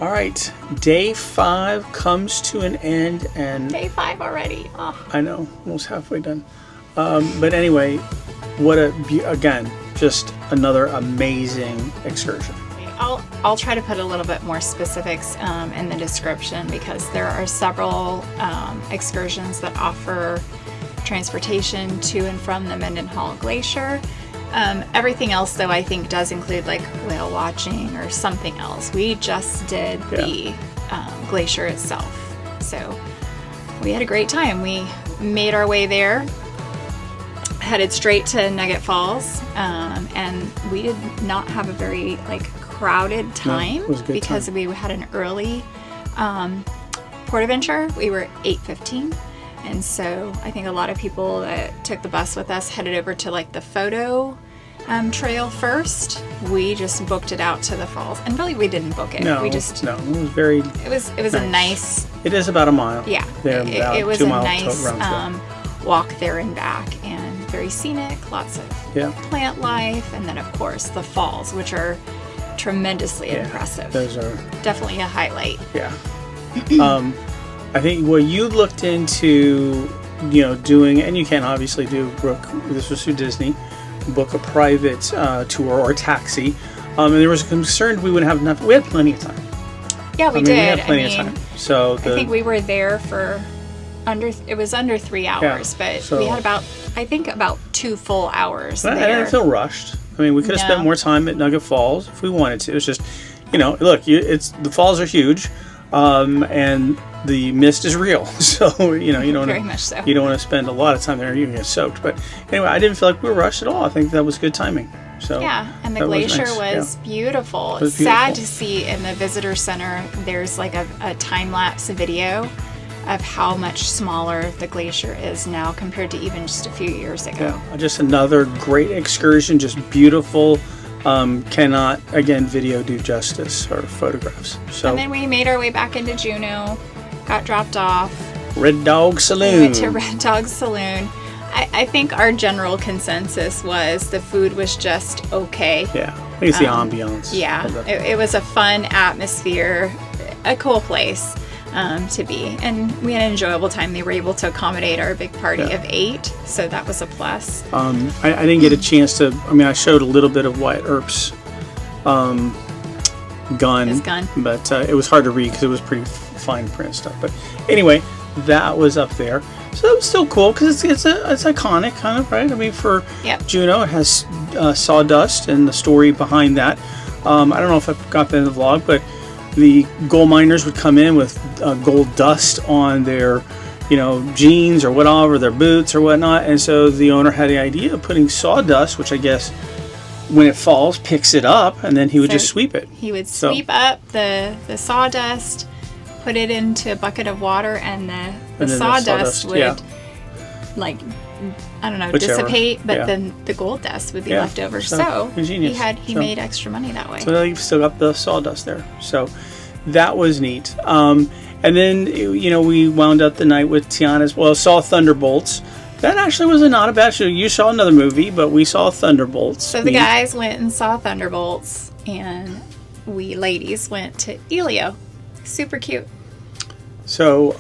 All right, day 5 comes to an end, and Day 5 already. Oh. I know, almost halfway done. But anyway, again, just another amazing excursion. I'll try to put a little bit more specifics in the description, because there are several excursions that offer transportation to and from the Mendenhall Glacier. Everything else, though, I think does include like whale watching or something else. We just did the glacier itself, so we had a great time. We made our way there, headed straight to Nugget Falls, and we did not have a very crowded time because we had an early port adventure. We were 8:15. And so I think a lot of people that took the bus with us headed over to the photo trail first. We just booked it out to the falls, and really we didn't book it. No, we just it was very. It was a nice. It is about a mile. Yeah, it was a nice walk there and back, and very scenic. Lots of plant life, and then of course the falls, which are tremendously impressive. Those are definitely a highlight. Yeah. I think what you looked into, doing, and you can obviously do, Brooke, this was through Disney, book a private tour or taxi. And there was a concern we wouldn't have enough. We had plenty of time. Yeah, we did. We had plenty of time. So I think we were there for under 3 hours, but we had about 2 full hours there. I didn't feel rushed. I mean, we could have spent more time at Nugget Falls if we wanted to. It was just, look, the falls are huge. And the mist is real, so you don't very much so. You don't want to spend a lot of time there. You can get soaked, but anyway, I didn't feel like we were rushed at all. I think that was good timing. So yeah, and the glacier was beautiful. It's sad to see in the visitor center. There's a time lapse video of how much smaller the glacier is now compared to even just a few years ago. Yeah, just another great excursion, just beautiful. Cannot, again, video do justice, or photographs. So, and then we made our way back into Juneau, got dropped off. Red Dog Saloon. We went to Red Dog Saloon. I think our general consensus was the food was just okay. Yeah, I think it's the ambiance. Yeah, it was a fun atmosphere, a cool place to be, and we had an enjoyable time. They were able to accommodate our big party of 8, so that was a plus. I didn't get a chance to. I showed a little bit of Wyatt Earp's gun. His gun, but it was hard to read because it was pretty fine print stuff. But anyway, that was up there, so it was still cool because it's iconic, kind of, right? I mean, for Juneau, it has sawdust and the story behind that. I don't know if I got that in the vlog, but the gold miners would come in with gold dust on their, jeans or whatever, their boots or whatnot. And so the owner had the idea of putting sawdust, which I guess when it falls, picks it up, and then he would just sweep it. He would sweep up the sawdust, put it into a bucket of water, and the sawdust would, dissipate, but then the gold dust would be left over. So he made extra money that way. So you've still got the sawdust there. So that was neat. And then, we wound up the night with Tiana's, saw Thunderbolts. That actually was not a bad show. You saw another movie, but we saw Thunderbolts. So the guys went and saw Thunderbolts, and we ladies went to Elio. Super cute. So,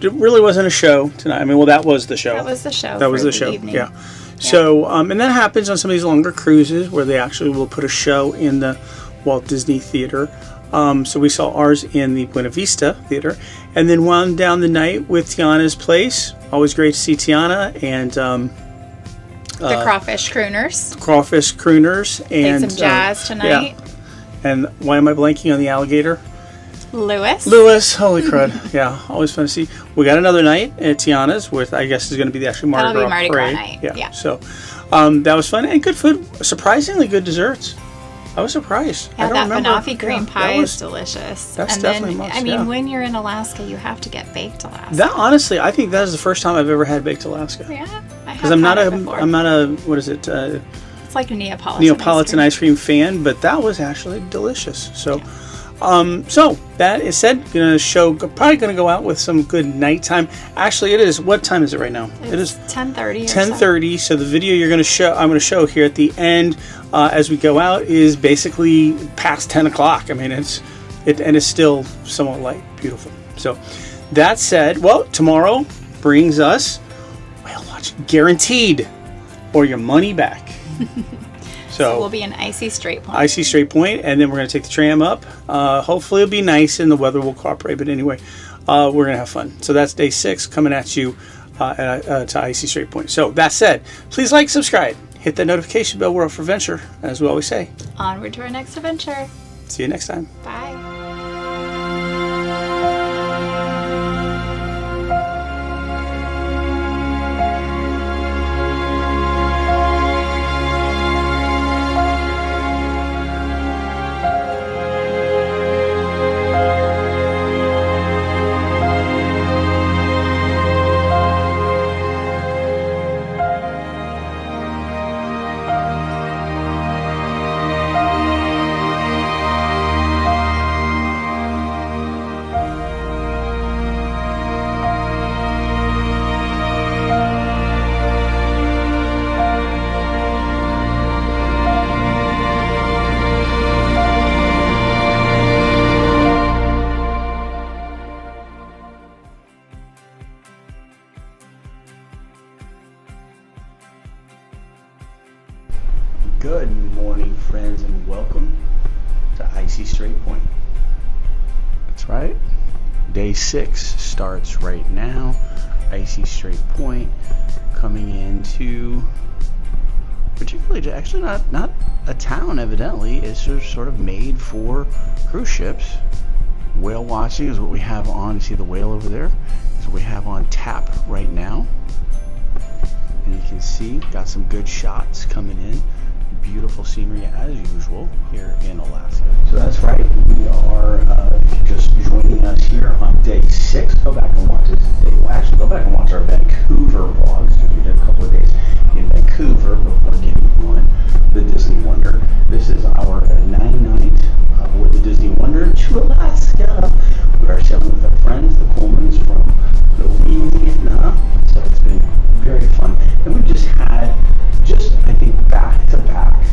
it really wasn't a show tonight. that was the show. That was the show. That was the show. Yeah. So, and that happens on some of these longer cruises where they actually will put a show in the Walt Disney Theater. So we saw ours in the Buena Vista Theater, and then wound down the night with Tiana's Place. Always great to see Tiana and the Crawfish Crooners. Crawfish Crooners and played some jazz tonight. Yeah. And why am I blanking on the alligator? Lewis. Holy crud. Yeah, always fun to see. We got another night at Tiana's with, I guess, is going to be the actual Mardi That'll Gras be Mardi Gras parade. night. Yeah. So that was fun and good food. Surprisingly good desserts. I was surprised. Yeah, I don't that remember. banoffee cream pie is delicious. That's and definitely then, a must, I mean, yeah. when you're in Alaska, you have to get baked Alaska. That honestly, I think that is the first time I've ever had baked Alaska. Yeah, I have Because I'm not had it before. what is it? It's like a Neapolitan Ice cream fan, but that was actually delicious. So, so that is said, probably gonna go out with some good nighttime. Actually, it is. What time is it right now? It is 10:30. 10:30. So the video I'm gonna show here at the end as we go out is basically past 10 o'clock. I mean, and it's still somewhat light, beautiful. So that said, well, tomorrow brings us whale watching guaranteed, or your money back. So we'll be in Icy Strait Point. Icy Strait Point, and then we're going to take the tram up. Hopefully it'll be nice and the weather will cooperate. But anyway, we're going to have fun. So that's day 6 coming at you to Icy Strait Point. So that said, please like, subscribe, hit that notification bell. We're up for adventure, as we always say. Onward to our next adventure. See you next time. Bye. Good morning, friends, and welcome to Icy Strait Point. That's right. Day 6 starts right now. Icy Strait Point, coming into particularly, actually not a town, evidently. It's just sort of made for cruise ships. Whale watching is what we have on. You see the whale over there? That's what we have on tap right now. And you can see, got some good shots coming in. Beautiful scenery as usual here in Alaska. So that's right, we are just joining us here on day 6. Go back and watch this. Actually, go back and watch our Vancouver vlogs, because we did a couple of days in Vancouver before getting on the Disney Wonder. This is our 9-night with the Disney Wonder to Alaska. We are sailing with our friends, the Colemans from Louisiana. So it's been very fun. And we just had I think back-to-back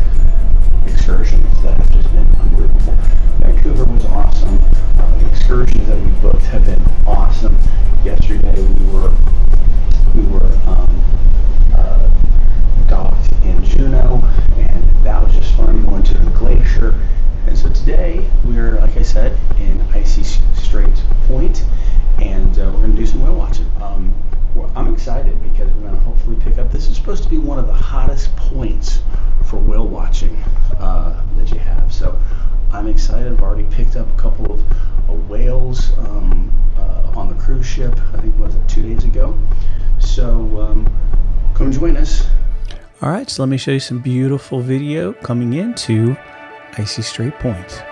excursions that have just been unbelievable. Vancouver was awesome. The excursions that we booked have been awesome. Yesterday we were docked in Juneau, and that was just fun, going to the Glacier. And so today we're, like I said, in Icy Strait Point, and we're going to do some whale watching. I'm excited because we're going to hopefully pick up. This is supposed to be one of the hottest points for whale watching that you have. So I'm excited. I've already picked up a couple of whales on the cruise ship. I think, was it 2 days ago? So come join us. All right, so let me show you some beautiful video coming into Icy Strait Point.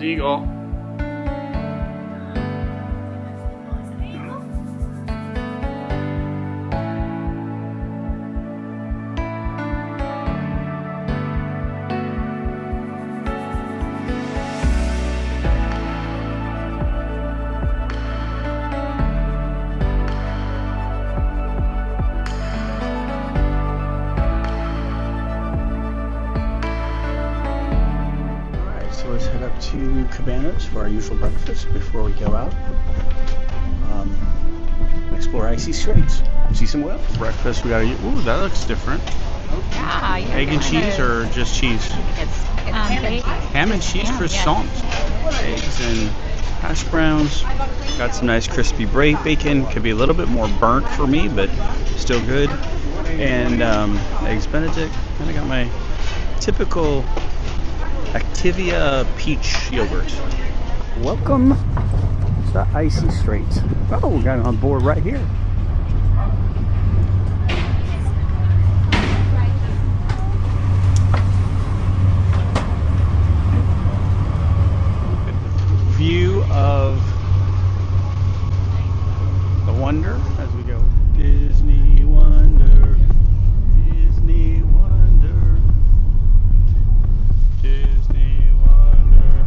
Eagle. let's head up to Cabanas for our usual breakfast before we go out. Explore Icy Straits. See some whales. Breakfast, we gotta eat. Ooh, that looks different. Yeah, you Egg and cheese or just cheese? It's Ham and cheese croissant. Eggs and hash browns. Got some nice crispy bacon. Could be a little bit more burnt for me, but still good. And eggs Benedict. And I got my typical Activia peach yogurt. Welcome to Icy Strait. Oh, we got it on board right here. View of the Wonder as we go. Disney Wonder, Disney Wonder, Disney Wonder.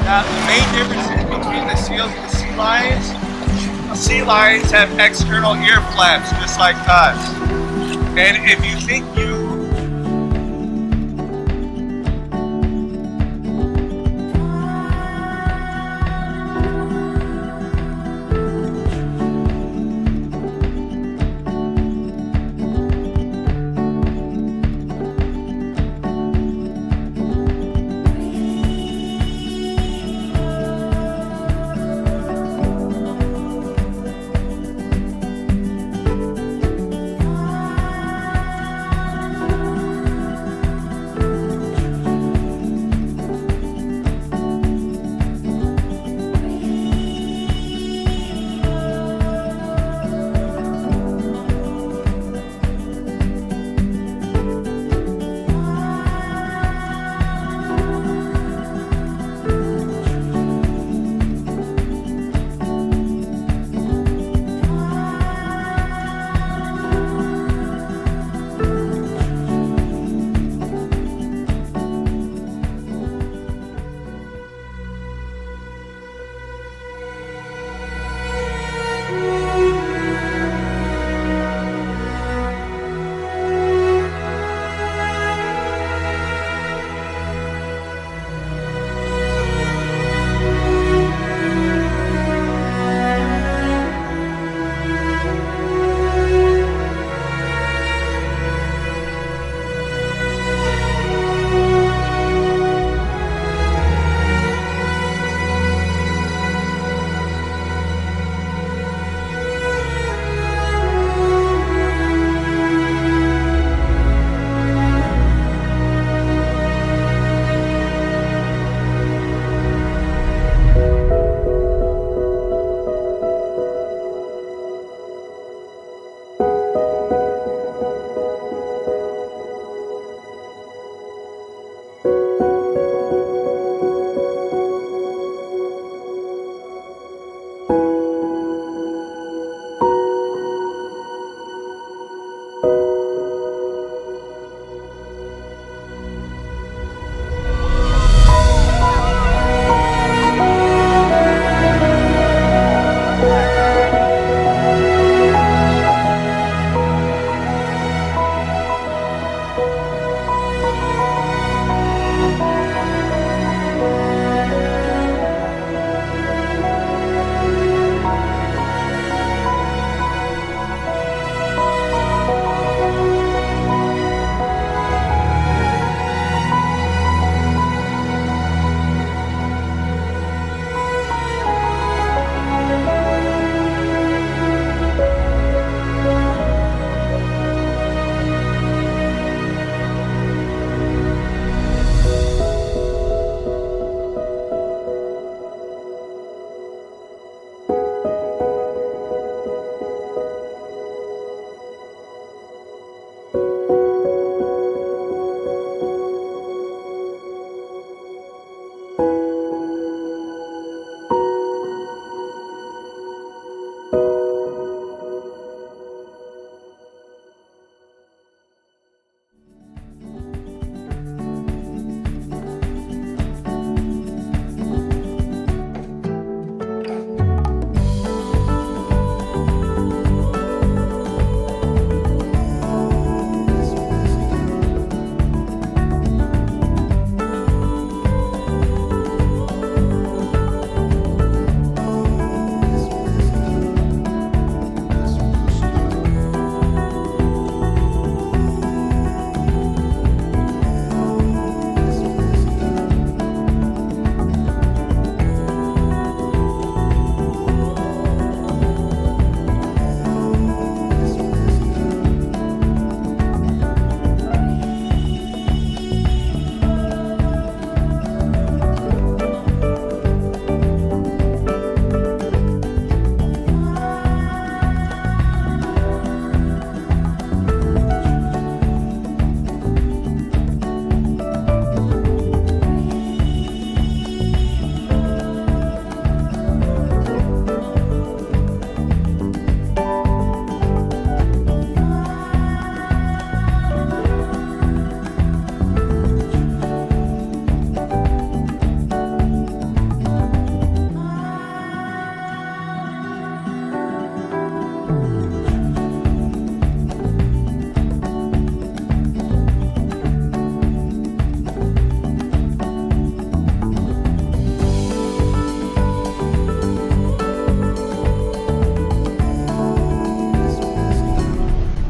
The main difference between the seals and the sea lions have external ear flaps just like us. And if you think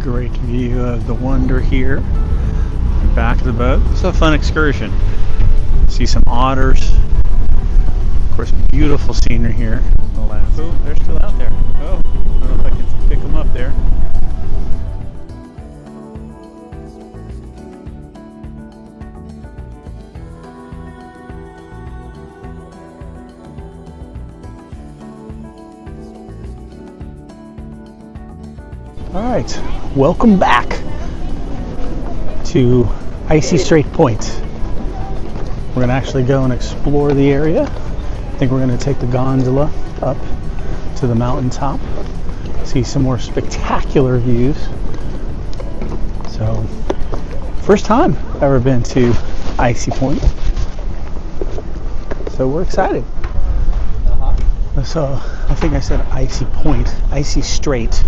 Great view of the Wonder here. Back of the boat. It's a fun excursion. See some otters. Of course, beautiful scenery here. Oh, they're still out there. Oh, I don't know if I can pick them up there. All right, welcome back to Icy Strait Point. We're gonna actually go and explore the area. I think we're gonna take the gondola up to the mountaintop, see some more spectacular views. So, first time ever been to Icy Point. So we're excited. So, I think I said Icy Point, Icy Strait.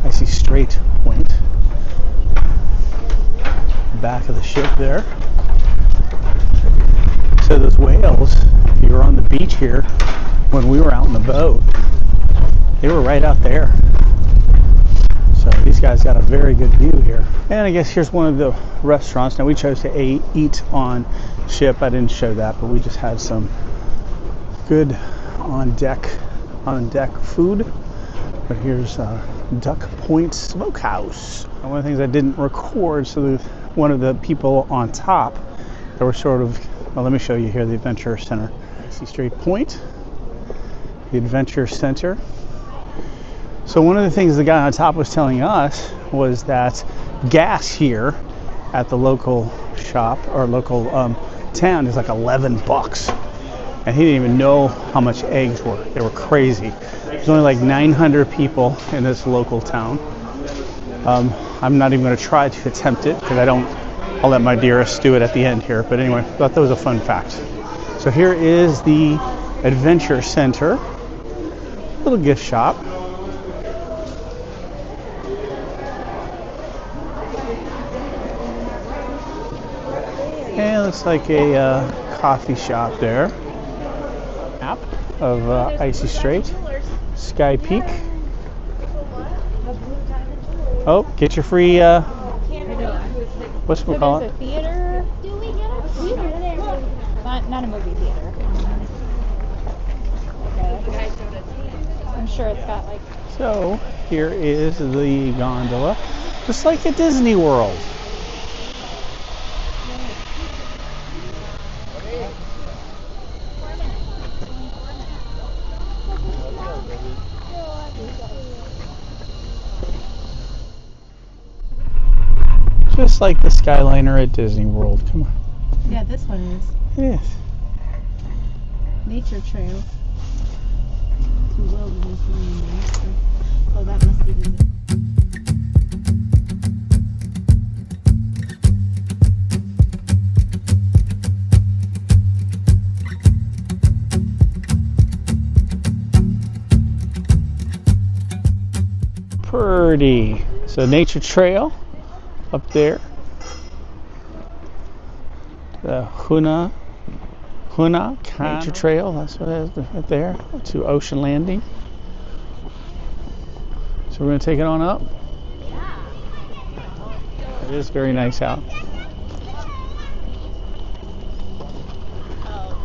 Icy Strait Point. Back of the ship there. So those whales, if you were on the beach here when we were out in the boat, they were right out there. So these guys got a very good view here. And I guess here's one of the restaurants. Now we chose to eat on ship. I didn't show that, but we just had some good on deck food. But here's Duck Point Smokehouse. And one of the things I didn't record, so one of the people on top that were sort of, well, let me show you here the Adventure Center. Icy Strait Point, the Adventure Center. So one of the things the guy on top was telling us was that gas here at the local shop or local town is like $11. And he didn't even know how much eggs were. They were crazy. There's only like 900 people in this local town. I'm not even going to try to attempt it because I'll let my dearest do it at the end here. But anyway, I thought that was a fun fact. So here is the Adventure Center. Little gift shop. And it looks like a coffee shop there. Map of Icy Strait. Sky Peak. Oh, get your free, what's we call it? There's a theater. Do we get a theater? Not a movie theater. Okay. I'm sure it's got like... So, here is the gondola. Just like at Disney World. Just like the Skyliner at Disney World. Come on. Yeah, this one is. Yes. Nature Trail. To Wilderness Landing. Oh, that must be the... Pretty. So Nature Trail up there. The Juneau Nature Trail, that's what it is right there, to Ocean Landing. So we're going to take it on up. It is very nice out.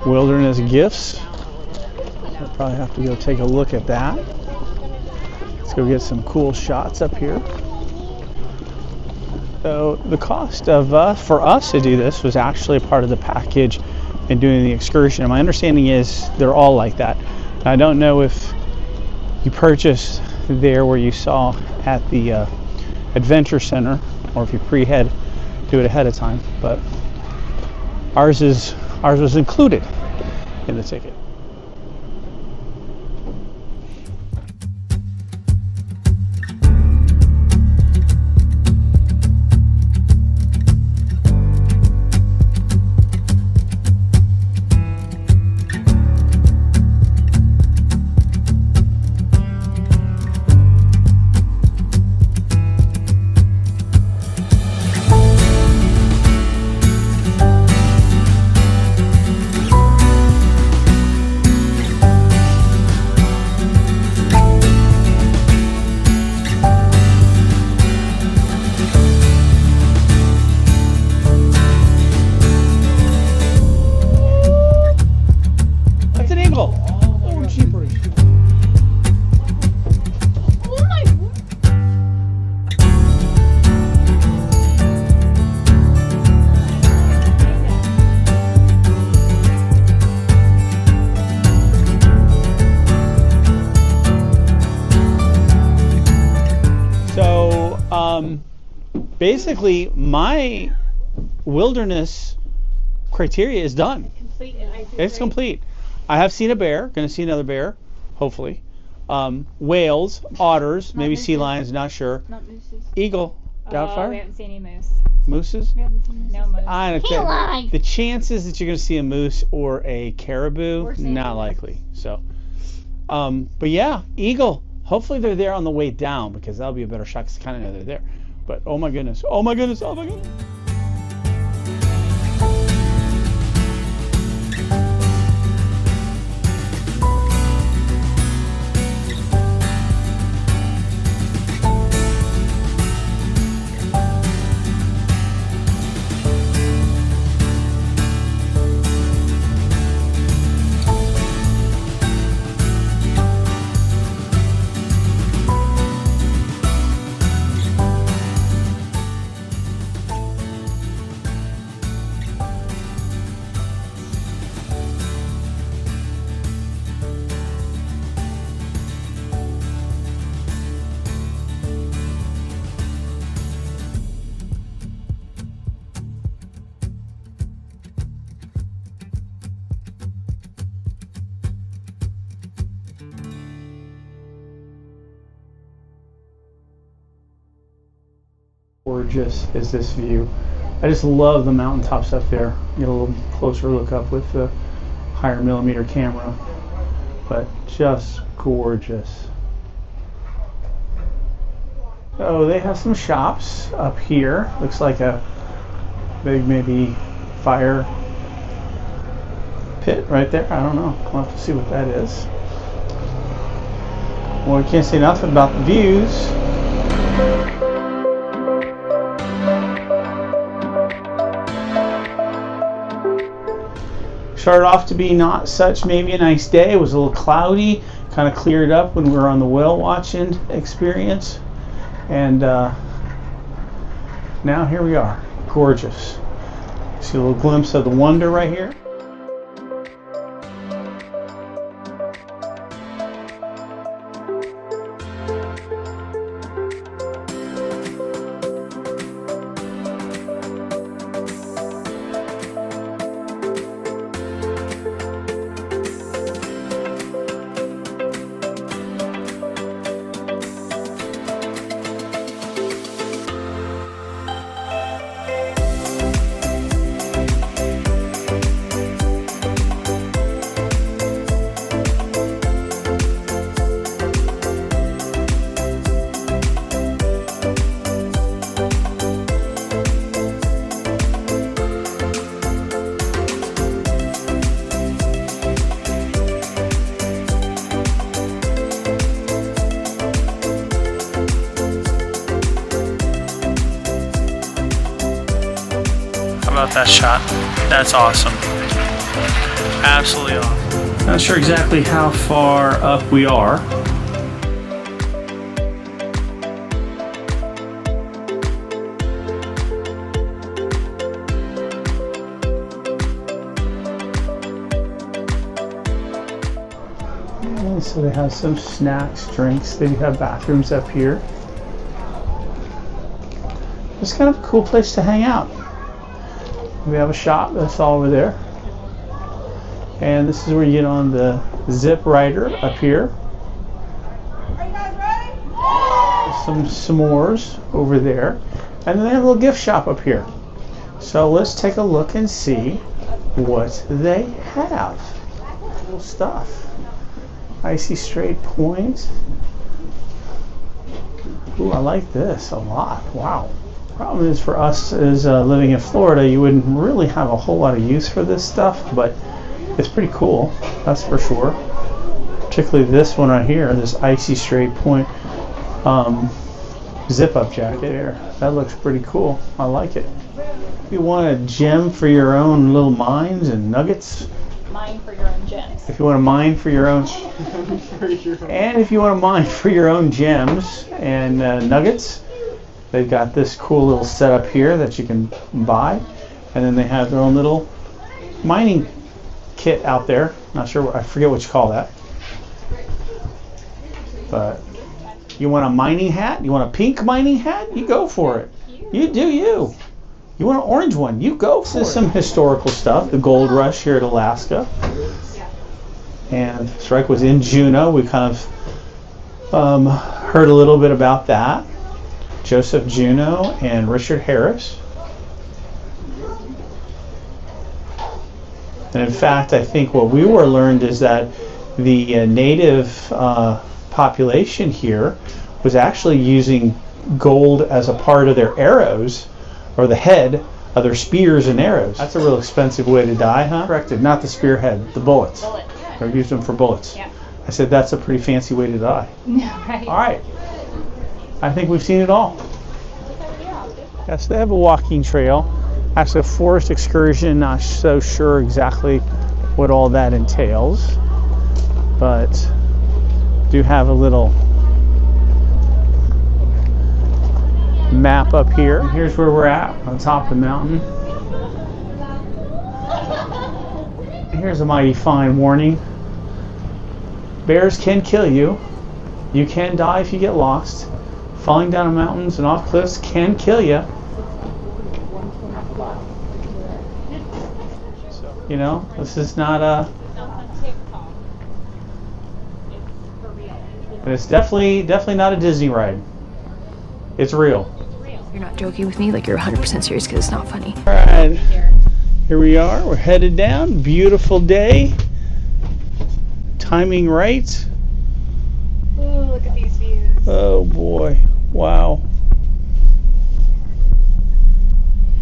Wilderness Gifts. I'll probably have to go take a look at that. Let's go get some cool shots up here. So the cost of for us to do this was actually a part of the package in doing the excursion. And my understanding is they're all like that. I don't know if you purchased there where you saw at the Adventure Center or if you do it ahead of time, but ours was included in the ticket. basically my wilderness criteria is done. It's complete. I have seen a bear. Going to see another bear, hopefully. Whales, otters, maybe sea lions. Not sure. Not mooses. Eagle. Doubtfire. We haven't seen any moose. Mooses? We haven't seen no moose. I understand. The chances that you're going to see a moose or a caribou, not likely. So, but yeah, eagle. Hopefully they're there on the way down, because that'll be a better shot, because I kind of know they're there. But oh my goodness, oh my goodness, oh my goodness. Gorgeous is this view. I just love the mountaintops up there. Get a little closer look up with the higher millimeter camera, but just gorgeous. Oh, they have some shops up here. Looks like a big maybe fire pit right there. I don't know. We'll have to see what that is. Well, we can't say nothing about the views. Started off to be not such maybe a nice day. It was a little cloudy, kind of cleared up when we were on the whale watching experience, and now here we are. Gorgeous. See a little glimpse of the wonder right here. About that shot. That's awesome. Absolutely awesome. Not sure exactly how far up we are. And so they have some snacks, drinks. They have bathrooms up here. It's kind of a cool place to hang out. We have a shop that's all over there, and this is where you get on the zip rider up here. Are you guys ready? Some s'mores over there, and then they have a little gift shop up here. So let's take a look and see what they have. Cool stuff. Icy Strait Point. Ooh, I like this a lot. Wow. Problem is for us is living in Florida, you wouldn't really have a whole lot of use for this stuff, but it's pretty cool, that's for sure. Particularly this one right here, this Icy Strait Point zip-up jacket here. That looks pretty cool. I like it. If you want a gem for your own little mines and nuggets, Mine for your own gems. if you want to mine for your own, and if you want to mine for your own gems and nuggets, they've got this cool little setup here that you can buy, and then they have their own little mining kit out there. Not sure, I forget what you call that, but You want a mining hat? You want a pink mining hat? You go for it. You do you. You want an orange one? You go for it. This is some historical stuff. The gold rush here at Alaska. And Strike was in Juneau. We kind of heard a little bit about that. Joseph Juneau and Richard Harris. And in fact, I think what we were learned is that the native population here was actually using gold as a part of their arrows, or the head of their spears and arrows. That's a real expensive way to die, huh? Corrected, not the spearhead, the bullets. They used them for bullets. Yeah. I said that's a pretty fancy way to die. Yeah, right. All right. I think we've seen it all. Yes, they have a walking trail. Actually, a forest excursion, not so sure exactly what all that entails, but do have a little map up here. And here's where we're at, on top of the mountain. Here's a mighty fine warning. Bears can kill you. You can die if you get lost. Falling down mountains and off cliffs can kill you. You know, this is not a... But it's definitely not a Disney ride. It's real. You're not joking with me, like you're 100% serious because it's not funny. All right, here we are. We're headed down. Beautiful day. Timing right. Ooh, look at these views. Oh boy, wow.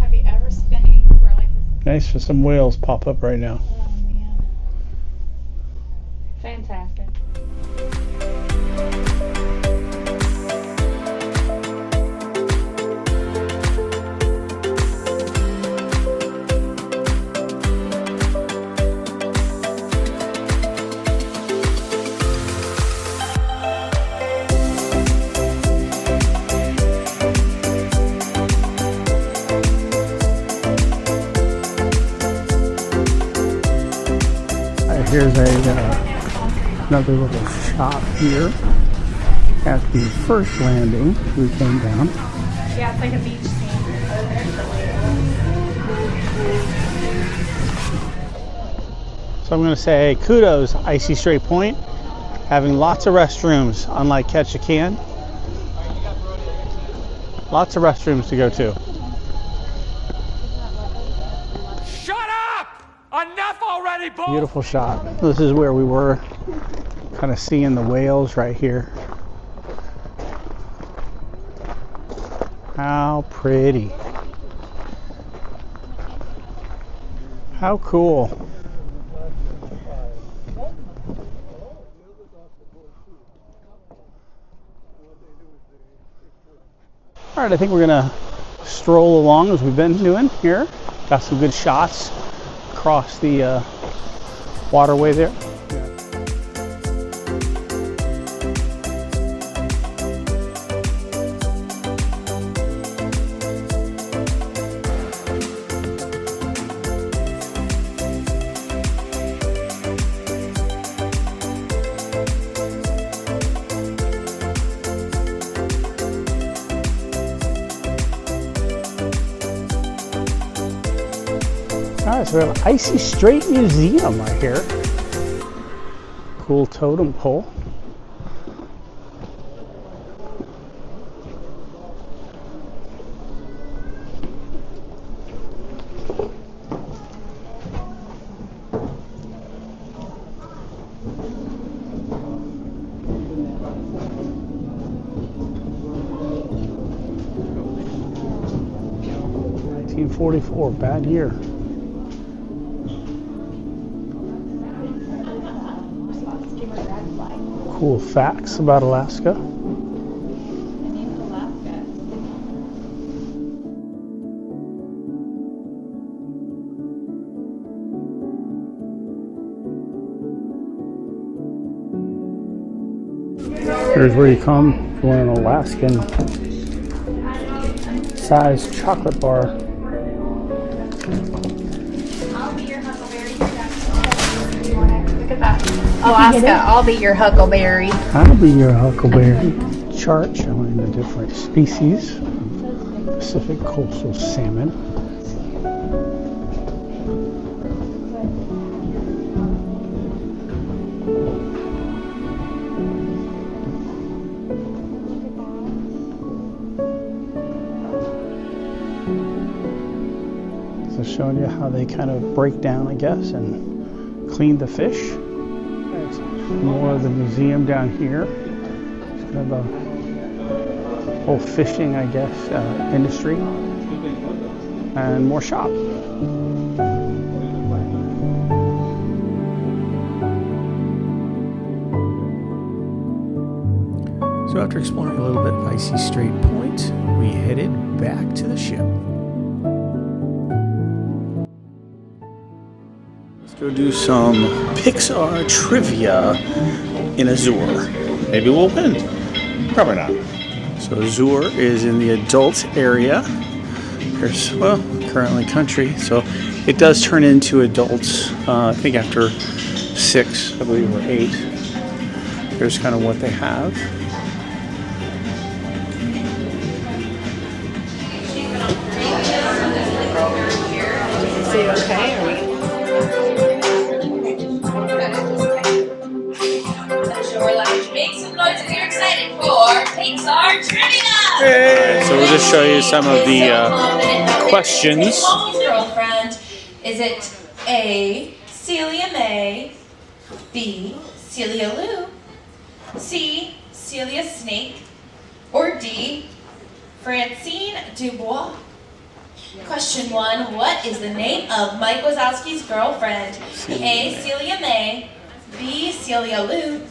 Have you ever spent anywhere like this? Nice for some whales pop up right now. Oh man. Fantastic. Here's another little shop here at the first landing. We came down. Yeah, it's like a beach scene. So I'm going to say kudos, Icy Strait Point, having lots of restrooms, unlike Ketchikan. Lots of restrooms to go to. Enough already, boy! Beautiful shot. This is where we were, kind of seeing the whales right here. How pretty. How cool. All right, I think we're gonna stroll along as we've been doing here. Got some good shots across the waterway there. Alright, so we have Icy Strait Museum right here. Cool totem pole. $1944, bad year. Cool facts about Alaska. Here's where you come for an Alaskan sized chocolate bar. Look at that. Alaska, I'll be your huckleberry. I'll be your huckleberry. chart showing the different species of Pacific coastal salmon. So showing you how they kind of break down, I guess, and clean the fish. There's more of the museum down here. It's kind of a whole fishing, I guess, industry. And more shop. So after exploring a little bit of Icy Strait Point, we headed back to the ship. Go do some Pixar trivia in Azure. Maybe we'll win. Probably not. So Azure is in the adult area. There's, well, currently country. So it does turn into adults, I think after 6, I believe, or 8. Here's kind of what they have. Is it okay? Are we? Make some noise if you're excited for Pixar Trivia! Alright, so we'll just show you some of the questions. Girlfriend. Is it A, Celia May, B, Celia Lou, C, Celia Snake, or D, Francine Dubois? Question 1. What is the name of Mike Wazowski's girlfriend? A, Celia May, B, Celia Lou,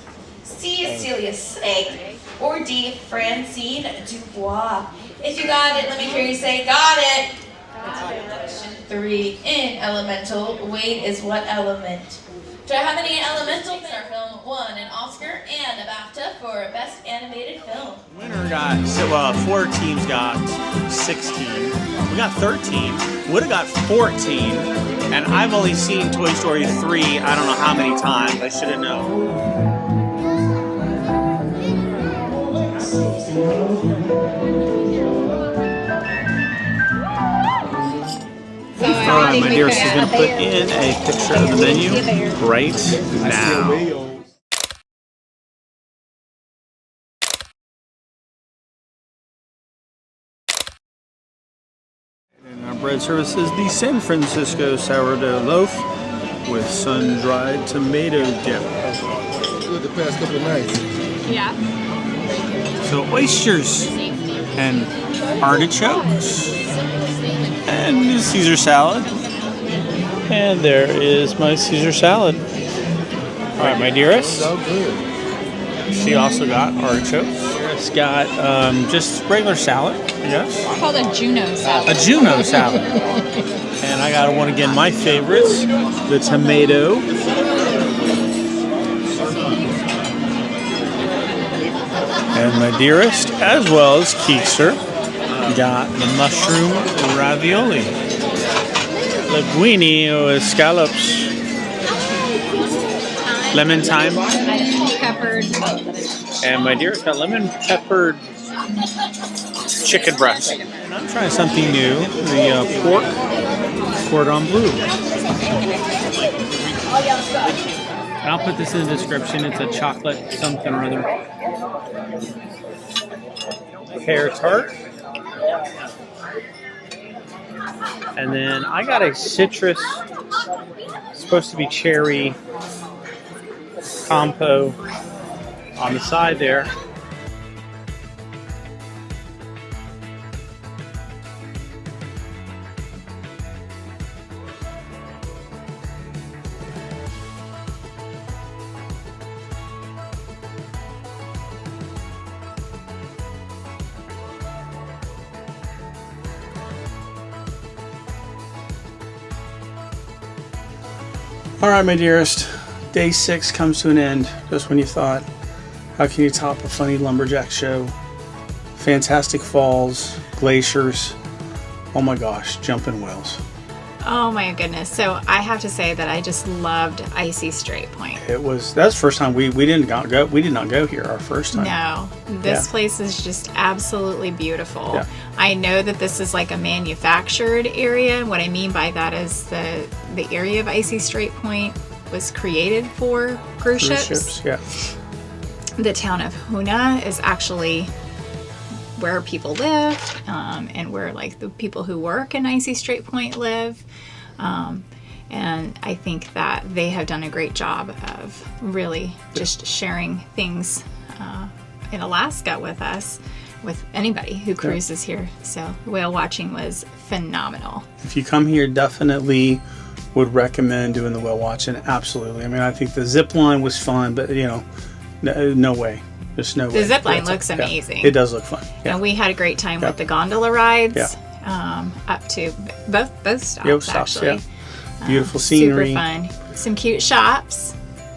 C, Celia Snake, or D, Francine Dubois? If you got it, let me hear you say, got it. Question 3. In Elemental, weight is what element? Do I have any Elemental? Our film won an Oscar and a BAFTA for Best Animated Film. Winner got, well, 4 teams got 16. We got 13. Would have got 14. And I've only seen Toy Story 3, I don't know how many times. I should have known. Alright, my dearest is going to put in a picture of the menu right now. And our bread service is the San Francisco sourdough loaf with sun-dried tomato dip. Good the past couple of nights. Yeah. So oysters and artichokes and Caesar salad. And there is my Caesar salad. All right, my dearest. So good. She also got artichokes. It's got just regular salad, I guess. It's called a Juneau salad. A Juneau salad. And I got one again, my favorites, the tomato. And my dearest, as well as Keekster, got the mushroom ravioli. Linguine with scallops. Lemon thyme. Peppered. And my dearest got lemon peppered chicken breast. And I'm trying something new, the pork cordon bleu. And I'll put this in the description. It's a chocolate something or other. Pear tart. And then I got a citrus, supposed to be cherry compo on the side there. All right, my dearest, day 6 comes to an end just when you thought, how can you top a funny lumberjack show? Fantastic falls, glaciers, oh my gosh, jumping whales. Oh my goodness. So I have to say that I just loved Icy Strait Point. That's the first time we did not go here our first time. No, this place is just absolutely beautiful. Yeah. I know that this is like a manufactured area. And what I mean by that is the area of Icy Strait Point was created for cruise ships. Yeah. The town of Juneau is actually where people live, and where like the people who work in Icy Strait Point live. And I think that they have done a great job of really just sharing things in Alaska with us, with anybody who cruises here. So whale watching was phenomenal. If you come here, definitely would recommend doing the whale watching. Absolutely. I mean, I think the zip line was fun, but no way. There's no way. The zip line looks amazing. It does look fun. Yeah. And we had a great time with the gondola rides up to both stops, actually. Yeah. Beautiful scenery. Super fun. Some cute shops.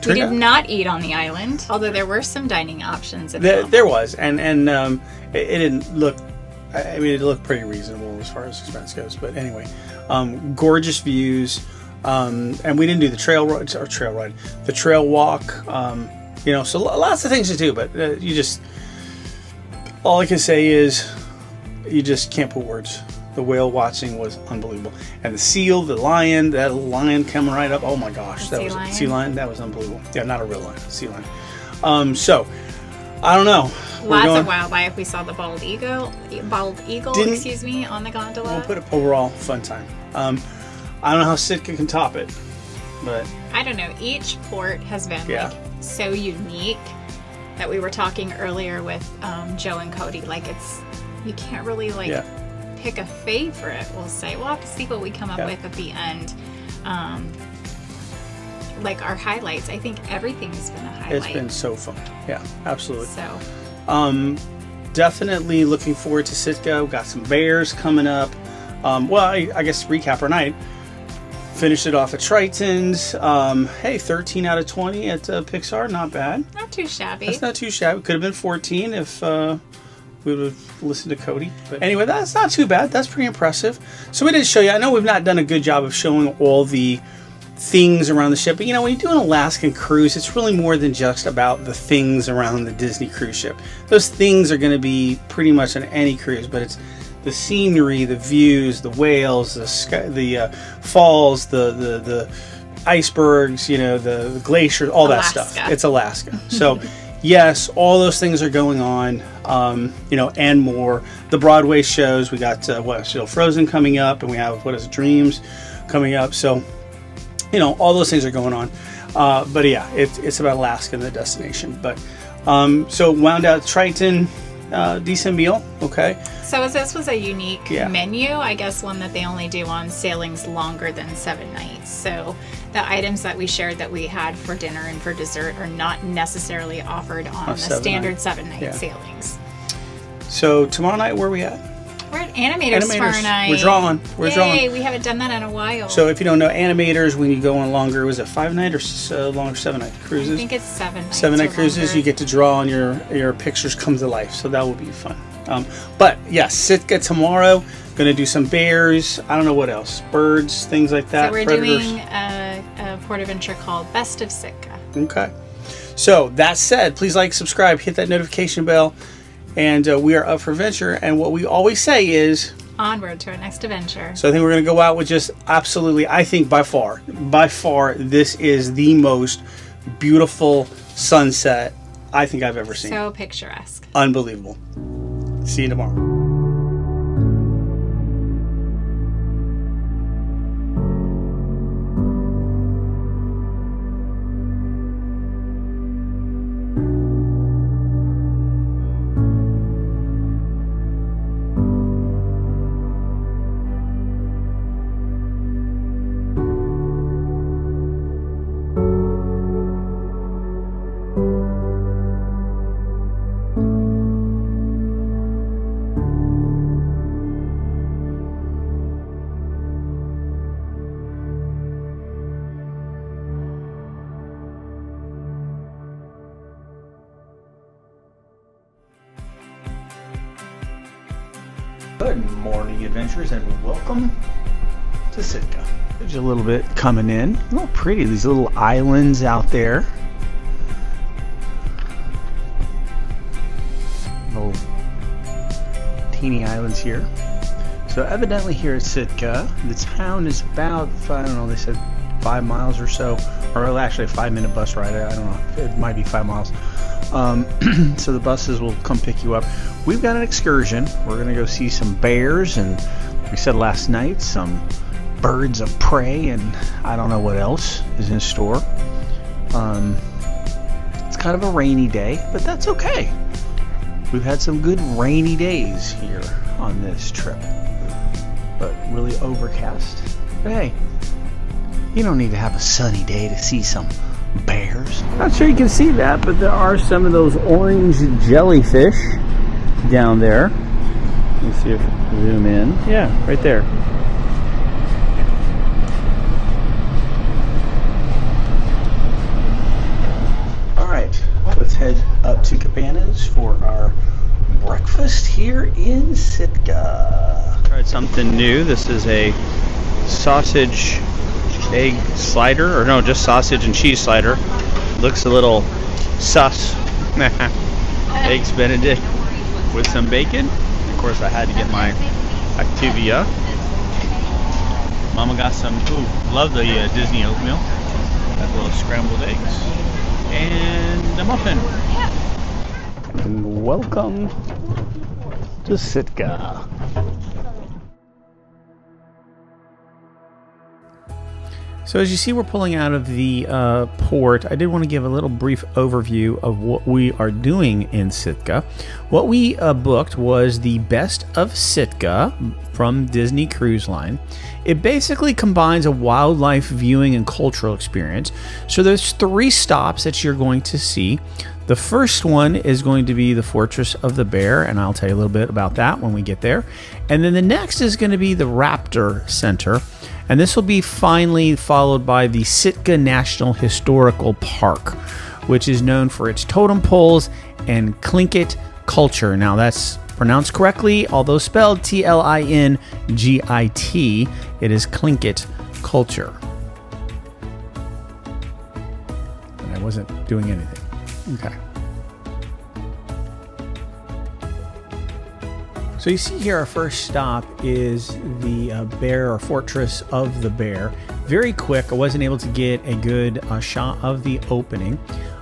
We did not eat on the island, although there were some dining options. There was, and it didn't look. I mean, it looked pretty reasonable as far as expense goes. But anyway, gorgeous views, and we didn't do the trail ride, the trail walk. So lots of things to do, but all I can say is you just can't put words. The whale watching was unbelievable. And the seal, that lion coming right up. Oh my gosh, that was a sea lion. That was unbelievable. Yeah, not a real lion, a sea lion. So I don't know. Lots of wildlife. We saw the bald eagle, on the gondola. We'll put it overall fun time. I don't know how Sitka can top it, but I don't know. Each port has been like so unique that we were talking earlier with Joe and Cody. Like you can't really pick a favorite. We'll say we'll have to see what we come up with at the end. Like our highlights. I think everything's been a highlight. It's been so fun. Yeah, absolutely. So definitely looking forward to Sitka. We've got some bears coming up. I guess recap our night. Finished it off at Triton's. 13 out of 20 at Pixar. Not bad. Not too shabby. That's not too shabby. Could have been 14 if we would have listened to Cody. But anyway, that's not too bad. That's pretty impressive. So we did show you. I know we've not done a good job of showing all the things around the ship. But when you do an Alaskan cruise, it's really more than just about the things around the Disney cruise ship. Those things are going to be pretty much on any cruise, but it's the scenery, the views, the whales, the sky, the falls, the icebergs, the glaciers, all that stuff. It's Alaska. So yes, all those things are going on, and more. The Broadway shows, we got Still Frozen coming up, and we have Dreams coming up. So all those things are going on. But yeah, it's about Alaska and the destination. But so wound out Triton, decent meal. Okay. So this was a unique menu, I guess one that they only do on sailings longer than 7 nights. So the items that we shared that we had for dinner and for dessert are not necessarily offered on the standard 7-night sailings. So tomorrow night, where are we at? We're at Animators tomorrow night. We're drawing. Yay, we haven't done that in a while. So if you don't know, Animators, when you go on longer, was it 5-night or longer 7-night cruises? I think it's 7 nights. 7-night cruises, you get to draw and your pictures come to life. So that will be fun. But yes, Sitka tomorrow. Going to do some bears. I don't know what else. Birds, things like that. So we're predators. doing a port adventure called Best of Sitka. Okay. So that said, please like, subscribe, hit that notification bell. And we are up for adventure. And what we always say is onward to our next adventure. So I think we're going to go out with just absolutely, I think by far, this is the most beautiful sunset I think I've ever seen. So picturesque. Unbelievable. See you tomorrow. Good morning, adventurers, and welcome to to Sitka. There's a little bit coming in. A little pretty, these little islands out there. Little teeny islands here. So evidently here at Sitka, the town is about, I don't know, they said 5 miles or so, or actually a 5-minute bus ride. I don't know, it might be 5 miles. So the buses will come pick you up. We've got an excursion. We're going to go see some bears, and we said last night, some birds of prey, and I don't know what else is in store. It's kind of a rainy day, but that's okay. We've had some good rainy days here on this trip, but really overcast. But hey, you don't need to have a sunny day to see some bears. Not sure you can see that, but there are some of those orange jellyfish down there. Let me see if I zoom in. Yeah, right there. Let's head up to Cabanas for our breakfast here in Sitka. Tried something new. This is a sausage egg slider, or no, just sausage and cheese slider. Looks a little sus. Eggs Benedict with some bacon. Of course, I had to get my Activia. Mama got some. Ooh, love the Disney oatmeal. Got little scrambled eggs. And a muffin. And welcome to Sitka. So as you see, we're pulling out of the port. I did want to give a little brief overview of what we are doing in Sitka. What we booked was the Best of Sitka from Disney Cruise Line. It basically combines a wildlife viewing and cultural experience. So there's 3 stops that you're going to see. The first one is going to be the Fortress of the Bear, and I'll tell you a little bit about that when we get there. And then the next is going to be the Raptor Center, and this will be finally followed by the Sitka National Historical Park, which is known for its totem poles and Tlingit culture. Now that's pronounced correctly, although spelled Tlingit. It is Tlingit culture. And I wasn't doing anything. Okay. So you see here, our first stop is the Bear, or Fortress of the Bear. Very quick. I wasn't able to get a good shot of the opening.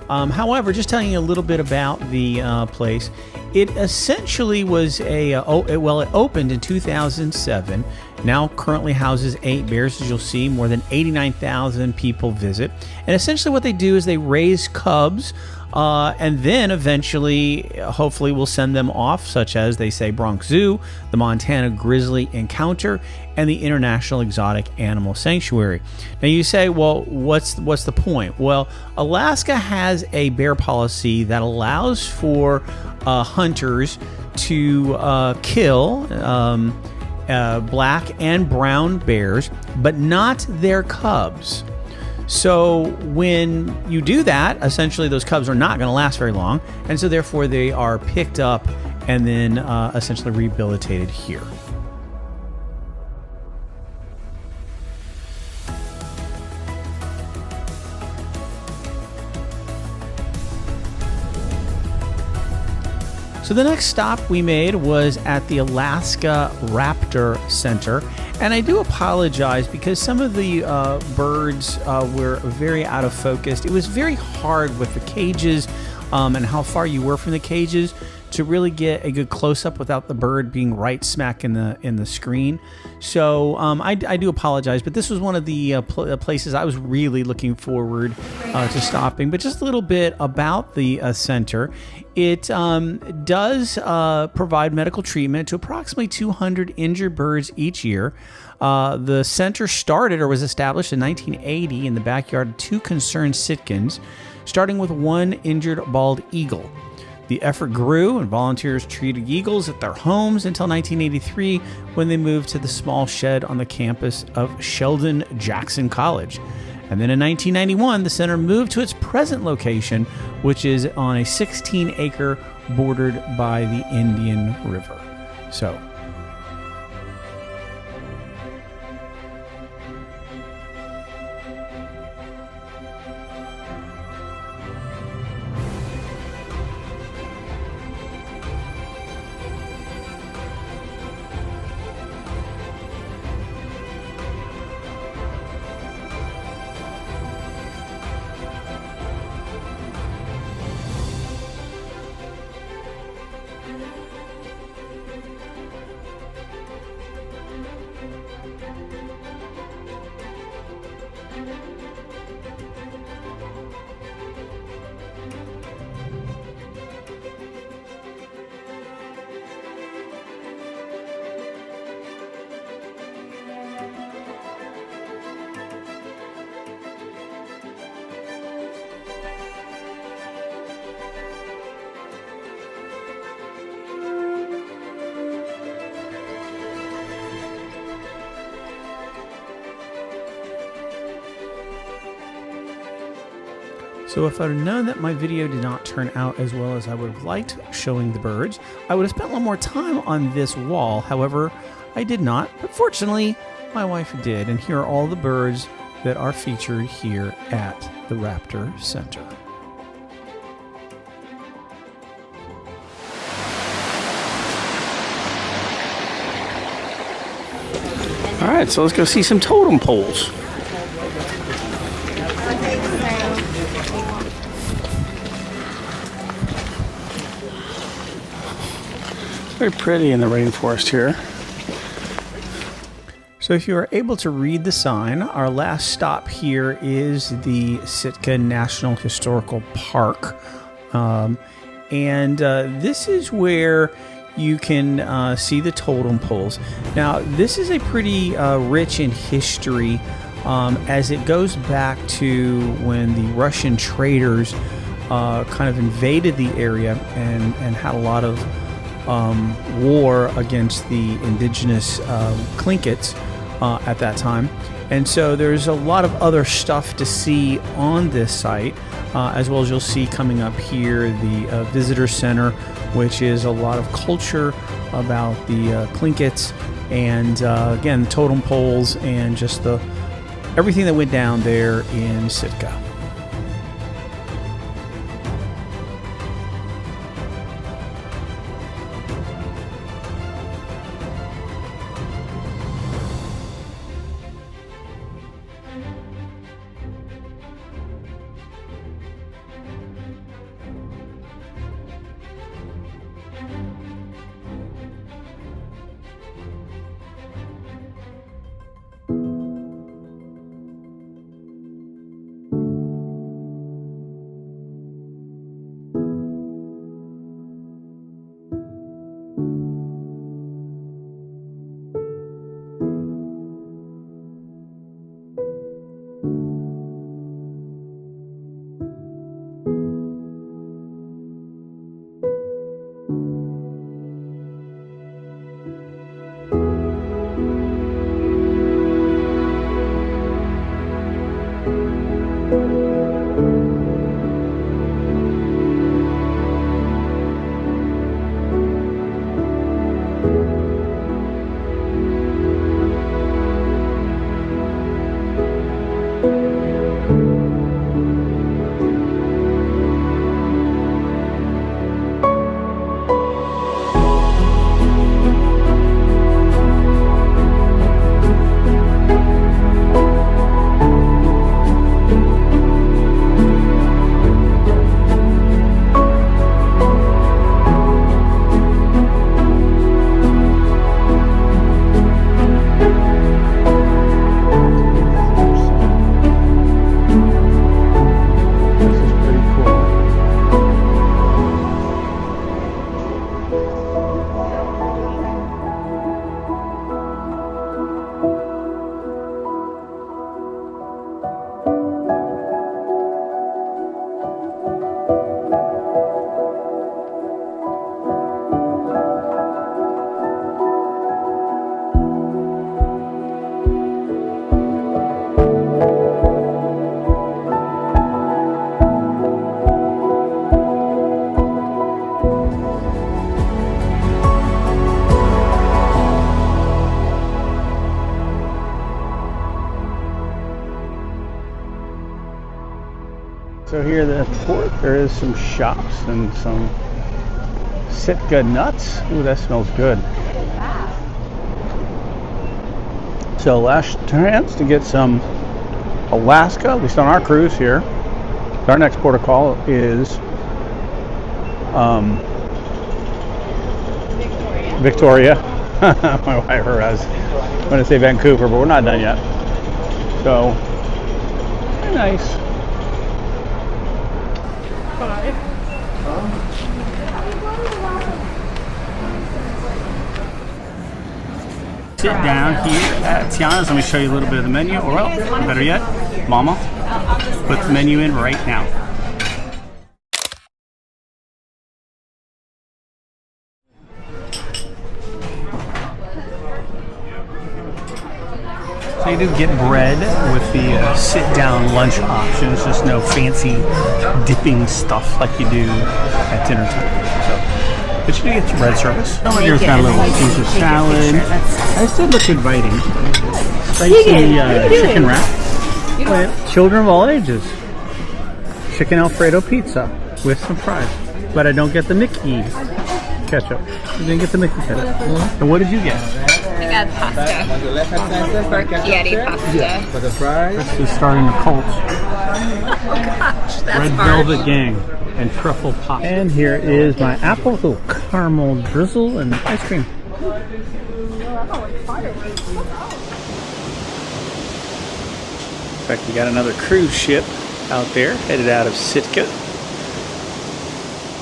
However, just telling you a little bit about the place. It essentially was it opened in 2007. Now currently houses 8 bears, as you'll see. More than 89,000 people visit. And essentially what they do is they raise cubs, and then eventually, hopefully, we'll send them off, such as, they say, Bronx Zoo, the Montana Grizzly Encounter, and the International Exotic Animal Sanctuary. Now you say, well, what's the point? Well, Alaska has a bear policy that allows for hunters to kill black and brown bears, but not their cubs. So when you do that, essentially those cubs are not going to last very long, and so therefore they are picked up and then essentially rehabilitated here. So the next stop we made was at the Alaska Raptor Center. And I do apologize because some of the birds were very out of focus. It was very hard with the cages and how far you were from the cages to really get a good close-up without the bird being right smack in the screen. So I do apologize, but this was one of the places I was really looking forward to stopping. But just a little bit about the center. It does provide medical treatment to approximately 200 injured birds each year. The center started or was established in 1980 in the backyard of 2 concerned Sitkans, starting with 1 injured bald eagle. The effort grew, and volunteers treated eagles at their homes until 1983, when they moved to the small shed on the campus of Sheldon Jackson College. And then in 1991, the center moved to its present location, which is on a 16-acre bordered by the Indian River. So So if I'd known that my video did not turn out as well as I would have liked showing the birds, I would have spent a little more time on this wall. However, I did not, but fortunately, my wife did. And here are all the birds that are featured here at the Raptor Center. All right, so let's go see some totem poles. Very pretty in the rainforest here. So if you are able to read the sign, our last stop here is the Sitka National Historical Park. This is where you can see the totem poles. Now, this is a pretty rich in history as it goes back to when the Russian traders kind of invaded the area and had a lot of war against the indigenous Tlinkits at that time. And so there's a lot of other stuff to see on this site, as well as you'll see coming up here the visitor center, which is a lot of culture about the Tlinkits and again, the totem poles and just everything that went down there in Sitka. So here at the port, there is some shops and some Sitka nuts. Ooh, that smells good. So last chance to get some Alaska, at least on our cruise here. Our next port of call is Victoria. My wife, I'm going to say Vancouver, but we're not done yet. So, very nice. Sit down here at Tiana's. Let me show you a little bit of the menu, or well, better yet, Mama, put the menu in right now. So They do get bread with the sit-down lunch option. It's just no fancy dipping stuff like you do at dinner time. So, but you do get your bread service. Oh, here's got a little piece of salad. That still looks inviting. Spicy chicken wrap with children of all ages. Chicken Alfredo pizza with some fries. But I don't get the Mickey ketchup. You didn't get the Mickey ketchup. And what did you get? I got pasta. Spaghetti pasta. For the fries? This is starting a cult. Oh gosh, that's Red hard. Velvet Gang and truffle pop. And here is my apple caramel drizzle and ice cream. In fact, we got another cruise ship out there, headed out of Sitka. I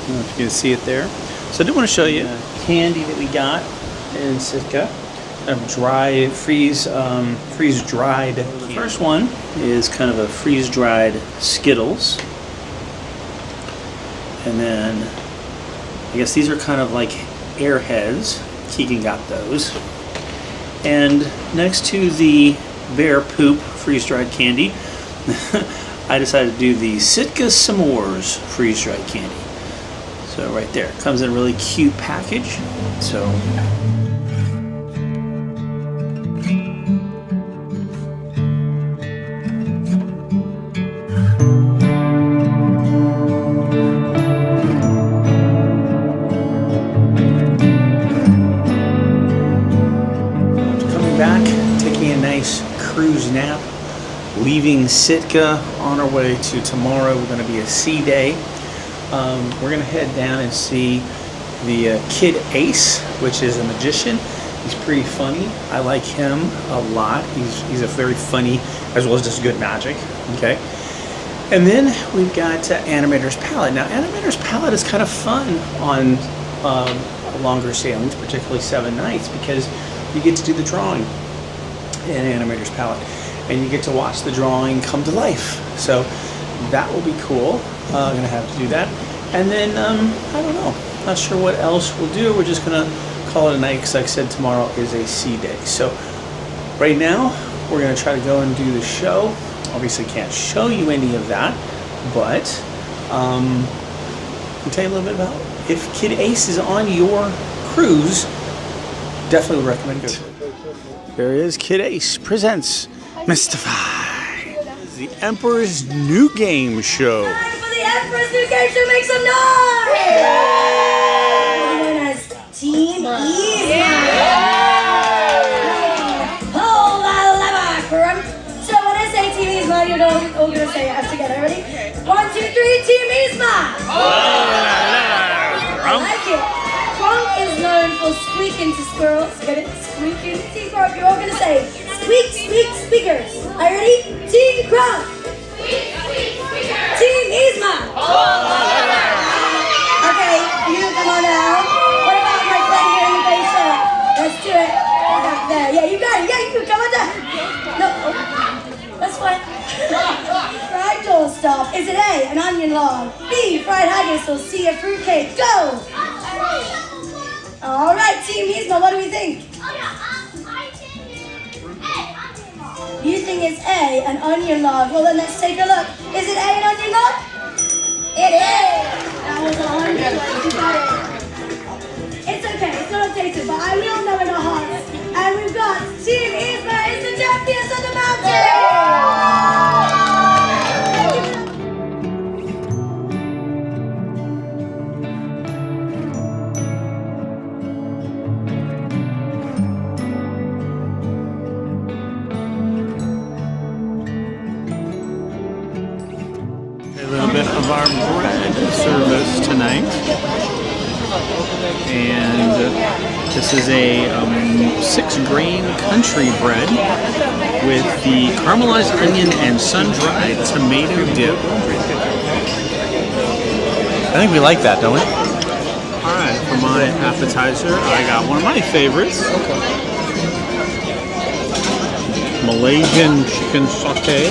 don't know if you can see it there. So I do want to show you candy that we got in Sitka. Dry freeze-dried. The first one is kind of a freeze-dried Skittles. And then I guess these are kind of like Airheads. Keegan got those. And next to the bear poop freeze-dried candy, I decided to do the Sitka S'mores freeze-dried candy. So right there, comes in a really cute package. So coming back, taking a nice cruise nap, leaving Sitka on our way to tomorrow. We're going to be a sea day. We're going to head down and see the Kid Ace, which is a magician. He's pretty funny. I like him a lot. He's a very funny, as well as just good magic. Okay. And then we've got Animator's Palette. Now, Animator's Palette is kind of fun on longer sailings, particularly 7 nights, because you get to do the drawing in Animator's Palette, and you get to watch the drawing come to life. So that will be cool. I'm gonna have to do that. And then I don't know, not sure what else we'll do. We're just gonna call it a night because, like I said, tomorrow is a sea day. So right now we're gonna try to go and do the show. Obviously can't show you any of that, but I'll tell you a little bit about if Kid Ace is on your cruise. Definitely would recommend it. There is Kid Ace presents Mystify. The Emperor's New Game Show. Time for the Emperor's New Game Show, make some noise! Known as Team Easy. Pull the lever, crump. So when I say Team Easy, you're all gonna say it together. Ready? 1, 2, 3, Team Easy. I like it. Crunk is known for squeaking to squirrels. Get it? Squeaking. Team Crunk, you're all gonna say squeak, squeak, squeakers. Are you ready? Team Crunk. Squeak, squeak, squeakers. Team Isma. Okay, you come on now. What about my friend here in the gray shirt? Let's do it. Back there. Yeah, you got it. Yeah, you come on down. No, that's fine. Fried doorstop. Is it A, an onion log? B, fried haggis, or C, a fruitcake? Go. All right, Team Isma, what do we think? You think it's A, an onion log? Well, then let's take a look. Is it A, an onion log? It is! That was an onion log. You got it. It's okay. It's not updated, but I will know in our hearts. And we've got Team Isma is the champions of the mountain! Of our bread service tonight, and this is a 6-grain country bread with the caramelized onion and sun-dried tomato dip. I think we like that, don't we? All right, for my appetizer, I got one of my favorites. Malaysian chicken saute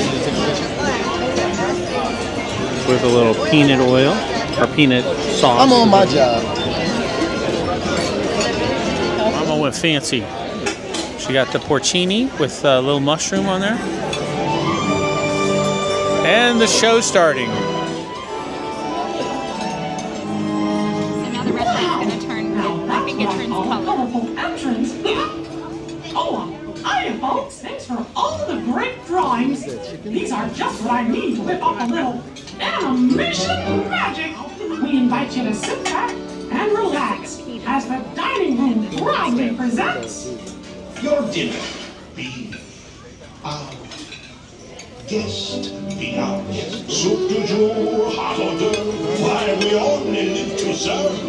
with a little peanut oil or peanut sauce. I'm on my job. I'm going with fancy She got the porcini with a little mushroom on there. And the show's starting. So now the red light's going to turn, I think it turns color. Entrance. Oh, hi, folks. Thanks for all the great drawings. These are just what I need to whip up a little animation magic. We invite you to sit back and relax as the dining room proudly presents Your dinner be our guest, be our guest. Soup du jour, hot hors d'oeuvre, why we only live to serve.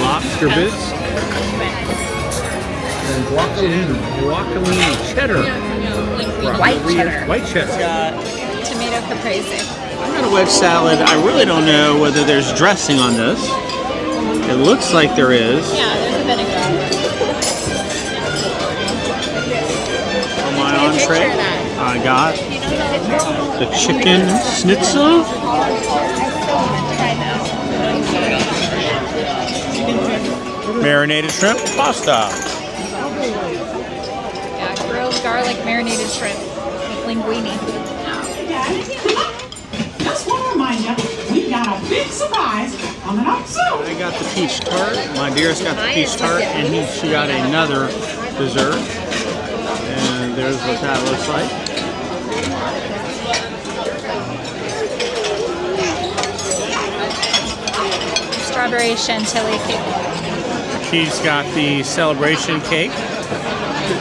Lobster bits. And guacamole cheddar. White cheddar. White cheddar. Tomato caprese. I got a wedge salad. I really don't know whether there's dressing on this. It looks like there is. Yeah, there's a vinaigrette. On my entree, I got the chicken schnitzel. Marinated shrimp pasta. Yeah, grilled garlic marinated shrimp with linguine. Just want to remind you, we've got a big surprise coming up soon. I got the peach tart. My dearest got the peach tart, and she got another dessert. And there's what that looks like. Strawberry chantilly cake. She's got the celebration cake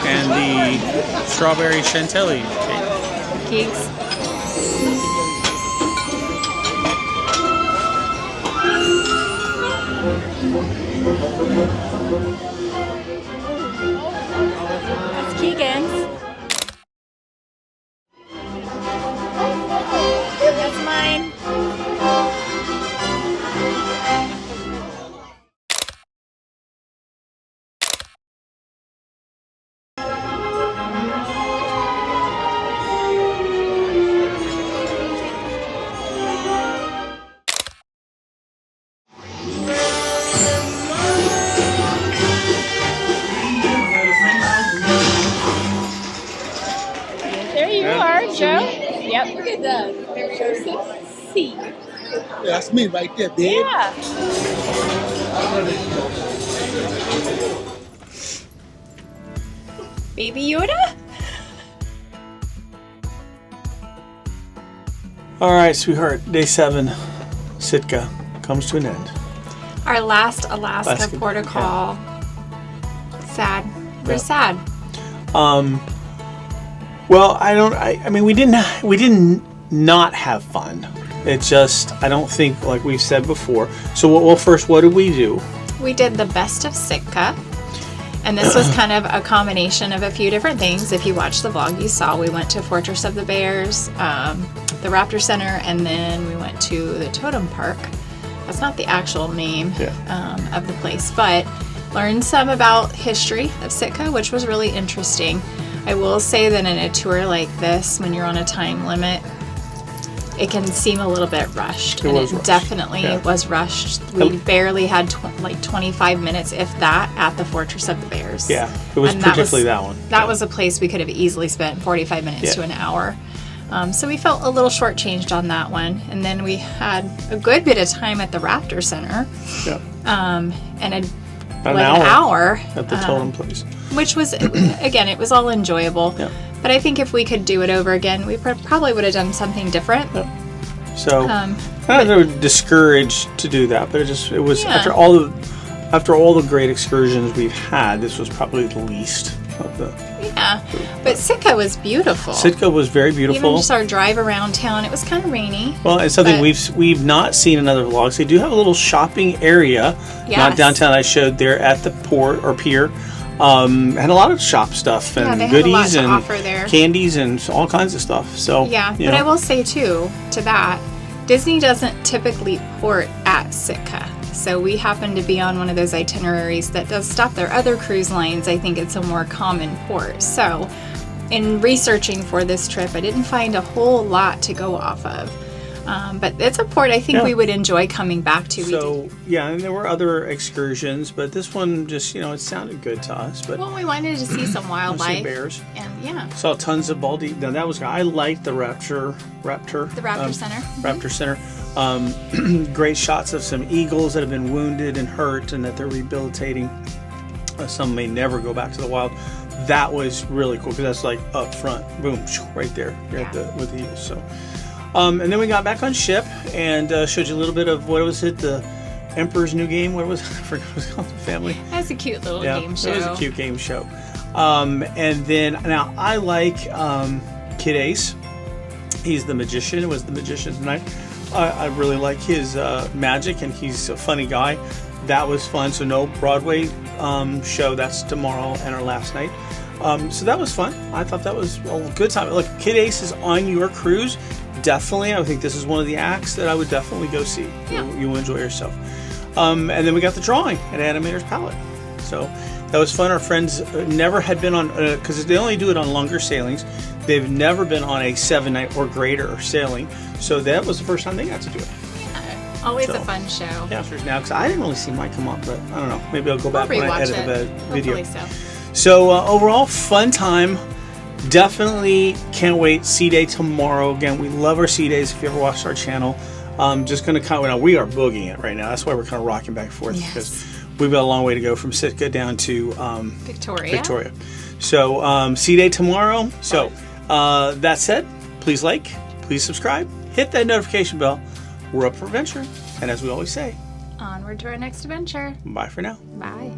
and the strawberry chantilly cake. Cakes. That's Keegan's. That's mine. There you are, Joe. Yep. Look at that. Joseph C. Yeah, that's me right there, babe. Yeah. Baby Yoda? All right, sweetheart. Day 7, Sitka comes to an end. Our last Alaska port of call. Sad. We're sad. Well, I mean, we didn't not have fun. It just, I don't think, like we've said before. So, well, first, what did we do? We did the best of Sitka. And this was kind of a combination of a few different things. If you watched the vlog, you saw we went to Fortress of the Bears, the Raptor Center, and then we went to the Totem Park. That's not the actual name of the place, but learned some about history of Sitka, which was really interesting. I will say that in a tour like this, when you're on a time limit, it can seem a little bit rushed. It definitely was rushed. We barely had like 25 minutes, if that, at the Fortress of the Bears. Yeah, it was particularly that one. That was a place we could have easily spent 45 minutes to an hour. So we felt a little shortchanged on that one. And then we had a good bit of time at the Raptor Center. Yeah. And an hour at the Totem place. Which was, again, it was all enjoyable. Yeah. But I think if we could do it over again, we probably would have done something different. Yeah. So I'm not discouraged to do that, but it was after all the great excursions we've had, this was probably the least of the. Yeah, but Sitka was beautiful. Sitka was very beautiful. Even just our drive around town, it was kind of rainy. Well, it's something we've not seen in other vlogs. They do have a little shopping area, not downtown. I showed there at the port or pier. Had a lot of shop stuff and they had a lot goodies to and offer there. candies and all kinds of stuff. So Yeah, you but know. I will say too, to that, Disney doesn't typically port at Sitka. So we happen to be on one of those itineraries that does stop there. Other cruise lines, I think it's a more common port. So in researching for this trip, I didn't find a whole lot to go off of. But it's a port I think we would enjoy coming back to. So yeah, and there were other excursions, but this one just, it sounded good to us. But Well, we wanted to see some wildlife. see bears. And yeah. Saw tons of baldy. Now that was, I liked the Raptor. The Raptor Center. Raptor Center. Great shots of some eagles that have been wounded and hurt, and that they're rehabilitating. Some may never go back to the wild. That was really cool because that's like up front, boom, right there, with the eagles. So. And then we got back on ship and showed you a little bit of what was it, the Emperor's New Game? What was it? I forget what it was called. The family. That's a cute little game show. It was a cute game show. And then now I like Kid Ace. He's the magician. It was the magician tonight. I really like his magic, and he's a funny guy. That was fun. So no Broadway show. That's tomorrow and our last night. So that was fun. I thought that was a good time. Look, Kid Ace is on your cruise. Definitely, I think this is one of the acts that I would definitely go see. Yeah. You will enjoy yourself. And then we got the drawing at Animator's Palette. So that was fun. Our friends never had been on, because they only do it on longer sailings. They've never been on a 7-night or greater sailing. So that was the first time they got to do it. Yeah, always a fun show. Yeah, now, because I didn't really see mine come up, but I don't know. Maybe I'll go back when I edit the video. Hopefully so. So overall, fun time. Definitely can't wait. Sea Day tomorrow. Again, we love our Sea Days. If you ever watched our channel, just going to kind of, now we are boogieing it right now. That's why we're kind of rocking back and forth, because we've got a long way to go from Sitka down to Victoria. So Sea Day tomorrow. So that said, please like, please subscribe, hit that notification bell. We're up for adventure, and as we always say, onward to our next adventure. Bye for now. Bye.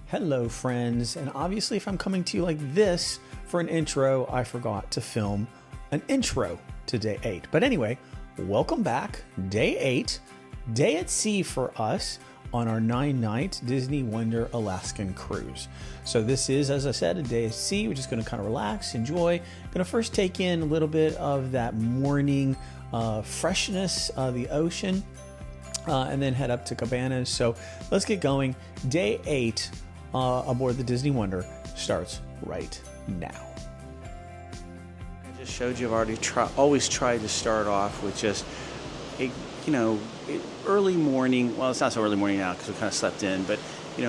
Hello friends, and obviously if I'm coming to you like this for an intro, I forgot to film an intro to day 8. But anyway, welcome back, day 8, day at sea for us on our 9-night Disney Wonder Alaskan cruise. So this is, as I said, a day at sea. We're just going to kind of relax, enjoy. Going to first take in a little bit of that morning freshness of the ocean, and then head up to Cabanas. So let's get going. Day 8 aboard the Disney Wonder starts right now. I just showed you I've already always tried to start off with just a, early morning. Well, it's not so early morning now because we kind of slept in, but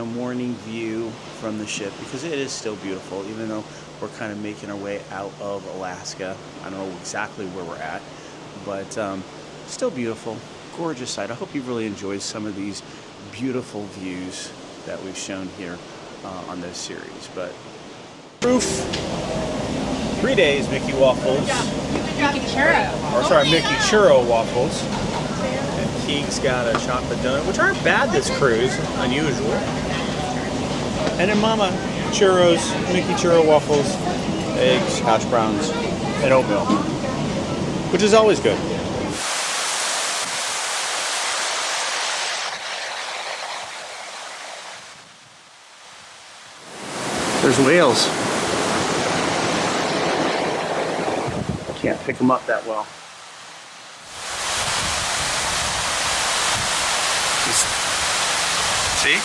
morning view from the ship, because it is still beautiful, even though we're kind of making our way out of Alaska. I don't know exactly where we're at, but still beautiful, gorgeous sight. I hope you really enjoyed some of these beautiful views that we've shown here on this series. But Proof. 3 days Mickey Waffles. Mickey Churro. Or sorry, Mickey Churro Waffles. And Keeg's got a chocolate donut, which aren't bad this cruise, unusual. And then Mama Churros, Mickey Churro Waffles, eggs, hash browns, and oatmeal, which is always good. There's whales. Can't pick them up that well. See?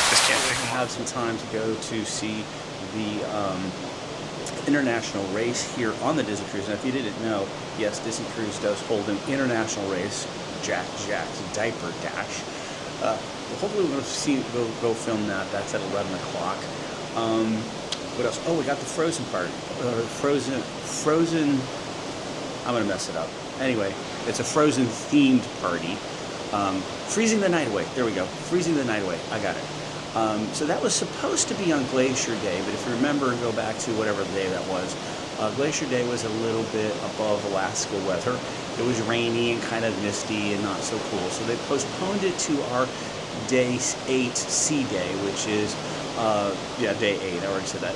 Just can't pick them up. have some time to go to see the international race here on the Disney Cruise. And if you didn't know, yes, Disney Cruise does hold an international race, Jack's Diaper Dash. Hopefully we're going to go film that. That's at 11 o'clock. What else? Oh, we got the Frozen part. Frozen. I'm going to mess it up. Anyway, it's a Frozen themed party. Freezing the Night Away. There we go. Freezing the Night Away. I got it. So that was supposed to be on Glacier Day, but if you remember and go back to whatever day that was, Glacier Day was a little bit above Alaska weather. It was rainy and kind of misty and not so cool. So they postponed it to our day 8 sea day, which is, day 8, I already said that.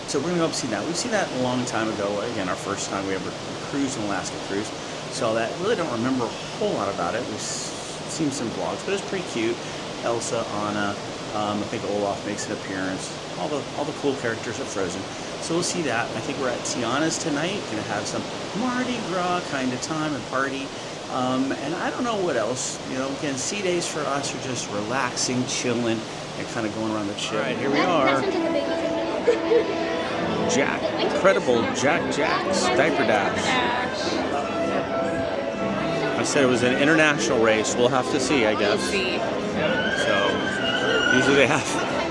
So we're gonna go up and see that. We've seen that a long time ago. Again, our first time we ever cruised an Alaska cruise. Saw that, really don't remember a whole lot about it. We've seen some vlogs, but it's pretty cute. Elsa, Anna, I think Olaf makes an appearance. All the cool characters are frozen. So we'll see that. I think we're at Tiana's tonight. Gonna have some Mardi Gras kind of time and party. And I don't know what else. You know, again, sea days for us are just relaxing, chilling, and kind of going around the ship. All right, here we are. Jack, incredible Jack's Diaper Dash. I said it was an international race. We'll have to see, I guess. We'll see. So, usually they have.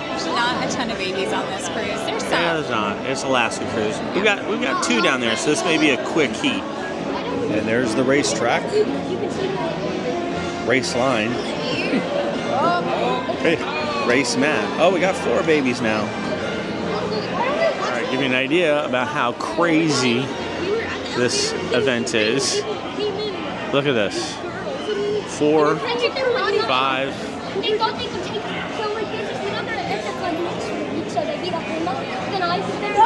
There's not a ton of babies on this cruise. There's some. Yeah, there's not. It's Alaska cruise. We've got 2 down there, so this may be a quick heat. And there's the racetrack. Race line. Hey, race mat. Oh, we got 4 babies now. All right, give you an idea about how crazy this event is. Look at this. 4, 5. They thought they could take it. So like this is another event that's like next week, so they beat up their mother. Then I was there. No.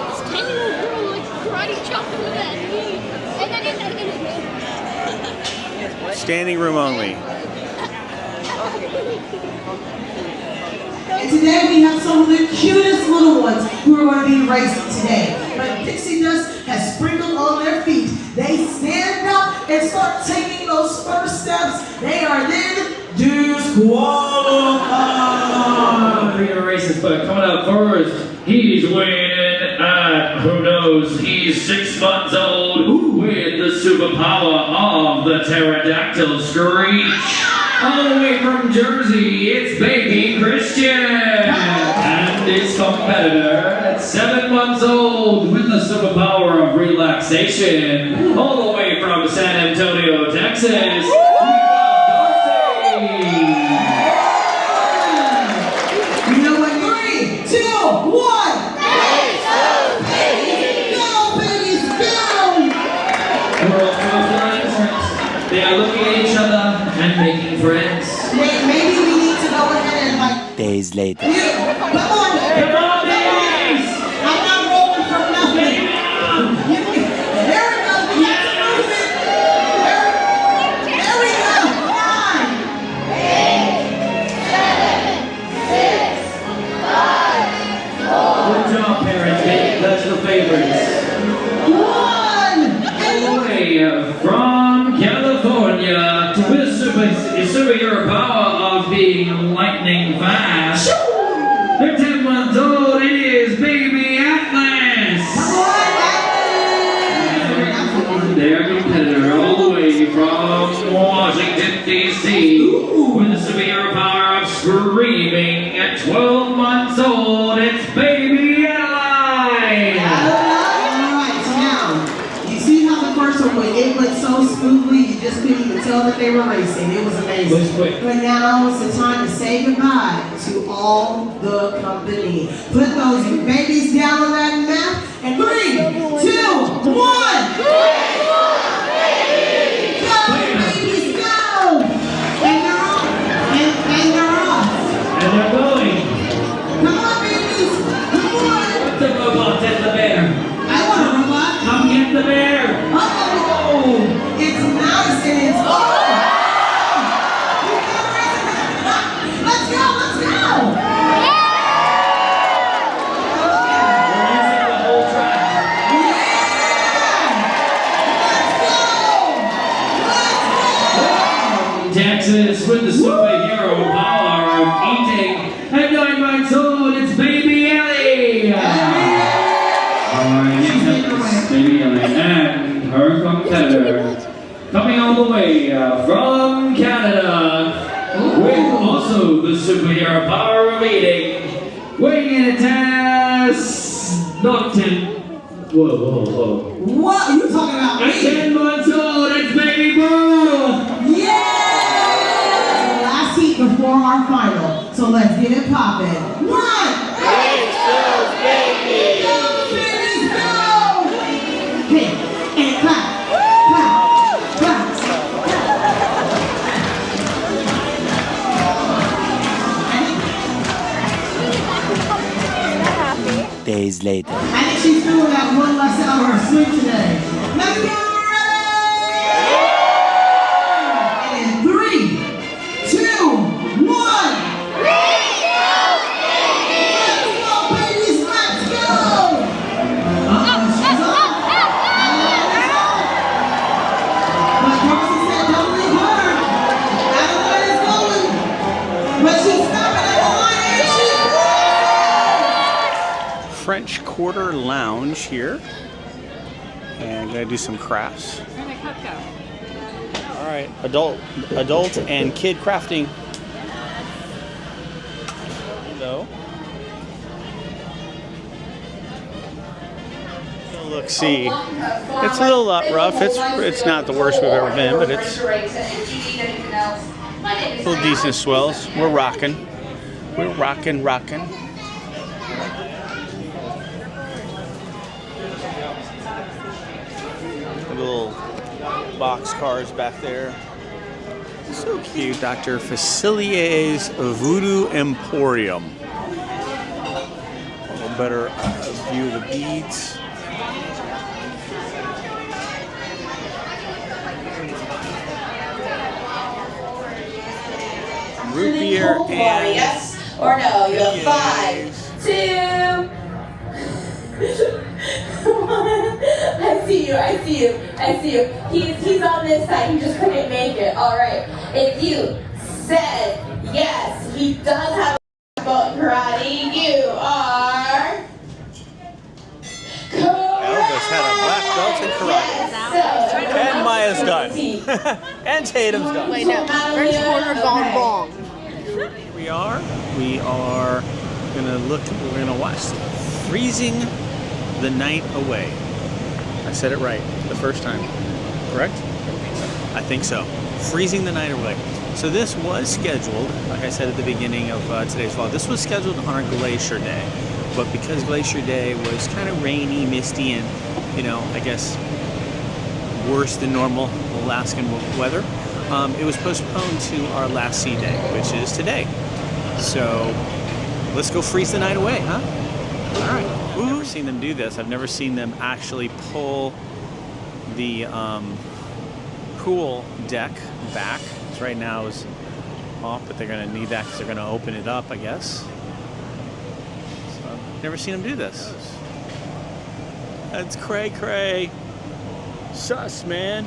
This 10-year-old girl like karate chopping with that knee. And then it was me. Standing room only. And today we have some of the cutest little ones who are going to be racing today. But pixie dust has sprinkled on their feet. They stand up and start taking those first steps. They are then disqualified. 3 races, but coming up first, he's weighing in at, who knows, he's 6 months old with the superpower of the pterodactyl screech. All the way from Jersey, it's baby Christian. And his competitor at 7 months old with the superpower of relaxation. All the way from San Antonio, Texas, we got Dawes. You know what? 3, 2, 1. Go, babies, go! We're off to a flying sprint. They are looking at each other and making friends. Maybe we need to go ahead and like. Days later. Come on, babies! I'm not rolling from nothing. There we go. We got to move it. There we go. 9, 8, 7, 6, 5, 4. Good job, parents. Making personal favorites. 1. All the way from California with a superhero power of being lightning fast. They're 10 months old. It is baby Atlas. Their competitor all the way from Washington, D.C. with the superhero power of screaming at 12 months old. It's baby Adeline. Alright, so now, you see how the first one went? It went so smoothly, you just couldn't even tell that they were racing. It was amazing. But now it's the time to say goodbye to all the company. Put those babies down on that map, and 3, 2, 1. Go, babies, go! And they're off. And they're off. And they're going. Come on, babies. Come on. The robot and the bear. I want a robot. Come get the bear. Oh, it's nice and it's Let's go, let's go! We're using the whole track. Texas with the superhero power of eating. At 9 months old, it's baby Ellie. Alright, baby Ellie and her competitor. Coming all the way from Canada with also the superhero power of eating. Weighing in at 10. Whoa. What are you talking about? At 10 months old, it's baby Boo. Yeah! Last heat before our final. So let's get it poppin'. 1, 8, 2, baby! days later. I think she's doing that one less hour of sleep today. Let's get ready! And in 3, 2, 1. Let's go, babies, let's go! She's up. But Darcy said, don't leave her. I don't know where it's going. But she's stopping at the line, ain't she? French Quarter Lounge here. And gonna do some crafts. Where'd my cup go? All right, adult and kid crafting. Hello. Look, see, it's a little rough. It's not the worst we've ever been, but it's a little decent swells. We're rocking. We're rocking. Little box cars back there. So cute. Dr. Facilier's Voodoo Emporium. A little better view of the beads. Root beer and yes or no? You have 5, 2, 1. I see you. He's on this side. He just couldn't make it. All right. If you said yes, he does have a belt in karate. You are Elvis had a black belt in karate. And Maya's done. And Tatum's done. Wait, no. French Quarter Bong Bong. We are gonna watch Freezing the Night Away. I said it right the first time, correct? I think so. Freezing the Night Away. So this was scheduled, like I said at the beginning of today's vlog, this was scheduled on a Glacier Day. But because Glacier Day was kind of rainy, misty, and, I guess worse than normal Alaskan weather, it was postponed to our last sea day, which is today. So let's go freeze the night away, huh? All right. I've never seen them do this. I've never seen them actually pull the pool deck back. So right now is off, but they're going to need that because they're going to open it up, I guess. So I've never seen them do this. That's cray. Sus, man.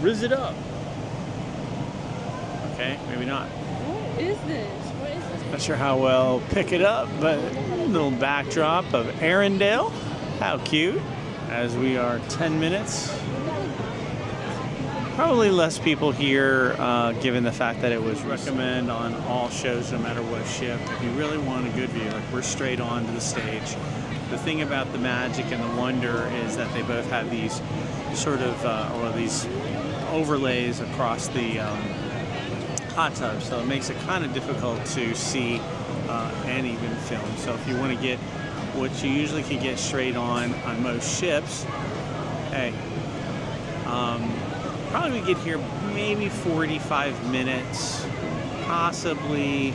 Riz it up. Okay, maybe not. What is this? Not sure how well pick it up, but a little backdrop of Arendelle. How cute. As we are 10 minutes. Probably less people here, given the fact that it was recommend on all shows, no matter what ship. If you really want a good view, like we're straight on to the stage. The thing about the magic and the wonder is that they both have these sort of, these overlays across the hot tub, so it makes it kind of difficult to see and even film. So if you want to get what you usually can get straight on most ships, hey, probably we get here maybe 45 minutes, possibly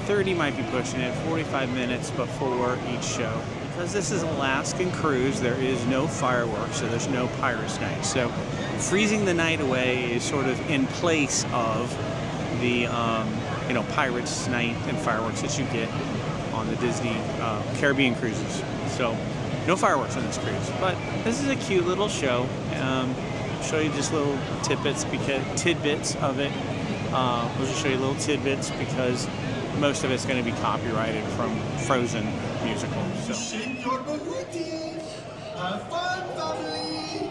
30 might be pushing it, 45 minutes before each show. Because this is Alaskan cruise, there is no fireworks, so there's no Pirates Night. So freezing the night away is sort of in place of the Pirates Night and fireworks that you get on the Disney Caribbean cruises. So no fireworks on this cruise, but this is a cute little show. Show you just little tidbits of it. We'll just show you little tidbits because most of it's going to be copyrighted from Frozen musical. So. Have fun, family!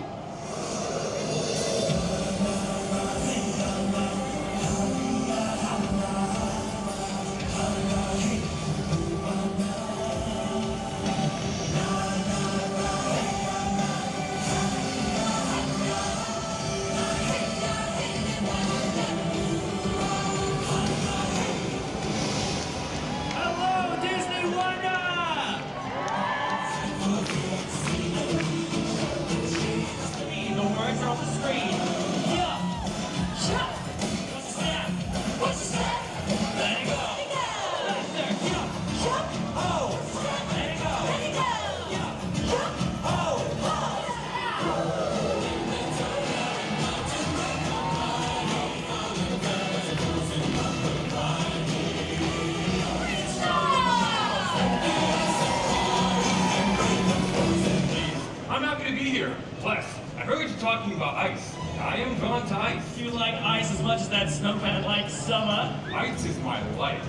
talking about ice. I am drawn to ice. You like ice as much as that snowman likes summer. Ice is my life.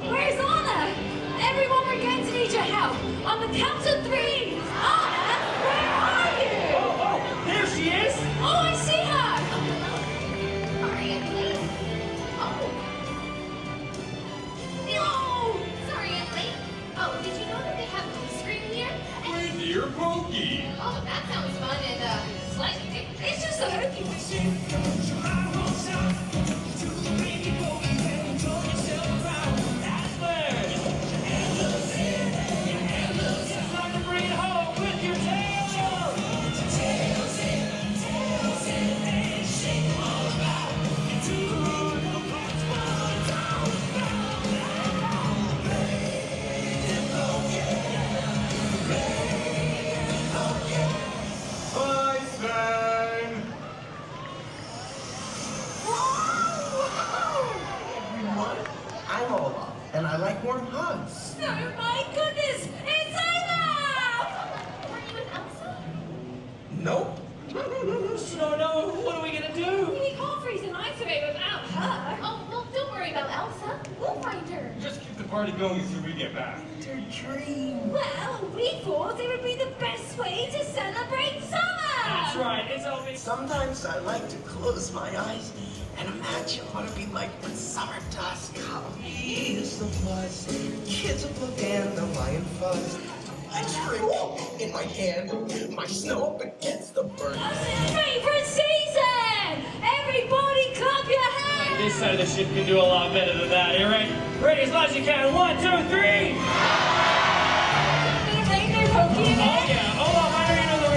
Where's Anna? Everyone, we're going to need your help. On the count of 3. Anna, where are you? Oh, there she is. Oh, I see her. Sorry, Emily. Oh. No. Sorry, Emily. Oh, did you know that they have ice cream here? Dear Pokey. Oh, that sounds fun and slightly different. It's just a hooky. I'm Olaf, and I like warm hugs. Oh my goodness! It's Olaf! Were you with Elsa? Nope. No, what are we gonna do? We can't freeze the night away without her. Oh, well, don't worry about Elsa. We'll find her. Just keep the party going until we get back. Dear dream. Well, we thought it would be the best way to celebrate summer. That's right, it's always... Sometimes I like to close my eyes and imagine what it'd be like when summer does come. Here's the buzz, kids will look and the lion fuzz. A drink in my hand, my snow up against the burn. Favorite season! Everybody clap your hands! This side of the ship can do a lot better than that, you right? Ready as loud as you can. 1, 2, 3! Oh yeah, hold on, I know you know the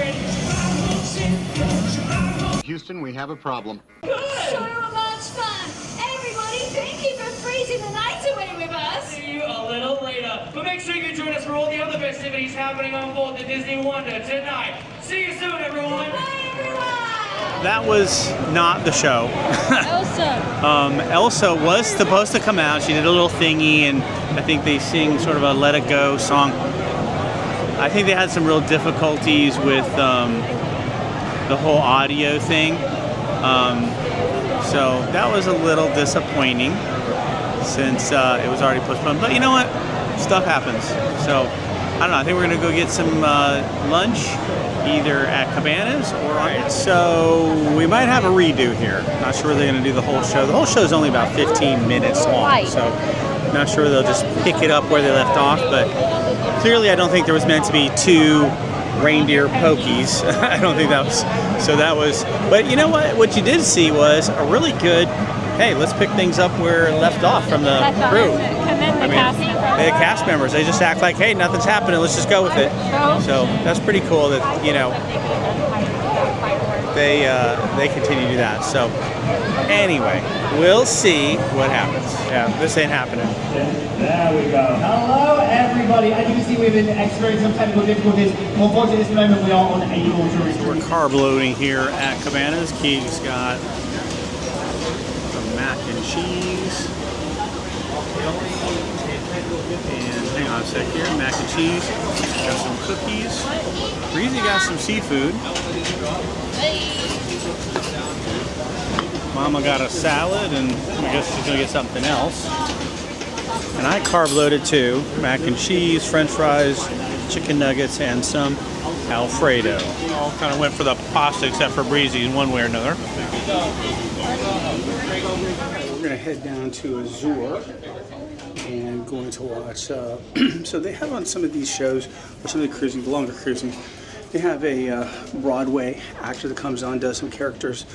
radio. Houston, we have a problem. So much fun! Everybody, thank you for freezing the night away with us! See you a little later. But make sure you join us for all the other festivities happening on board the Disney Wonder tonight. See you soon, everyone! Bye, everyone! That was not the show. Elsa. Elsa was supposed to come out. She did a little thingy, and I think they sing sort of a Let It Go song. I think they had some real difficulties with the whole audio thing. So that was a little disappointing since it was already postponed. But you know what? Stuff happens. So I don't know. I think we're going to go get some lunch either at Cabanas or on. So we might have a redo here. Not sure they're going to do the whole show. The whole show is only about 15 minutes long. So not sure they'll just pick it up where they left off. But clearly I don't think there was meant to be 2 reindeer pokies. I don't think that was, so that was, but you know what you did see was a really good, hey, let's pick things up where it left off from the crew. And then the cast members. The cast members, they just act like, hey, nothing's happening, let's just go with it. So that's pretty cool that, you know, they continue to do that. So anyway, we'll see what happens. Yeah, this ain't happening. There we go. Hello, everybody. As you can see, we've been experiencing some technical difficulties. Unfortunately, at this moment, we are unable to retrieve. We're carb loading here at Cabanas. Keith's got some mac and cheese. And hang on a sec here, mac and cheese. Got some cookies. Breezy got some seafood. Mama got a salad, and I guess she's gonna get something else. And I carb loaded too. Mac and cheese, french fries, chicken nuggets, and some Alfredo. All kind of went for the pasta except for Breezy in one way or another. We're gonna head down to Azure and going to watch, so they have on some of these shows, or some of the cruising, the longer cruising, they have a Broadway actor that comes on, does some characters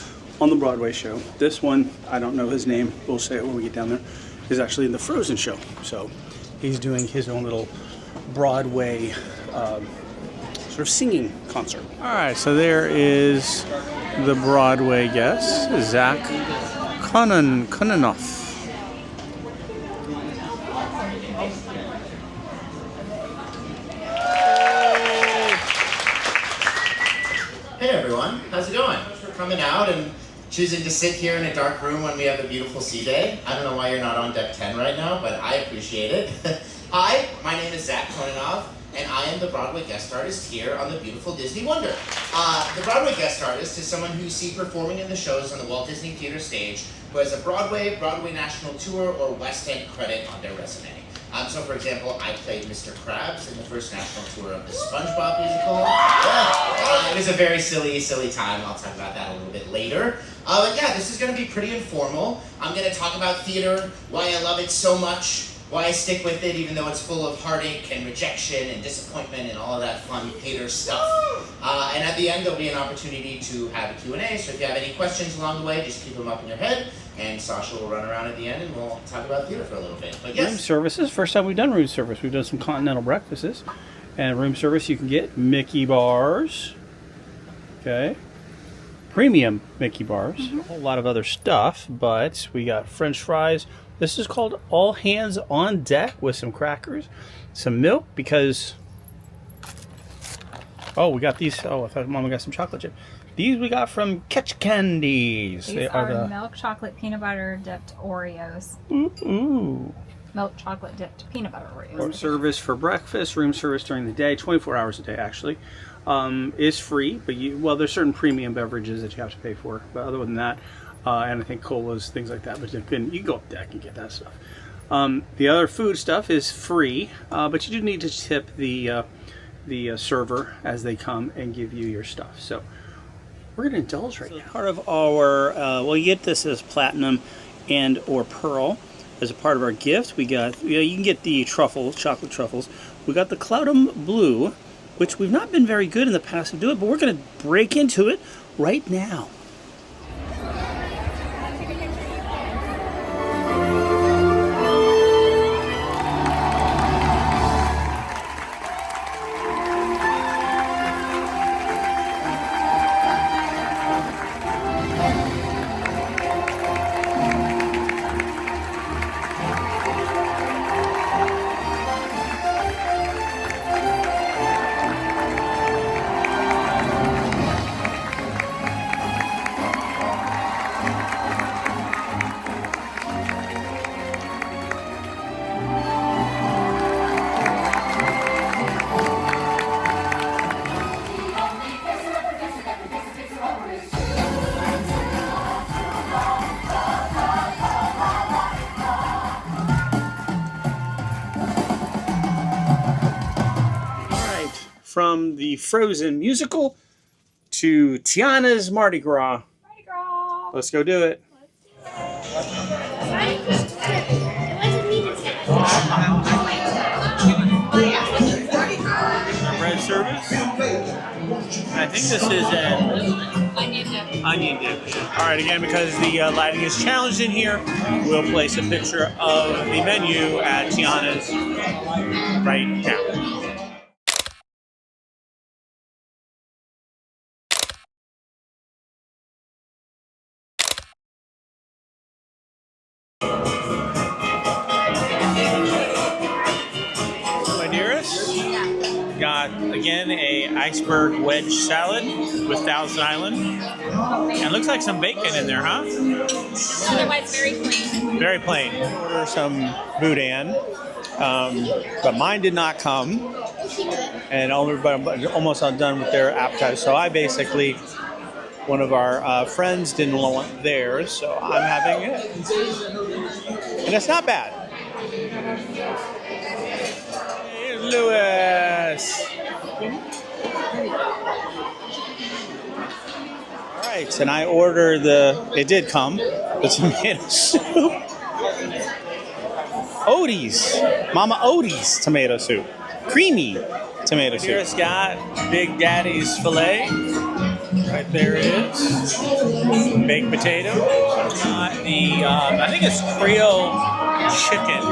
on the Broadway show. This one, I don't know his name, we'll say it when we get down there, is actually in the Frozen show. So he's doing his own little Broadway sort of singing concert. All right, so there is the Broadway guest, Zach Konanoff. Hey everyone, how's it going? Thanks for coming out and choosing to sit here in a dark room when we have a beautiful sea day. I don't know why you're not on deck 10 right now, but I appreciate it. Hi, my name is Zach Konanoff, and I am the Broadway guest artist here on the beautiful Disney Wonder. The Broadway guest artist is someone who you see performing in the shows on the Walt Disney Theater stage, who has a Broadway National Tour, or West End credit on their resume. So for example, I played Mr. Krabs in the first national tour of the SpongeBob musical. It was a very silly time. I'll talk about that a little bit later. But yeah, this is going to be pretty informal. I'm going to talk about theater, why I love it so much, why I stick with it even though it's full of heartache and rejection and disappointment and all of that fun hater stuff. And at the end, there'll be an opportunity to have a Q&A, so if you have any questions along the way, just keep them up in your head, and Sasha will run around at the end and we'll talk about theater for a little bit. But yes. Room services. First time we've done room service. We've done some continental breakfasts. And room service, you can get Mickey bars. Okay. Premium Mickey bars. A whole lot of other stuff, but we got French fries. This is called All Hands on Deck with some crackers, some milk, because... Oh, we got these. Oh, I thought Mama got some chocolate chip. These we got from Ketchikan. These are the milk chocolate peanut butter dipped Oreos. Ooh. Milk chocolate dipped peanut butter Oreos. Room service for breakfast, room service during the day, 24 hours a day actually, is free. But there's certain premium beverages that you have to pay for. But other than that, and I think colas, things like that. But you can go up deck and get that stuff. The other food stuff is free, but you do need to tip the server as they come and give you your stuff. So we're going to indulge right now. Part of our, well, you get this as platinum and or pearl as a part of our gift. We got, you can get the truffles, chocolate truffles. We got the Cloudum Blue, which we've not been very good in the past to do it, but we're going to break into it right now. From the Frozen musical to Tiana's Mardi Gras. Mardi Gras. Let's go do it. Our bread service. I think this is an onion dip. All right, again, because the lighting is challenged in here, we'll place a picture of the menu at Tiana's right now. Got, again, a iceberg wedge salad with Thousand Island. And looks like some bacon in there, huh? Otherwise, very plain. Very plain. Order some boudin, but mine did not come. And everybody almost done with their appetizer. So I basically, one of our friends didn't want theirs, so I'm having it. And it's not bad. Lewis. All right, and I ordered it did come, the tomato soup. Odie's, Mama Odie's tomato soup. Creamy tomato soup. Here's got Big Daddy's filet. Right there it is. Baked potato. Got the, I think it's Creole chicken.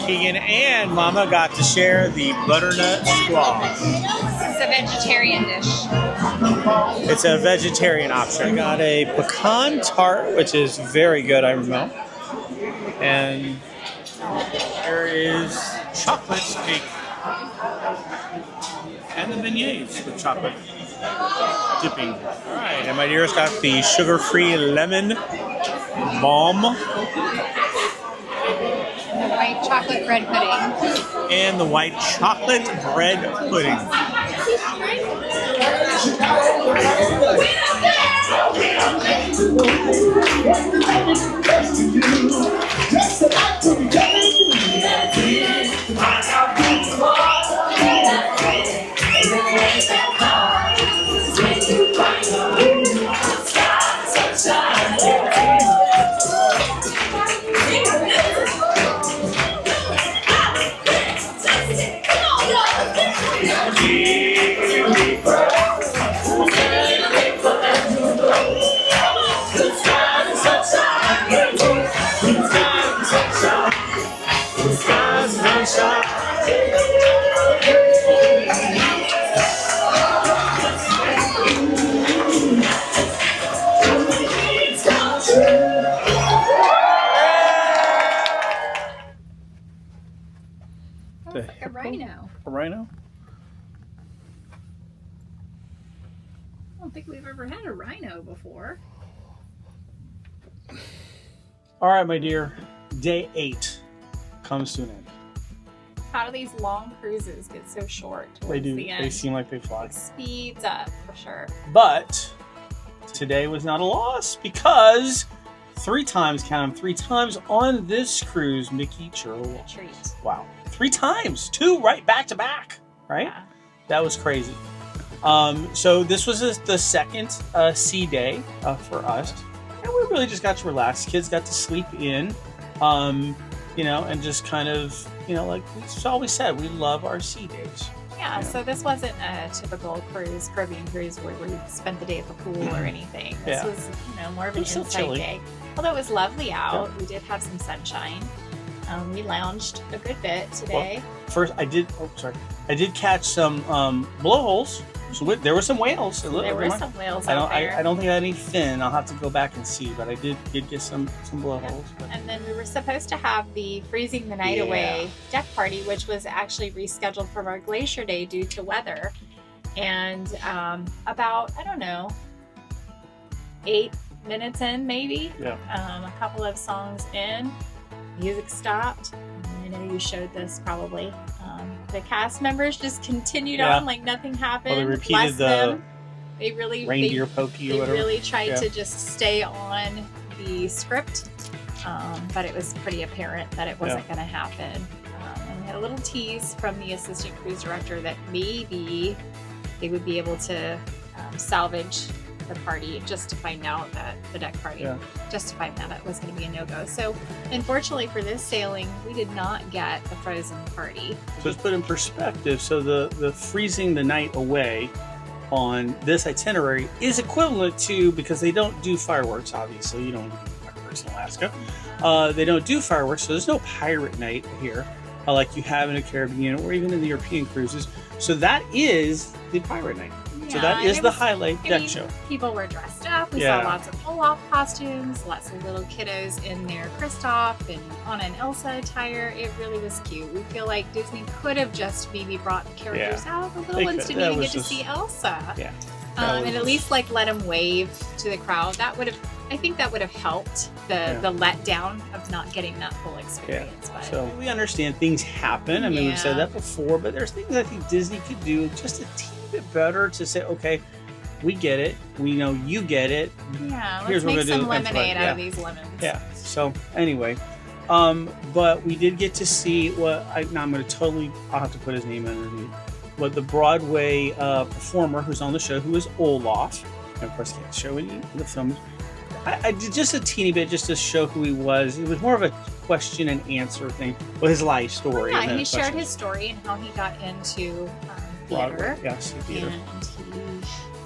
Keegan and Mama got to share the butternut squash. It's a vegetarian dish. It's a vegetarian option. I got a pecan tart, which is very good, I remember. And there is chocolate cake. And the beignets with chocolate dipping. All right, and my dear's got the sugar-free lemon balm. white chocolate bread pudding. And the white chocolate bread pudding. A rhino. A rhino? I don't think we've ever had a rhino before. All right, my dear. Day 8 comes to an end. How do these long cruises get so short They towards do. the end? They seem like they fly. It speeds up for sure. But today was not a loss because 3 times, count them, 3 times on this cruise, Mickey Churl. Treat. Wow. 3 times. 2 right back to back. Right? Yeah. That was crazy. So this was the second sea day for us. And we really just got to relax. Kids got to sleep in. You know, and just kind of, you know, like we always said, we love our sea days. Yeah, so this wasn't a typical Caribbean cruise where we spent the day at the pool or anything. This was, you know, more of an inside day. Although it was lovely out, we did have some sunshine. We lounged a good bit today. Well, first, I did catch some blowholes. So there were some whales. There were some whales out there. I don't think I had any fin. I'll have to go back and see, but I did get some blowholes. Yep. And then we were supposed to have the Freezing the Night Away deck party, which was actually rescheduled from our Glacier Day due to weather. And about, I don't know, 8 minutes in maybe, a couple of songs in, music stopped. I know you showed this probably. The cast members just continued on like nothing happened. Well, they repeated the reindeer pokey or whatever. They really tried to just stay on the script, but it was pretty apparent that it wasn't going to happen. And we had a little tease from the assistant cruise director that maybe they would be able to salvage the party just to find out that the deck party, just to find out it was going to be a no-go. So unfortunately for this sailing, we did not get a frozen party. So let's put in perspective. So the Freezing the Night Away on this itinerary is equivalent to, because they don't do fireworks, obviously, you don't do fireworks in Alaska. They don't do fireworks, so there's no pirate night here like you have in a Caribbean or even in the European cruises. So that is the pirate night. So that is the highlight deck show. People were dressed up. We saw lots of Olaf costumes, lots of little kiddos in their Kristoff and Anna and Elsa attire. It really was cute. We feel like Disney could have just maybe brought the characters out. The little ones didn't even get to see Elsa. And at least like let them wave to the crowd. That would have, I think that would have helped the letdown of not getting that full experience. But so we understand things happen. I mean, we've said that before, but there's things I think Disney could do just a teeny bit better to say, okay, we get it. We know you get it. Yeah, let's make some lemonade out of these lemons. Yeah. So anyway, but we did get to see what I'm going to I'll have to put his name underneath. What the Broadway performer who's on the show, who is Olaf, and of course can't show any of the films. I did just a teeny bit just to show who he was. It was more of a question and answer thing. Well, his life story. Yeah, he shared his story and how he got into theater. Theater. And he,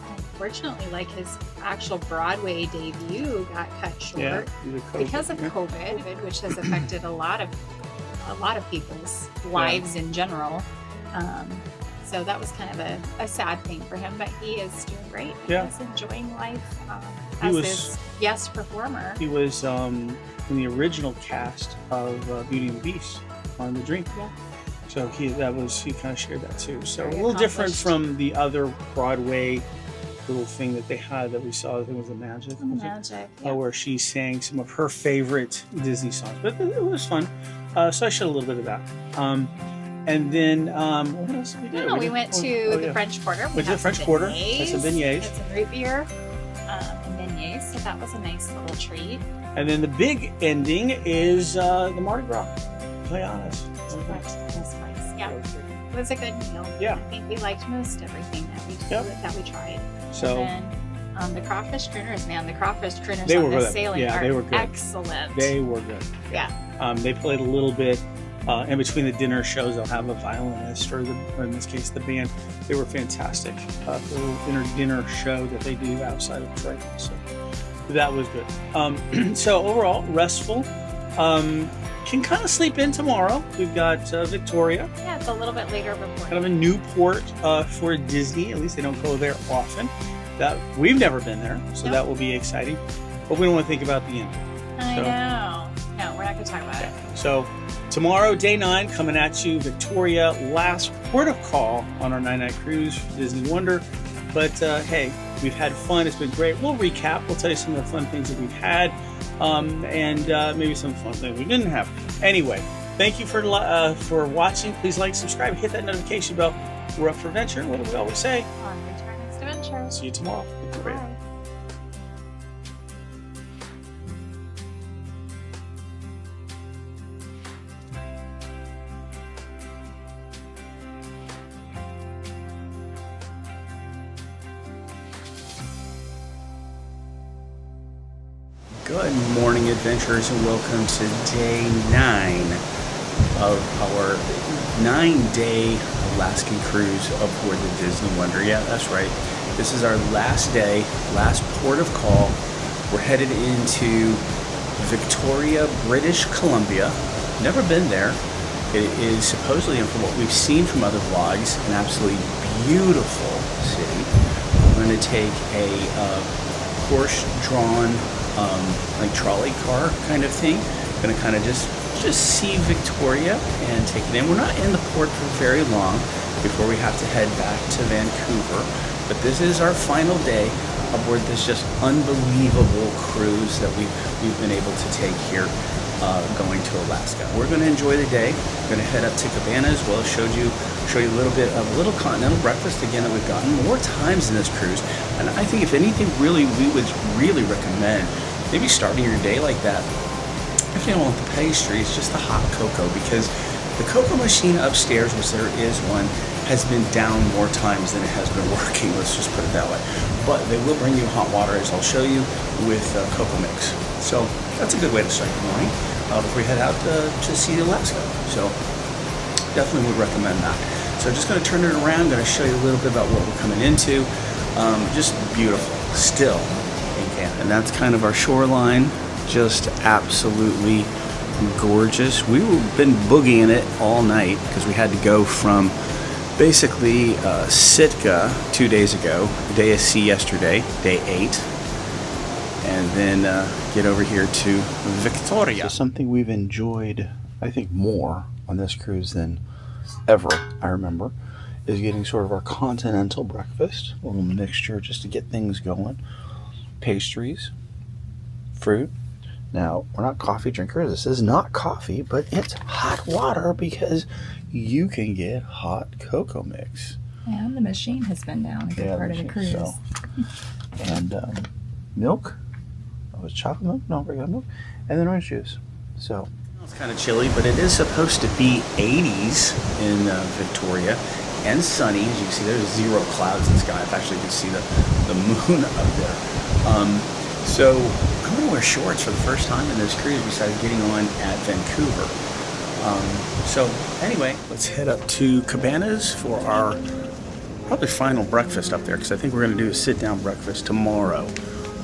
unfortunately, like his actual Broadway debut got cut short because of COVID, which has affected a lot of people's lives in general. So that was kind of a sad thing for him, but he is doing great. He's enjoying life as this guest performer. He was in the original cast of Beauty and the Beast on The Dream. Yeah. So he kind of shared that too. So a little different from the other Broadway little thing that they had that we saw. I think it was the Magic. Magic. Where she sang some of her favorite Disney songs. But it was fun. So I showed a little bit of that. And then what else did we do? We went to the French Quarter. Went to the French Quarter. Had some beignets. Had some root beer and beignets. So that was a nice little treat. And then the big ending is the Mardi Gras. To be honest. That's nice. Yeah. It was a good meal. Yeah. I think we liked most everything that we tried. So. And then the crawfish crooners, man, the crawfish crooners They on were this good. sailing Yeah, are they were good. excellent. They were good. Yeah. They played a little bit in between the dinner shows. They'll have a violinist, or in this case, the band. They were fantastic. The little dinner show that they do outside of Detroit. So that was good. So overall, restful. Can kind of sleep in tomorrow. We've got Victoria. Yeah, it's a little bit later before. Kind of a new port for Disney. At least they don't go there often. That we've never been there, so that will be exciting. But we don't want to think about the end. I know. No, we're not going to talk about it. So tomorrow, day 9, coming at you, Victoria, last port of call on our 9-night cruise for Disney Wonder. But hey, we've had fun. It's been great. We'll recap. We'll tell you some of the fun things that we've had, and maybe some fun things we didn't have. Anyway, thank you for watching. Please like, subscribe, hit that notification bell. We're up for adventure. What do we always say? Onward to our next adventure. See you tomorrow. Bye. Good morning, adventurers, and welcome to day 9 of our 9-day Alaskan cruise aboard the Disney Wonder. Yeah, that's right. This is our last day, last port of call. We're headed into Victoria, British Columbia. Never been there. It is supposedly, and from what we've seen from other vlogs, an absolutely beautiful city. We're going to take a horse-drawn like trolley car kind of thing. Gonna kind of just see Victoria and take it in. We're not in the port for very long before we have to head back to Vancouver, but this is our final day aboard this just unbelievable cruise that we've been able to take here going to Alaska. We're going to enjoy the day. We're going to head up to Cabana as well. Show you a little bit of a little continental breakfast again that we've gotten more times in this cruise. And I think if anything, really, we would really recommend maybe starting your day like that. If you don't want the pastries, just the hot cocoa, because the cocoa machine upstairs, which there is one, has been down more times than it has been working. Let's just put it that way. But they will bring you hot water, as I'll show you, with cocoa mix. So that's a good way to start the morning before we head out to see Alaska. So definitely would recommend that. So just going to turn it around. Going to show you a little bit about what we're coming into. Just beautiful, still in Canada. And that's kind of our shoreline. Just absolutely gorgeous. We've been boogieing it all night because we had to go from basically Sitka 2 days ago, day of sea yesterday, day 8, and then get over here to Victoria. So something we've enjoyed, I think, more on this cruise than ever, I remember, is getting sort of our continental breakfast, a little mixture just to get things going. Pastries, fruit. Now, we're not coffee drinkers. This is not coffee, but it's hot water because you can get hot cocoa mix. And the machine has been down a good part of the cruise. So. And milk. Oh, it's chocolate milk? No, regular milk. And then orange juice. So it's kind of chilly, but it is supposed to be 80s in Victoria and sunny. As you can see, there's 0 clouds in the sky. Actually, you can see the moon up there. So I'm going to wear shorts for the first time in this cruise besides getting on at Vancouver. So anyway, let's head up to Cabanas for our probably final breakfast up there, because I think we're going to do a sit-down breakfast tomorrow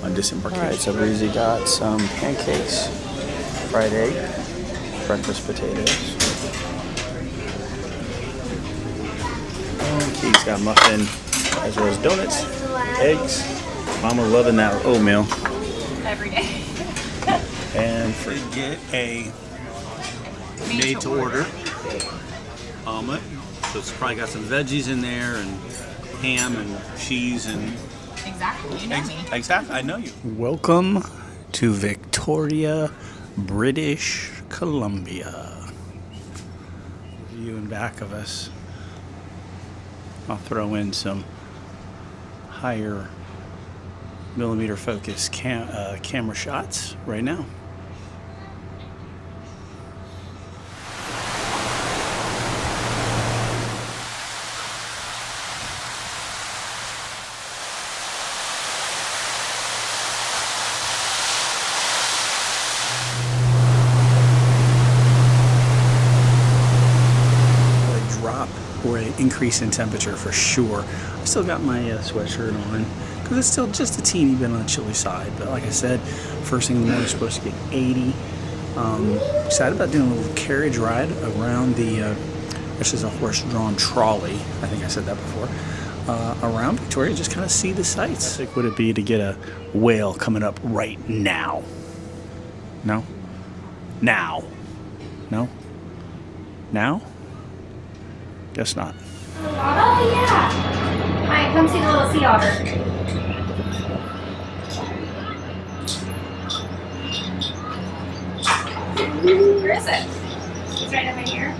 on disembarkation. All right, so Breezy got some pancakes, fried egg, breakfast potatoes. Okay, he's got a muffin as well as donuts, eggs. Mama loving that oatmeal. Every day. And for get a made to order omelet. So it's probably got some veggies in there and ham and cheese and Exactly, you know me. Exactly, I know you. Welcome to Victoria, British Columbia. view in back of us. I'll throw in some higher millimeter focus camera shots right now. Or an increase in temperature for sure. I still got my sweatshirt on because it's still just a teeny bit on the chilly side. But like I said, first thing in the morning is supposed to get 80. Excited about doing a little carriage ride around the, this is a horse-drawn trolley. I think I said that before. Around Victoria, just kind of see the sights. Like, would it be to get a whale coming up right now? No? Now? No? Now? Guess not. Oh yeah! Alright, come see the little sea otter. Where is it? It's right over here.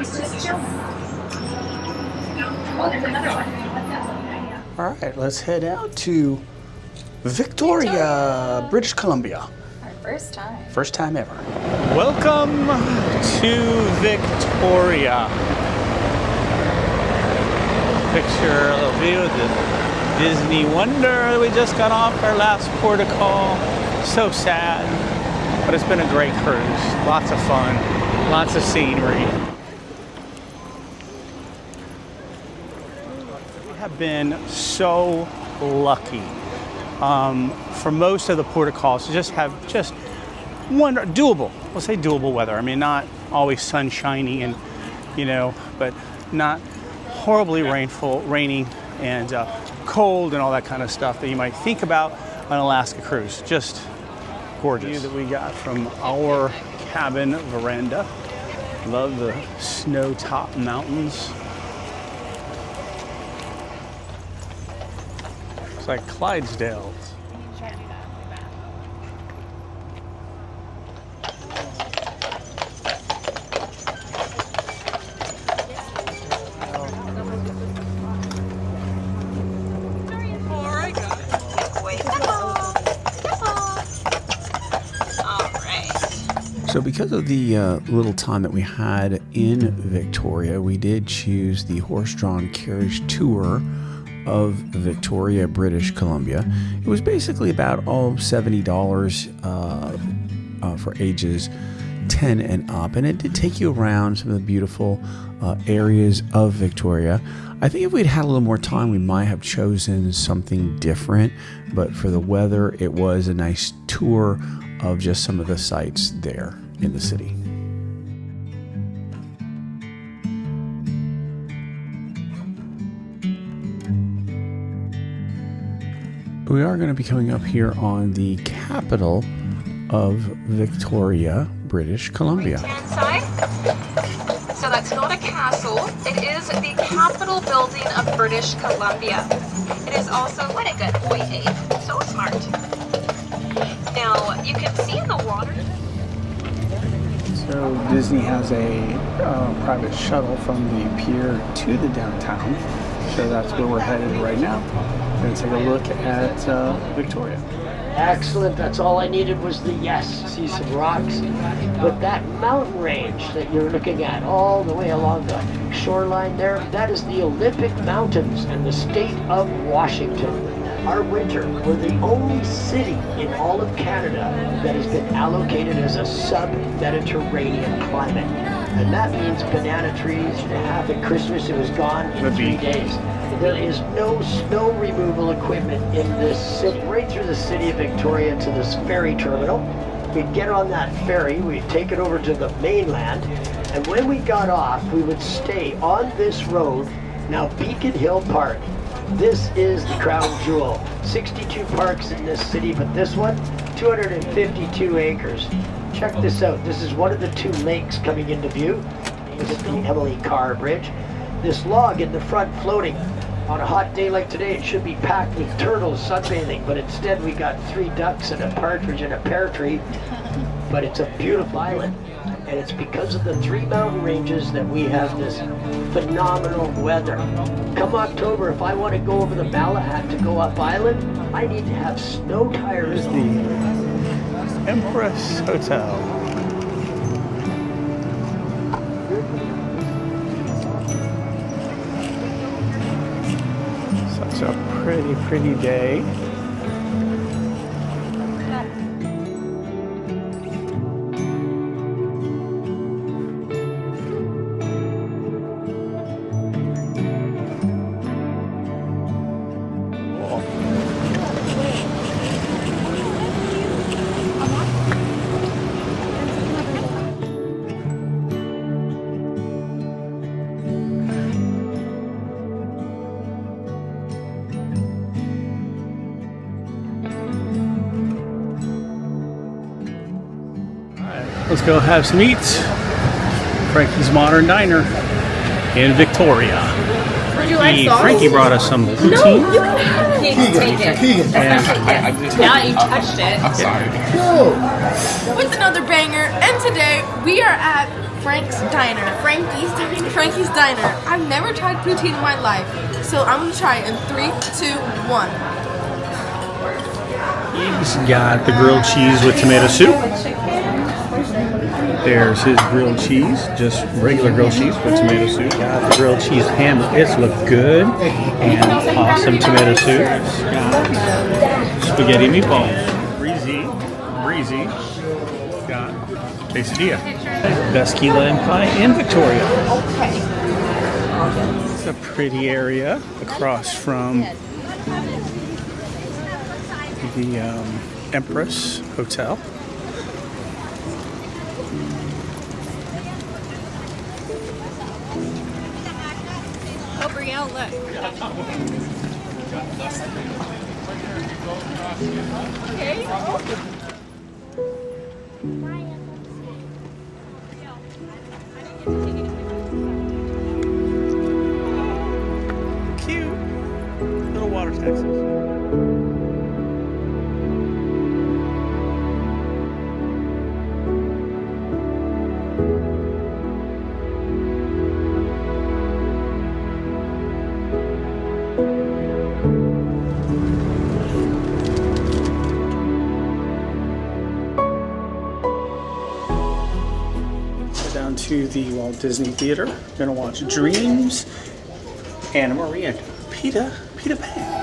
It's just chilling. Oh, there's another one. All right, let's head out to Victoria, British Columbia. Our first time. First time ever. Welcome to Victoria. Picture a little view of the Disney Wonder. We just got off our last port of call. So sad, but it's been a great cruise. Lots of fun, lots of scenery. Have been so lucky for most of the port of calls to just have doable, we'll say doable weather. I mean, not always sunshiny and, you know, but not horribly rainy and cold and all that kind of stuff that you might think about on an Alaska cruise. Just gorgeous. View that we got from our cabin veranda. Love the snow-topped mountains. It's like Clydesdales. So because of the little time that we had in Victoria, we did choose the horse-drawn carriage tour of Victoria, British Columbia. It was basically about $70 for ages 10 and up, and it did take you around some of the beautiful areas of Victoria. I think if we'd had a little more time, we might have chosen something different, but for the weather, it was a nice tour of just some of the sights there in the city. We are going to be coming up here on the capital of Victoria, British Columbia. Inside. So that's not a castle. It is the Capitol building of British Columbia. It is also, what a good boy, Dave. So smart. Now, you can see in the water. So Disney has a private shuttle from the pier to the downtown. So that's where we're headed right now. We're going to take a look at Victoria. Excellent. That's all I needed was the yes. See some rocks. But that mountain range that you're looking at all the way along the shoreline there, that is the Olympic Mountains in the state of Washington. Our winter, we're the only city in all of Canada that has been allocated as a sub-Mediterranean climate. And that means banana trees. Half at Christmas, it was gone in 3 days. There is no snow removal equipment in this city. Right through the city of Victoria to this ferry terminal. We'd get on that ferry, we'd take it over to the mainland, and when we got off, we would stay on this road. Now, Beacon Hill Park. This is the crown jewel. 62 parks in this city, but this one, 252 acres. Check this out. This is one of the two lakes coming into view. This is the Emily Carr Bridge. this log in the front floating. On a hot day like today, it should be packed with turtles sunbathing, but instead we got 3 ducks and a partridge and a pear tree. But it's a beautiful island, and it's because of the 3 mountain ranges that we have this phenomenal weather. Come October, if I want to go over the Malahat to go up island, I need to have snow tires. The Empress Hotel. Such a pretty day. Let's go have some eats. Frankie's Modern Diner in Victoria. Would you like sauce? Frankie brought us some poutine. No, you can have it. Take it. Now you touched it. I'm sorry. No. With another banger, and today we are at Frank's Diner. Frankie's Diner. I've never tried poutine in my life, so I'm gonna try it in 3, 2, 1. He's got the grilled cheese with tomato soup. There's his grilled cheese, just regular grilled cheese with tomato soup. Got the grilled cheese ham. It's looked good. And awesome tomato soup. Got spaghetti meatballs. Breezy. Got quesadilla. Best key lime pie in Victoria. It's a pretty area across from the Empress Hotel. Oh, Brielle, look. Okay. Cute. Little water taxis. To the Walt Disney Theater. Gonna watch Dreams, Anna Marie, and Peter Pan.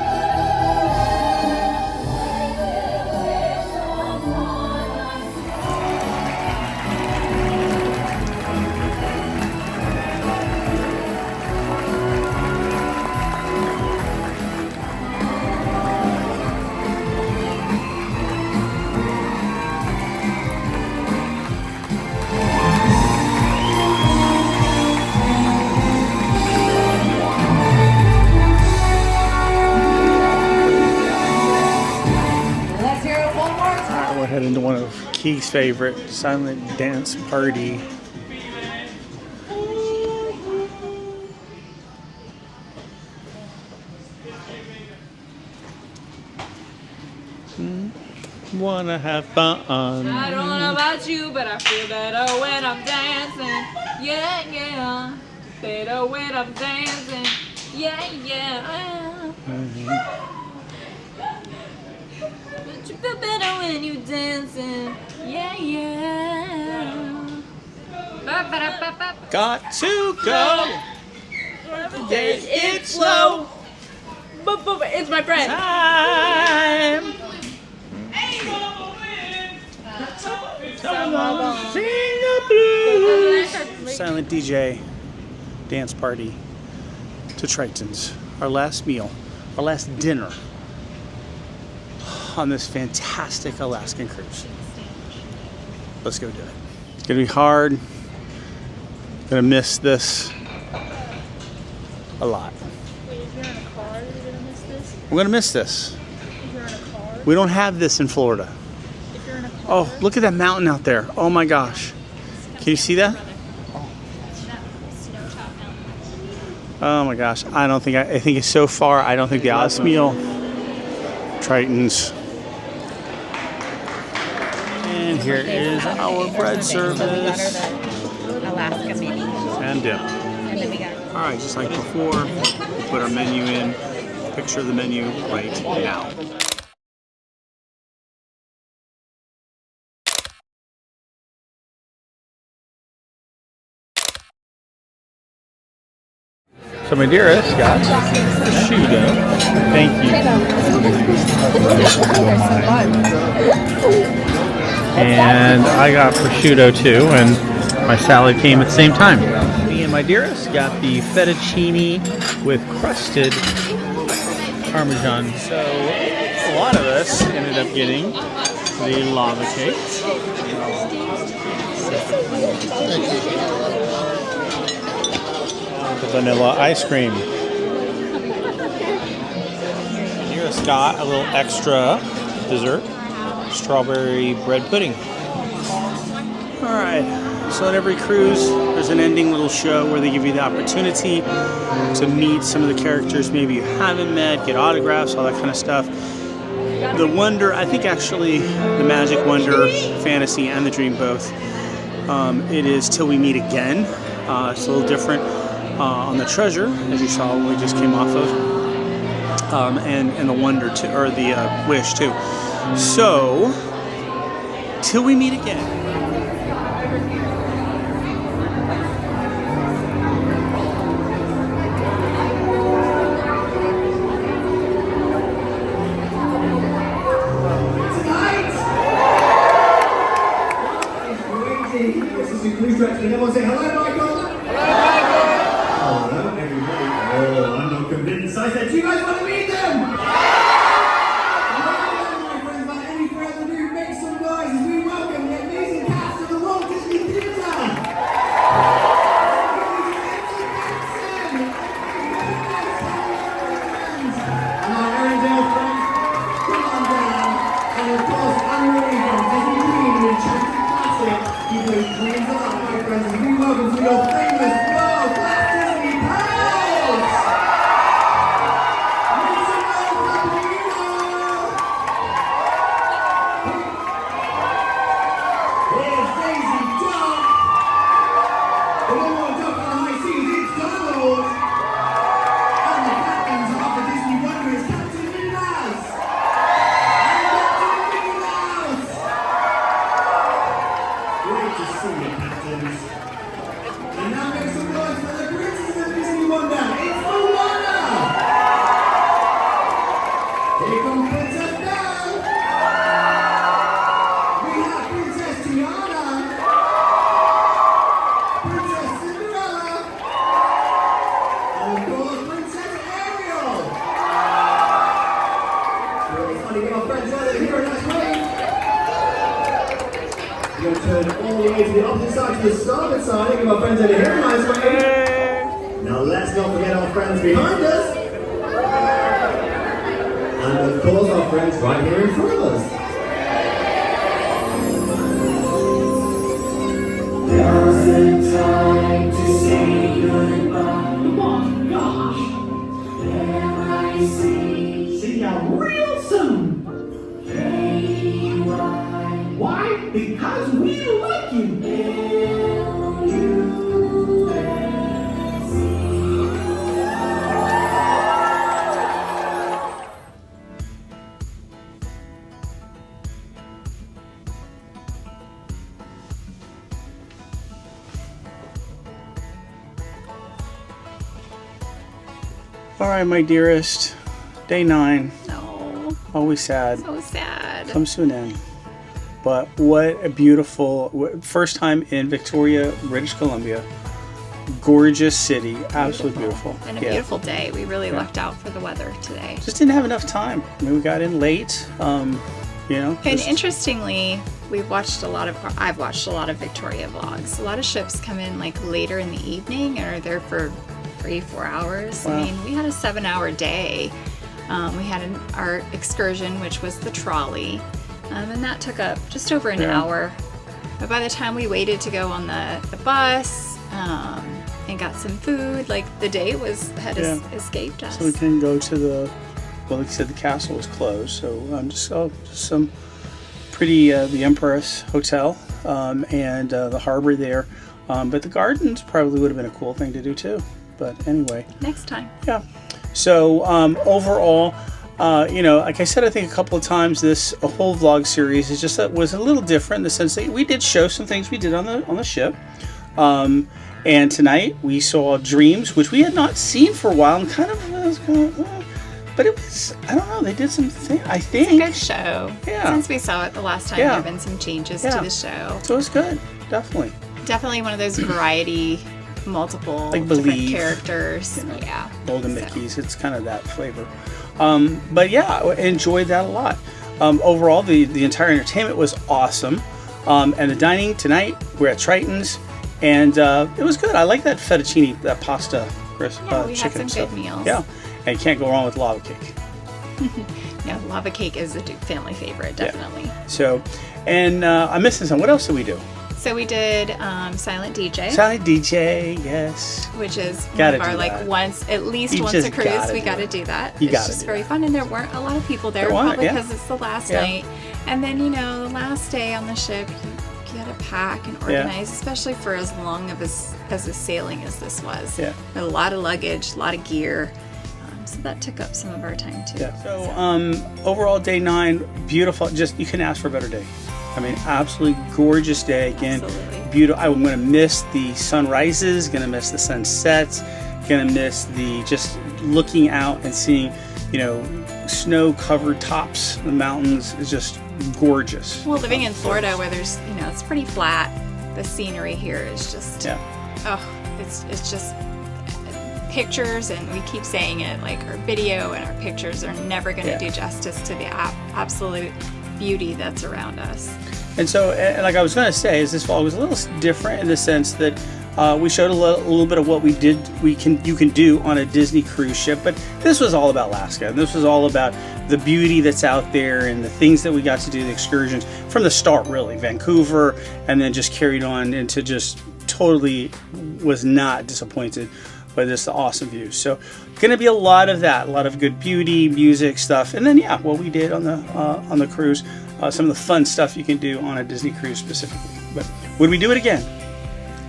Into one of Key's favorite silent dance party. Wanna have fun. I don't know about you, but I feel better when I'm dancing. Yeah. Better when I'm dancing. Yeah. But you feel better when you dancing. Yeah. Got to go. Get it slow. It's my friend. Time. Sing the blues. Silent DJ dance party to Triton's. Our last meal, our last dinner on this fantastic Alaskan cruise. Let's go do it. It's gonna be hard. Gonna miss this a lot. Wait, if you're in a car, you're gonna miss this? We're gonna miss this. If you're in a car? We don't have this in Florida. If you're in a car? Oh, look at that mountain out there. Oh my gosh. Can you see that? Oh my gosh, I think it's so far, I don't think the Osmeal Tritons. And here is our bread service. Alaska mini. And dip. And then we got Alright, just like before, we put our menu in. Picture the menu right now. So my dearest got prosciutto. Thank you. And I got prosciutto too, and my salad came at the same time. Me and my dearest got the fettuccine with crusted Parmesan. So a lot of us ended up getting the lava cake. The vanilla ice cream. Dearest got a little extra dessert, strawberry bread pudding. Alright, so at every cruise there's an ending little show where they give you the opportunity to meet some of the characters maybe you haven't met, get autographs, all that kind of stuff. The Wonder, I think actually the Magic Wonder, Fantasy, and the Dream both. It is Till We Meet Again. It's a little different on the Treasure, as you saw when we just came off of, and the Wonder too, or the Wish too. So, Till We Meet Again. Everyone say hello, Michael. Hello, everybody. Oh, I'm not convinced. I said, do you guys want to meet them? Well, my friends, without any further ado, make some noise as we welcome the amazing cast of the Walt Disney Theatre. And our Arendelle friends, come on down. And of course, Anne-Marie from Disney Queen and Enchanted Classic. He plays Queens of Life. Friends, we welcome to your famous world-class Disney pals! Make some noise for Here's Daisy Duck! The number one duck on the high seas, it's Donald! And the captains of the Disney Wonder is Captain Minnie Mouse! And Captain Mickey Mouse! Great to see you, captains. And now make some noise for the princess of Disney Wonder. It's Moana! Here comes Princess Belle. We have Princess Tiana. Princess Cinderella. And of course, Princess Ariel. Really funny, get our friends out of here and that's great. We're going to turn all the way to the opposite side, to the starboard side, and give our friends over here a nice way. Now let's not forget our friends behind us. And of course our friends right here in front of us. Doesn't time to say goodbye. Oh gosh! Can I see you real soon? Why? Because we like you. All right, my dearest, day 9. No. Always sad. So sad. Comes to an end. But what a beautiful, first time in Victoria, British Columbia. Gorgeous city, absolutely beautiful. And a beautiful day. We really lucked out for the weather today. Just didn't have enough time. I mean, we got in late, you know. And interestingly, I've watched a lot of Victoria vlogs. A lot of ships come in like later in the evening and are there for 3-4 hours. Wow. I mean, we had a 7-hour day. We had our excursion, which was the trolley, and that took up just over an hour. But by the time we waited to go on the bus and got some food. Like the day had escaped us. So we can go to the, well, like I said, the castle was closed. So just some pretty, the Empress Hotel and the harbor there. But the gardens probably would have been a cool thing to do too. But anyway. Next time. Yeah. So overall, like I said, I think a couple of times, this whole vlog series is just was a little different in the sense that we did show some things we did on the ship. And tonight we saw Dreams, which we had not seen for a while, and kind of but it was, I don't know, they did some things, I think. It's a good show. Yeah. Since we saw it the last time, there have been some changes to the show. So it's good, definitely. Definitely one of those variety, multiple like different Believe, characters. Yeah. Golden Mickeys, it's kind of that flavor. But yeah, I enjoyed that a lot. Overall, the entire entertainment was awesome. And the dining tonight, we're at Triton's, and it was good. I like that fettuccine, that pasta, we chicken had some good meals. Yeah, and you can't go wrong with lava cake. Yeah, lava cake is a Duke family favorite, definitely. Yeah. So, and I'm missing some. What else did we do? So we did Silent DJ. Silent DJ, yes. Which is gotta one of our, like, at least once a cruise, we got to do that. It's just very fun, and there weren't a lot of people there, probably because it's the last night. And then, the last day on the ship, you got to pack and organize, especially for as long of as a sailing as this was. Yeah. A lot of luggage, a lot of gear. So that took up some of our time too. Yeah. So overall, day 9, beautiful. Just, you couldn't ask for a better day. I mean, absolutely gorgeous day again. Absolutely. Beautiful. I'm going to miss the sunrises, going to miss the sunsets, going to miss the just looking out and seeing, snow-covered tops, the mountains is just gorgeous. Well, living in Florida where there's, it's pretty flat, the scenery here is just, it's just pictures, and we keep saying it, like our video and our pictures are never going to do justice to the absolute beauty that's around us. And so, like I was going to say, is this vlog was a little different in the sense that we showed a little bit of what you can do on a Disney cruise ship, but this was all about Alaska, and this was all about the beauty that's out there and the things that we got to do, the excursions from the start, really, Vancouver, and then just carried on into just totally was not disappointed by this awesome view. So going to be a lot of that, a lot of good beauty, music stuff, and then what we did on the cruise, some of the fun stuff you can do on a Disney cruise specifically. But would we do it again?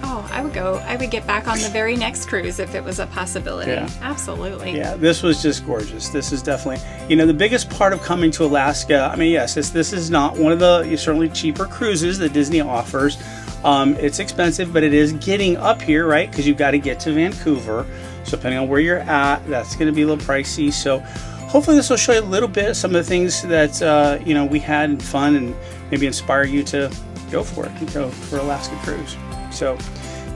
Oh, I would get back on the very next cruise if it was a possibility. Yeah. Absolutely. Yeah, this was just gorgeous. This is definitely, the biggest part of coming to Alaska. I mean, yes, this is not one of the certainly cheaper cruises that Disney offers. It's expensive, but it is getting up here, right? Because you've got to get to Vancouver. So depending on where you're at, that's going to be a little pricey. So hopefully this will show you a little bit some of the things that we had and fun, and maybe inspire you to go for it and go for Alaska cruise. So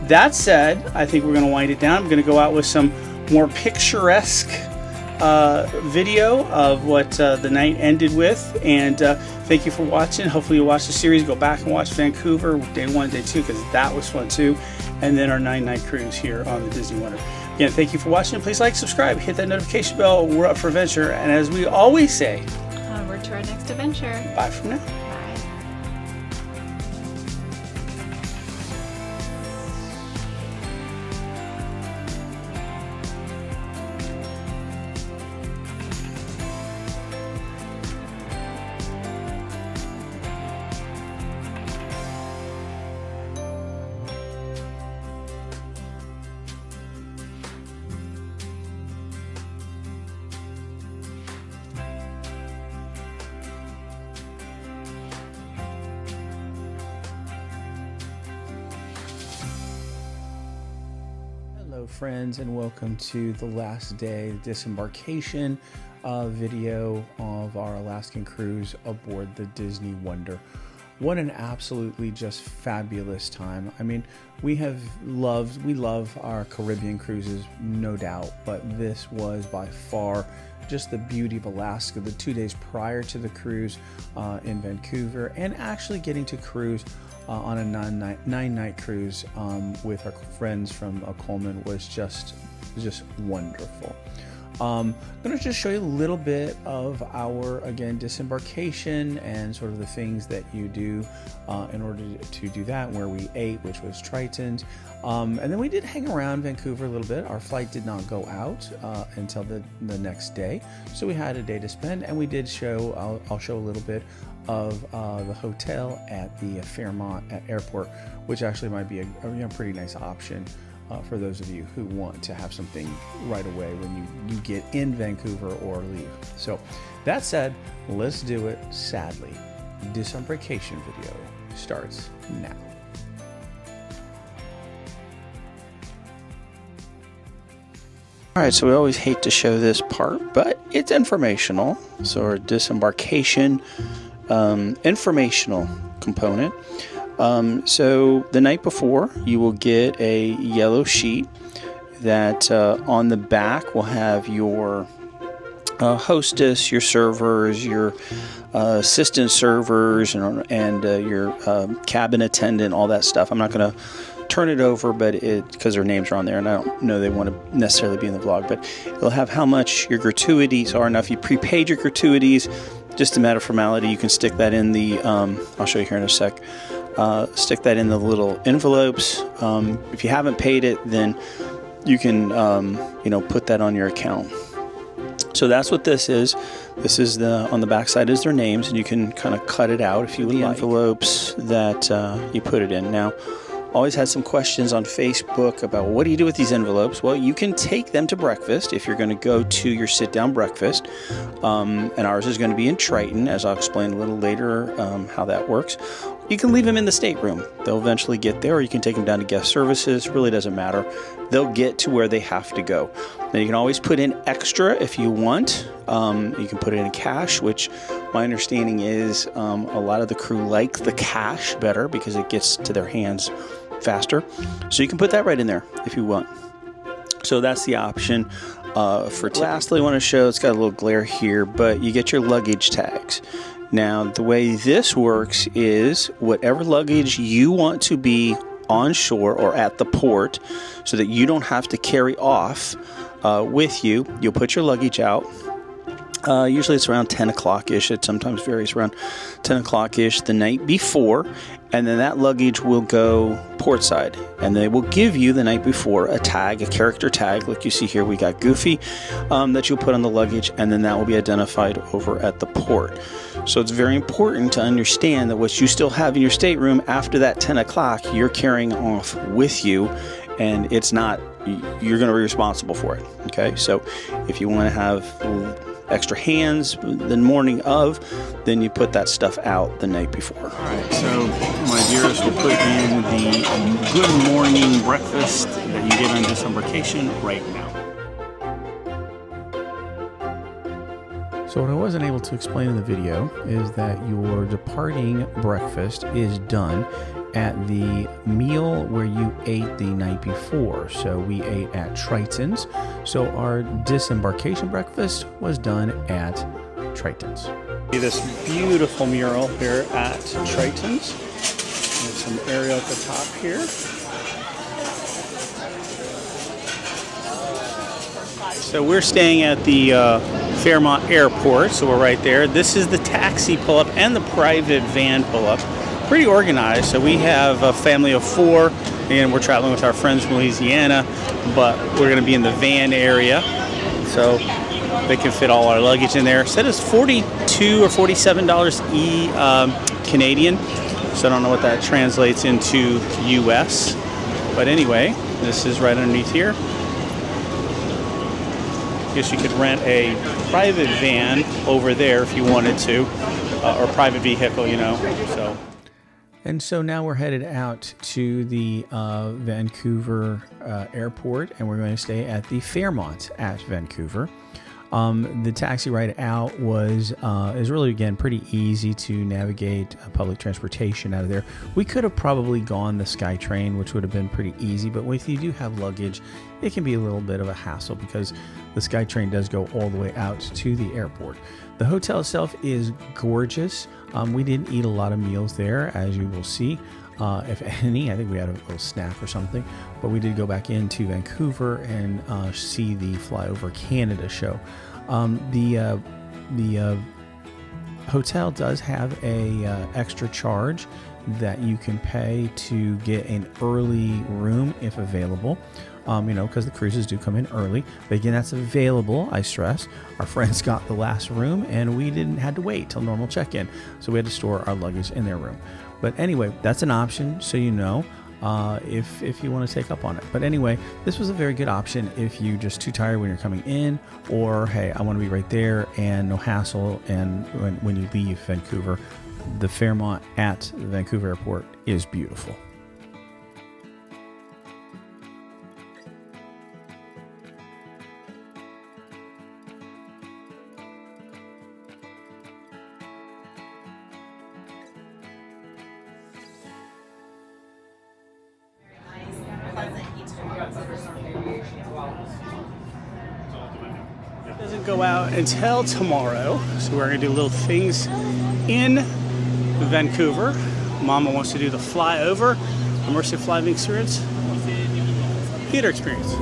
that said, I think we're going to wind it down. I'm going to go out with some more picturesque video of what the night ended with, and thank you for watching. Hopefully you'll watch the series, go back and watch Vancouver day 1, day 2, because that was fun too, and then our 9-night cruise here on the Disney Wonder. Again, thank you for watching. Please like, subscribe, hit that notification bell. We're up for adventure, and as we always say, onward to our next adventure. Bye from now. Hello friends, and welcome to the last day disembarkation video of our Alaskan cruise aboard the Disney Wonder. What an absolutely just fabulous time. I mean, we love our Caribbean cruises, no doubt, but this was by far just the beauty of Alaska. The 2 days prior to the cruise in Vancouver, and actually getting to cruise on a 9-night cruise with our friends from Coleman was just wonderful. I'm going to just show you a little bit of our, again, disembarkation and sort of the things that you do in order to do that, where we ate, which was Triton's. And then we did hang around Vancouver a little bit. Our flight did not go out until the next day, so we had a day to spend, and we did show, I'll show a little bit of the hotel at the Fairmont at Airport, which actually might be a pretty nice option for those of you who want to have something right away when you get in Vancouver or leave. So that said, let's do it. Sadly, disembarkation video starts now. All right, so we always hate to show this part, but it's informational. So our disembarkation informational component. So the night before, you will get a yellow sheet that on the back will have your hostess, your servers, your assistant servers, and your cabin attendant, all that stuff. I'm not going to turn it over, but because their names are on there, and I don't know they want to necessarily be in the vlog, but it'll have how much your gratuities are. Now, if you prepaid your gratuities, just a matter of formality, you can stick that in the, I'll show you here in a sec, stick that in the little envelopes. If you haven't paid it, then you can, put that on your account. So that's what this is. This is on the back side is their names, and you can kind of cut it out if you like. Envelopes that you put it in. Now, always had some questions on Facebook about what do you do with these envelopes. Well, you can take them to breakfast if you're going to go to your sit-down breakfast. And ours is going to be in Triton, as I'll explain a little later how that works. You can leave them in the stateroom. They'll eventually get there, or you can take them down to guest services. Really doesn't matter. They'll get to where they have to go. Now, you can always put in extra if you want. You can put it in cash, which my understanding is a lot of the crew like the cash better because it gets to their hands faster. So you can put that right in there if you want. So that's the option for tipping. Lastly, I want to show, it's got a little glare here, but you get your luggage tags. Now, the way this works is whatever luggage you want to be on shore or at the port so that you don't have to carry off with you, you'll put your luggage out. Usually it's around 10 o'clock-ish. It sometimes varies around 10 o'clock-ish the night before. And then that luggage will go portside. And they will give you the night before a tag, a character tag. Like you see here, we got Goofy that you'll put on the luggage. And then that will be identified over at the port. So it's very important to understand that what you still have in your stateroom after that 10 o'clock, you're carrying off with you. And it's not, you're going to be responsible for it. Okay, so if you want to have extra hands the morning of, then you put that stuff out the night before. All right, so my dearest will put in the good morning breakfast that you get on disembarkation right now. So what I wasn't able to explain in the video is that your departing breakfast is done at the meal where you ate the night before. So we ate at Triton's. So our disembarkation breakfast was done at Triton's. This beautiful mural here at Triton's. There's some area at the top here. So we're staying at the Fairmont Airport, so we're right there. This is the taxi pull-up and the private van pull-up. Pretty organized. So we have a family of 4, and we're traveling with our friends from Louisiana, but we're going to be in the van area, so they can fit all our luggage in there. Said it's $42 or $47 Canadian, so I don't know what that translates into US, but anyway, this is right underneath here. I guess you could rent a private van over there if you wanted to, or private vehicle, so. And so now we're headed out to the Vancouver airport, and we're going to stay at the Fairmont at Vancouver. The taxi ride out is really, again, pretty easy to navigate public transportation out of there. We could have probably gone the SkyTrain, which would have been pretty easy, but if you do have luggage, it can be a little bit of a hassle because the SkyTrain does go all the way out to the airport. The hotel itself is gorgeous. We didn't eat a lot of meals there, as you will see. if any. I think we had a little snack or something, but we did go back into Vancouver and see the Flyover Canada show. The hotel does have a extra charge that you can pay to get an early room if available. Because the cruises do come in early. But again, that's available, I stress. Our friends got the last room and we didn't had to wait till normal check-in. So we had to store our luggage in their room. But anyway, that's an option, so if you want to take up on it. But anyway, this was a very good option if you're just too tired when you're coming in, or hey, I want to be right there and no hassle. And when you leave Vancouver, the Fairmont at Vancouver Airport is beautiful. It doesn't go out until tomorrow, so we're going to do little things in Vancouver. Mama wants to do the flyover, immersive flying experience, theater experience.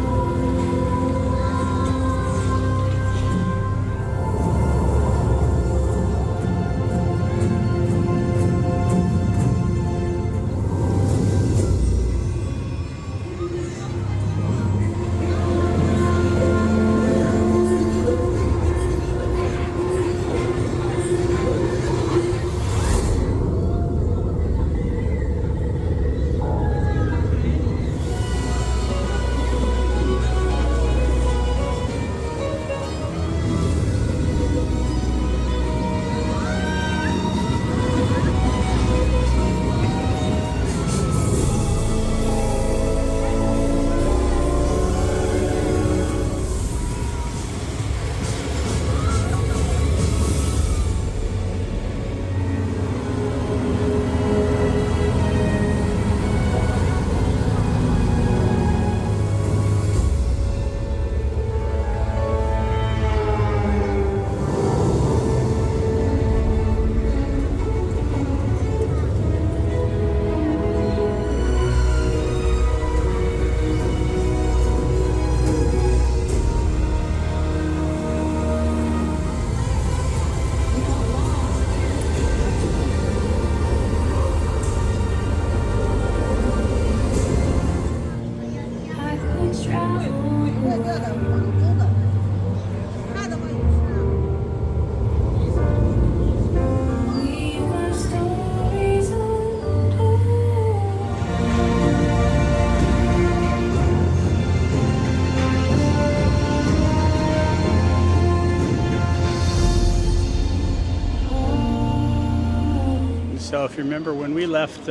So if you remember when we left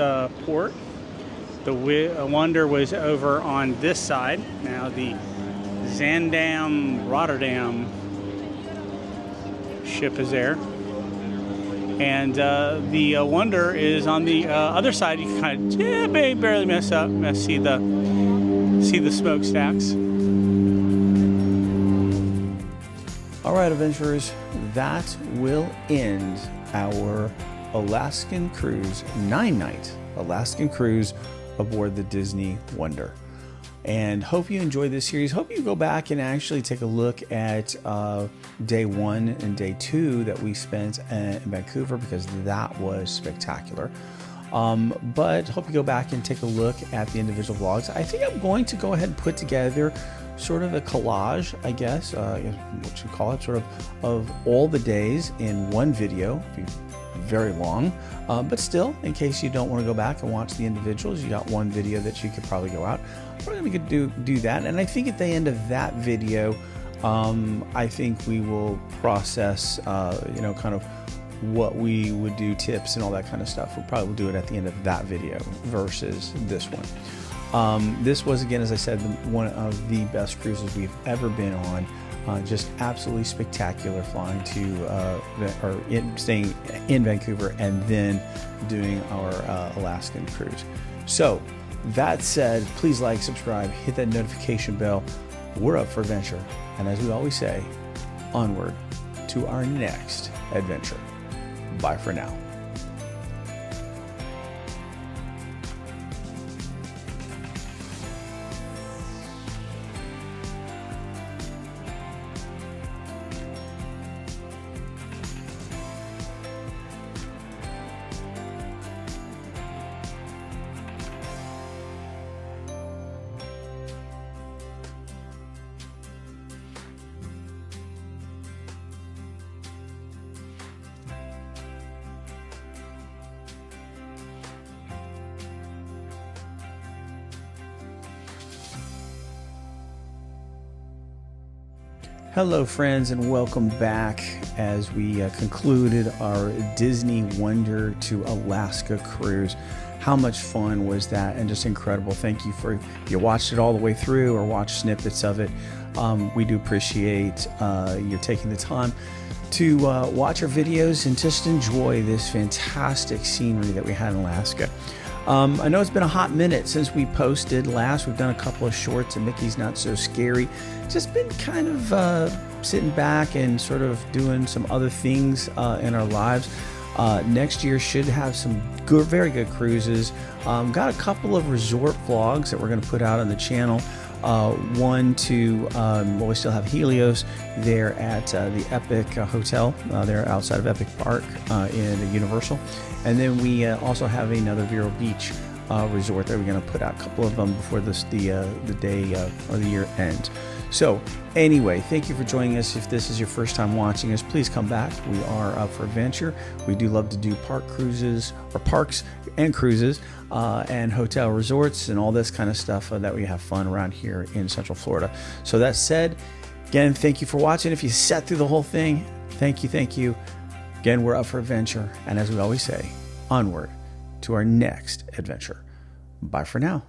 port, the Wonder was over on this side. Now the Zandam Rotterdam ship is there. And the Wonder is on the other side. You can kind of barely see the smokestacks. All right, adventurers, that will end our Alaskan cruise, 9-night Alaskan cruise aboard the Disney Wonder. And hope you enjoyed this series. Hope you go back and actually take a look at day 1 and day 2 that we spent in Vancouver, because that was spectacular. But hope you go back and take a look at the individual vlogs. I think I'm going to go ahead and put together sort of a collage, I guess, what you call it, sort of all the days in one video. Very long, but still, in case you don't want to go back and watch the individuals, you got one video that you could probably go out. We're going to do that, and I think at the end of that video, I think we will process, kind of what we would do, tips and all that kind of stuff. We'll probably do it at the end of that video versus this one. This was, again, as I said, one of the best cruises we've ever been on. Just absolutely spectacular, flying to staying in Vancouver and then doing our Alaskan cruise. So that said, please like, subscribe, hit that notification bell. We're up for adventure, and as we always say, onward to our next adventure. Bye for now. Hello, friends, and welcome back as we concluded our Disney Wonder to Alaska cruise. How much fun was that, and just incredible. Thank you for, if you watched it all the way through or watched snippets of it. We do appreciate you taking the time to watch our videos and just enjoy this fantastic scenery that we had in Alaska. I know it's been a hot minute since we posted last. We've done a couple of shorts and Mickey's Not So Scary. Just been kind of sitting back and sort of doing some other things in our lives. Next year should have some good, very good cruises. Got a couple of resort vlogs that we're going to put out on the channel. One to, we still have Helios there at the Epic Hotel, there outside of Epic Park in Universal. And then we also have another Vero Beach resort that we're going to put out a couple of them before the day or the year ends. So anyway, thank you for joining us. If this is your first time watching us, please come back. We are up for adventure. We do love to do park cruises, or parks and cruises, and hotel resorts and all this kind of stuff that we have fun around here in Central Florida. So that said, again, thank you for watching. If you sat through the whole thing, thank you, thank you. Again, we're up for adventure, and as we always say, onward to our next adventure. Bye for now.